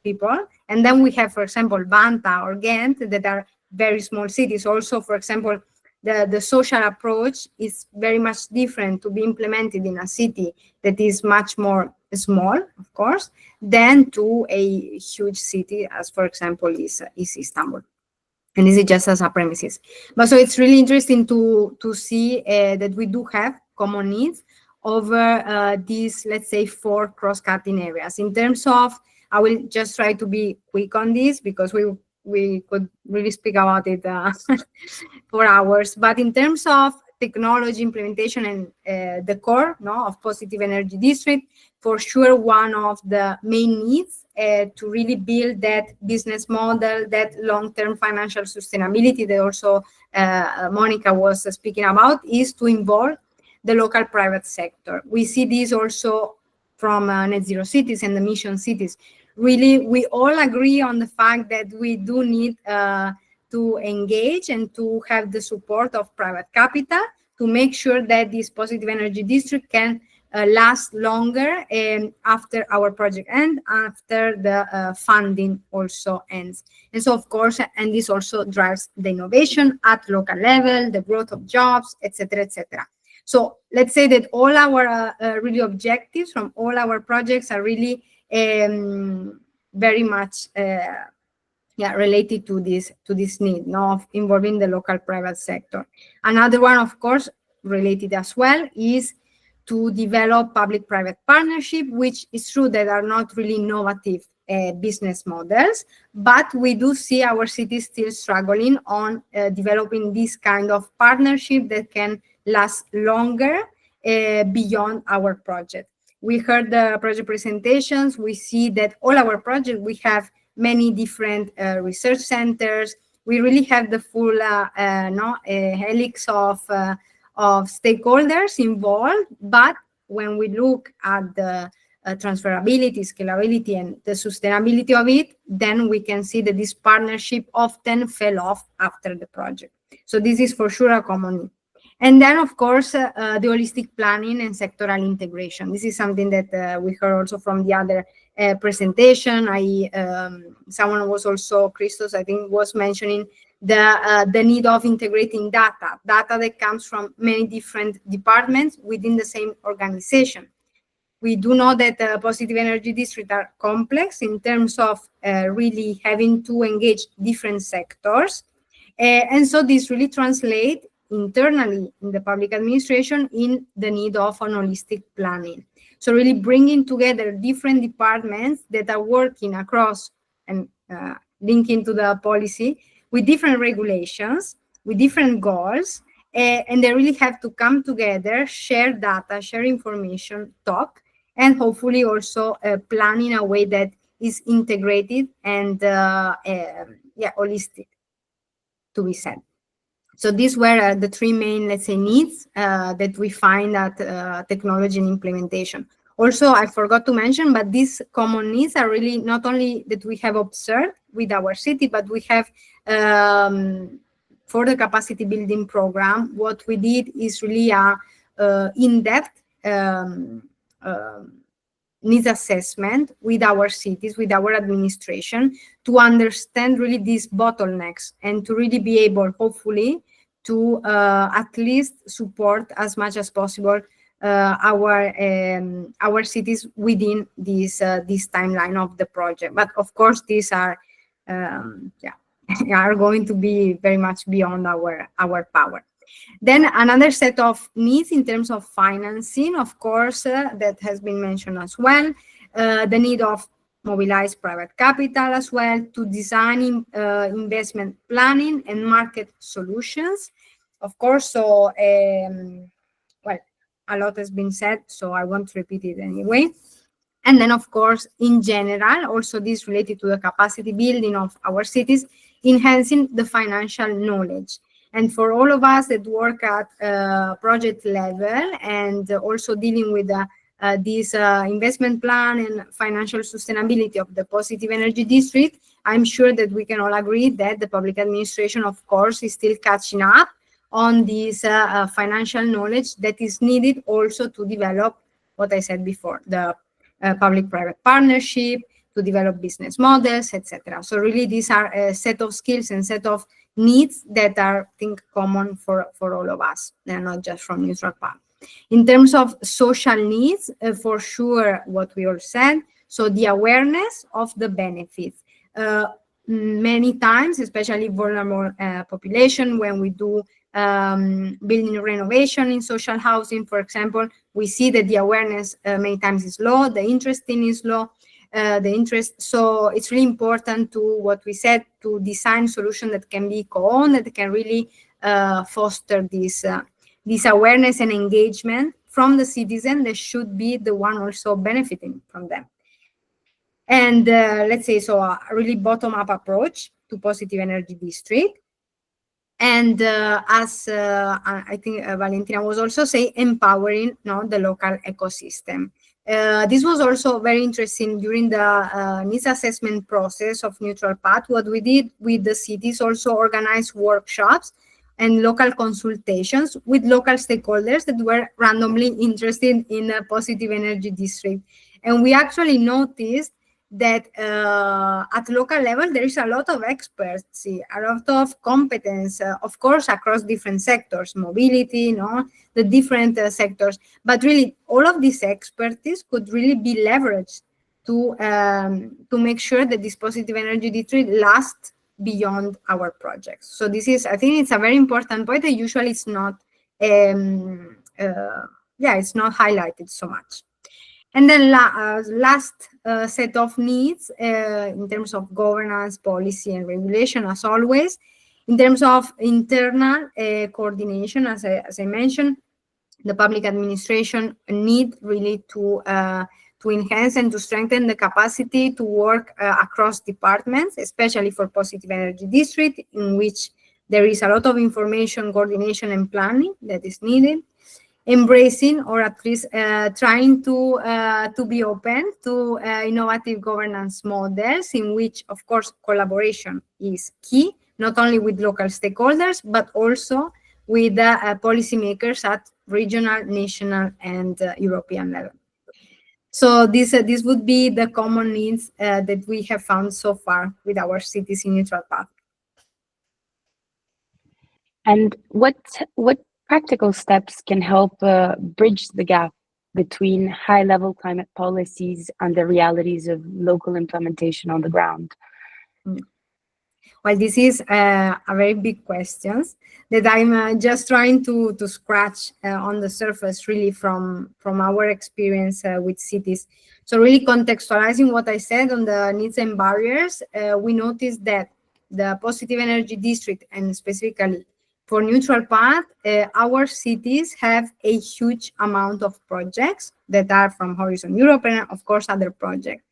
people. And then we have, for example, Banta or Ghent that are very small cities. Also, for example, the social approach is very much different to be implemented in a city that is much more small, of course, than to a huge city, as for example, is Istanbul. And this is just as a premises. But so it's really interesting to see that we do have common needs over these, let's say, 4 cross-cutting areas. In terms of, I will just try to be quick on this because we could really speak about it for hours. But in terms of technology implementation and the core of positive energy district, for sure, one of the main needs to really build that business model, that long-term financial sustainability that also Monica was speaking about, is to involve the local private sector. We see this also from net zero cities and the mission cities. really we all agree on the fact that we do need to engage and to have the support of private capital to make sure that this positive energy district can last longer after our project ends, after the funding also ends. And so, of course, and this also drives the innovation at local level, the growth of jobs, etc., etc. So let's say that all our really objectives from all our projects are really very much related to this need, of involving the local private sector. Another one, of course, related as well, is to develop public-private partnership, which is true that are not really innovative business models, but we do see our cities still struggling on developing this kind of partnership that can last longer beyond our project. We heard the project presentations. We see that all our projects, we have many different research centers. We really have the full helix of stakeholders involved, but when we look at the transferability, scalability, and the sustainability of it, then we can see that this partnership often fell off after the project. So this is for sure a common need. And then, of course, the holistic planning and sectoral integration. This is something that we heard also from the other presentation. Someone was also, Christos, I think, was mentioning the need of integrating data that comes from many different departments within the same organization. We do know that positive energy districts are complex in terms of really having to engage different sectors. And so this really translates internally in the public administration in the need of an holistic planning. So really bringing together different departments that are working across and linking to the policy with different regulations, with different goals, and they really have to come together, share data, share information, talk, and hopefully also plan in a way that is integrated and holistic, to be said. So these were the three main, let's say, needs that we find at technology and implementation. Also, I forgot to mention, but these common needs are really not only that we have observed with our city, but we have, for the capacity building program, what we did is really a in-depth needs assessment with our cities, with our administration, to understand really these bottlenecks and to really be able, hopefully, to at least support as much as possible our cities within this timeline of the project. But of course, these are are going to be very much beyond our power. Then another set of needs in terms of financing, of course, that has been mentioned as well, the need of mobilize private capital as well to design investment planning and market solutions. Of course, so, well, a lot has been said, so I won't repeat it anyway. And then, of course, in general, also this related to the capacity building of our cities, enhancing the financial knowledge. And for all of us that work at project level and also dealing with this investment plan and financial sustainability of the positive energy district, I'm sure that we can all agree that the public administration, of course, is still catching up on this financial knowledge that is needed also to develop what I said before, the public-private partnership, to develop business models, etc. So really these are a set of skills and set of needs that are, I think, common for all of us. They're not just from NeutralPath. In terms of social needs, for sure, what we all said, so the awareness of the benefits. Many times, especially vulnerable population, when we do building renovation in social housing, for example, we see that the awareness many times is low, the interest is low, so it's really important to what we said, to design solutions that can be co-owned, that can really foster this awareness and engagement from the citizen that should be the one also benefiting from them. And let's say, so a really bottom-up approach to positive energy district. And as I think Valentina was also saying, empowering the local ecosystem This was also very interesting during the needs assessment process of NeutralPath. What we did with the cities, also organized workshops and local consultations with local stakeholders that were randomly interested in a positive energy district. And we actually noticed that at local level, there is a lot of experts, a lot of competence, of course, across different sectors, mobility, the different sectors. But really, all of this expertise could really be leveraged to make sure that this positive energy district lasts beyond our projects. So this is, I think it's a very important point that usually it's not, it's not highlighted so much. And then last set of needs in terms of governance, policy, and regulation, as always. In terms of internal coordination, as I mentioned, the public administration need really to enhance and to strengthen the capacity to work across departments, especially for positive energy district, in which there is a lot of information, coordination, and planning that is needed. Embracing, or at least trying to be open to innovative governance models in which, of course, collaboration is key, not only with local stakeholders, but also with policymakers at regional, national, and European level. So this would be the common needs that we have found so far with our cities in NeutralPath. And what practical steps can help bridge the gap between high-level climate policies and the realities of local implementation on the ground? Well, this is a very big question that I'm just trying to scratch on the surface, really, from our experience with cities. So really contextualizing what I said on the needs and barriers, we noticed that the positive energy district, and specifically for NeutralPath, our cities have a huge amount of projects that are from Horizon Europe and, of course, other projects.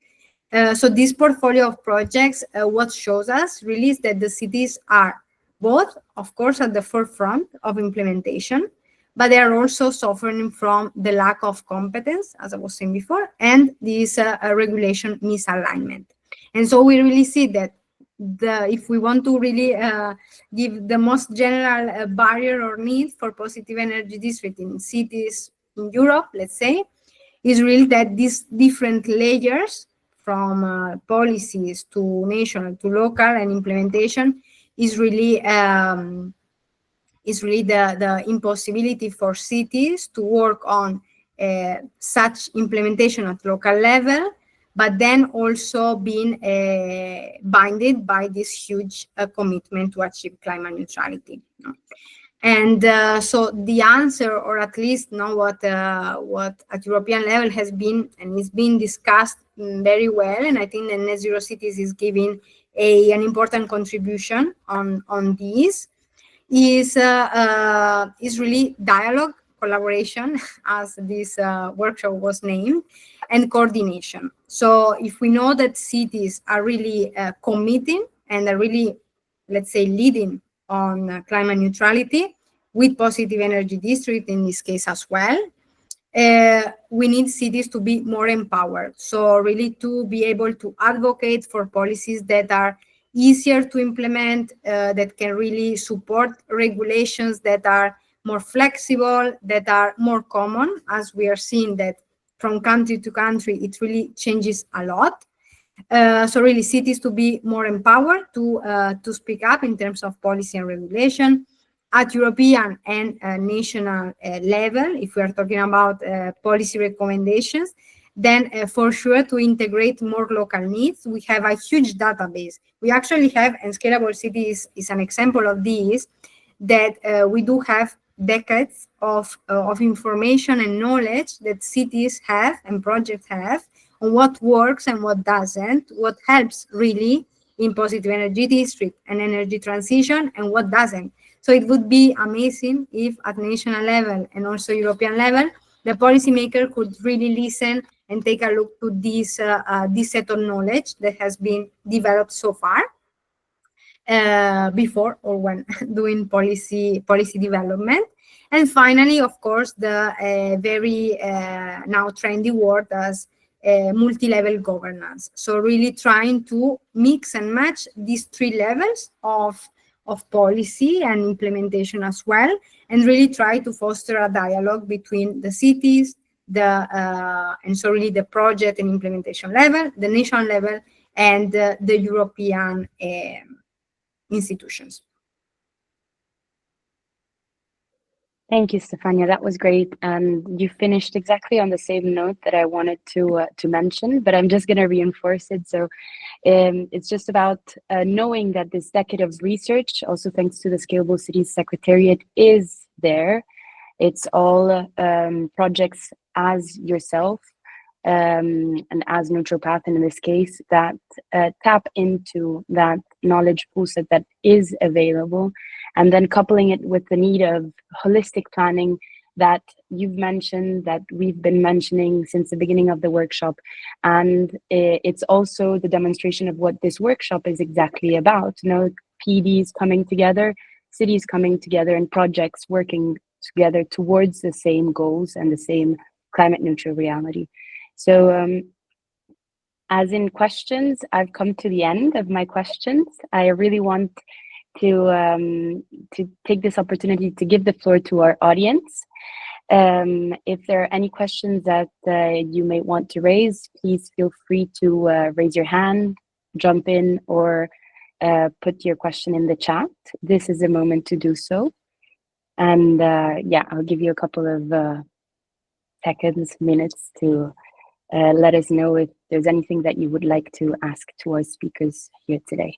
So this portfolio of projects, what shows us really is that the cities are both, of course, at the forefront of implementation, but they are also suffering from the lack of competence, as I was saying before, and this regulation misalignment. And so we really see that if we want to really give the most general barrier or need for positive energy district in cities in Europe, let's say, is really that these different layers from policies to national to local and implementation is really the impossibility for cities to work on such implementation at local level, but then also being binded by this huge commitment to achieve climate neutrality. And so the answer, or at least what at European level has been and is being discussed very well, and I think the Net Zero Cities is giving an important contribution on this, is really dialogue, collaboration, as this workshop was named, and coordination. So if we know that cities are really committing and are really, let's say, leading on climate neutrality with positive energy district in this case as well, we need cities to be more empowered. So really to be able to advocate for policies that are easier to implement, that can really support regulations that are more flexible, that are more common, as we are seeing that from country to country, it really changes a lot. So really cities to be more empowered to speak up in terms of policy and regulation at European and national level. If we are talking about policy recommendations, then for sure to integrate more local needs. We have a huge database. We actually have, and Scalable Cities is an example of this, that we do have decades of information and knowledge that cities have and projects have on what works and what doesn't, what helps really in positive energy district and energy transition, and what doesn't. So it would be amazing if at national level and also European level, the policymaker could really listen and take a look to this set of knowledge that has been developed so far before or when doing policy development, And finally, of course, the very now trendy word as multi-level governance. So really trying to mix and match these three levels of policy and implementation as well, and really try to foster a dialogue between the cities, and so really the project and implementation level, the national level, and the European institutions. Thank you, Stefania. That was great. And you finished exactly on the same note that I wanted to mention, but I'm just going to reinforce it. So it's just about knowing that this decade of research, also thanks to the Scalable Cities Secretariat, is there. It's all projects as yourself and as NeutralPath in this case that tap into that knowledge pool set that is available, and then coupling it with the need of holistic planning that you've mentioned, that we've been mentioning since the beginning of the workshop. And it's also the demonstration of what this workshop is exactly about. You know, PEDs coming together, cities coming together, and projects working together towards the same goals and the same climate neutral reality. So as in questions, I've come to the end of my questions. I really want to take this opportunity to give the floor to our audience. If there are any questions that you may want to raise, please feel free to raise your hand, jump in, or put your question in the chat. This is a moment to do so. And yeah, I'll give you a couple of seconds, minutes to let us know if there's anything that you would like to ask to our speakers here today.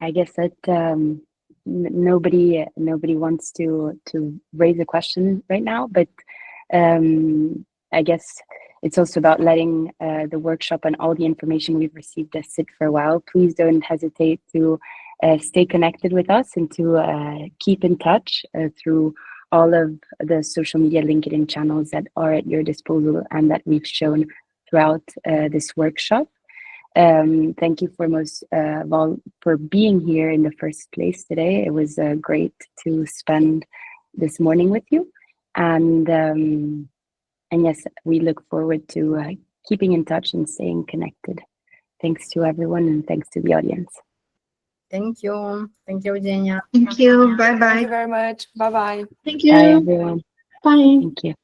I guess that nobody wants to raise a question right now, but I guess it's also about letting the workshop and all the information we've received sit for a while. Please don't hesitate to stay connected with us and to keep in touch through all of the social media LinkedIn channels that are at your disposal and that we've shown throughout this workshop. Thank you for being here in the first place today. It was great to spend this morning with you, and yes, we look forward to keeping in touch and staying connected. Thanks to everyone, and thanks to the audience. Thank you. Thank you, Eugenia. Thank you. Bye-bye. Thank you very much. Bye-bye. Thank you. Bye, everyone. Bye. Thank you.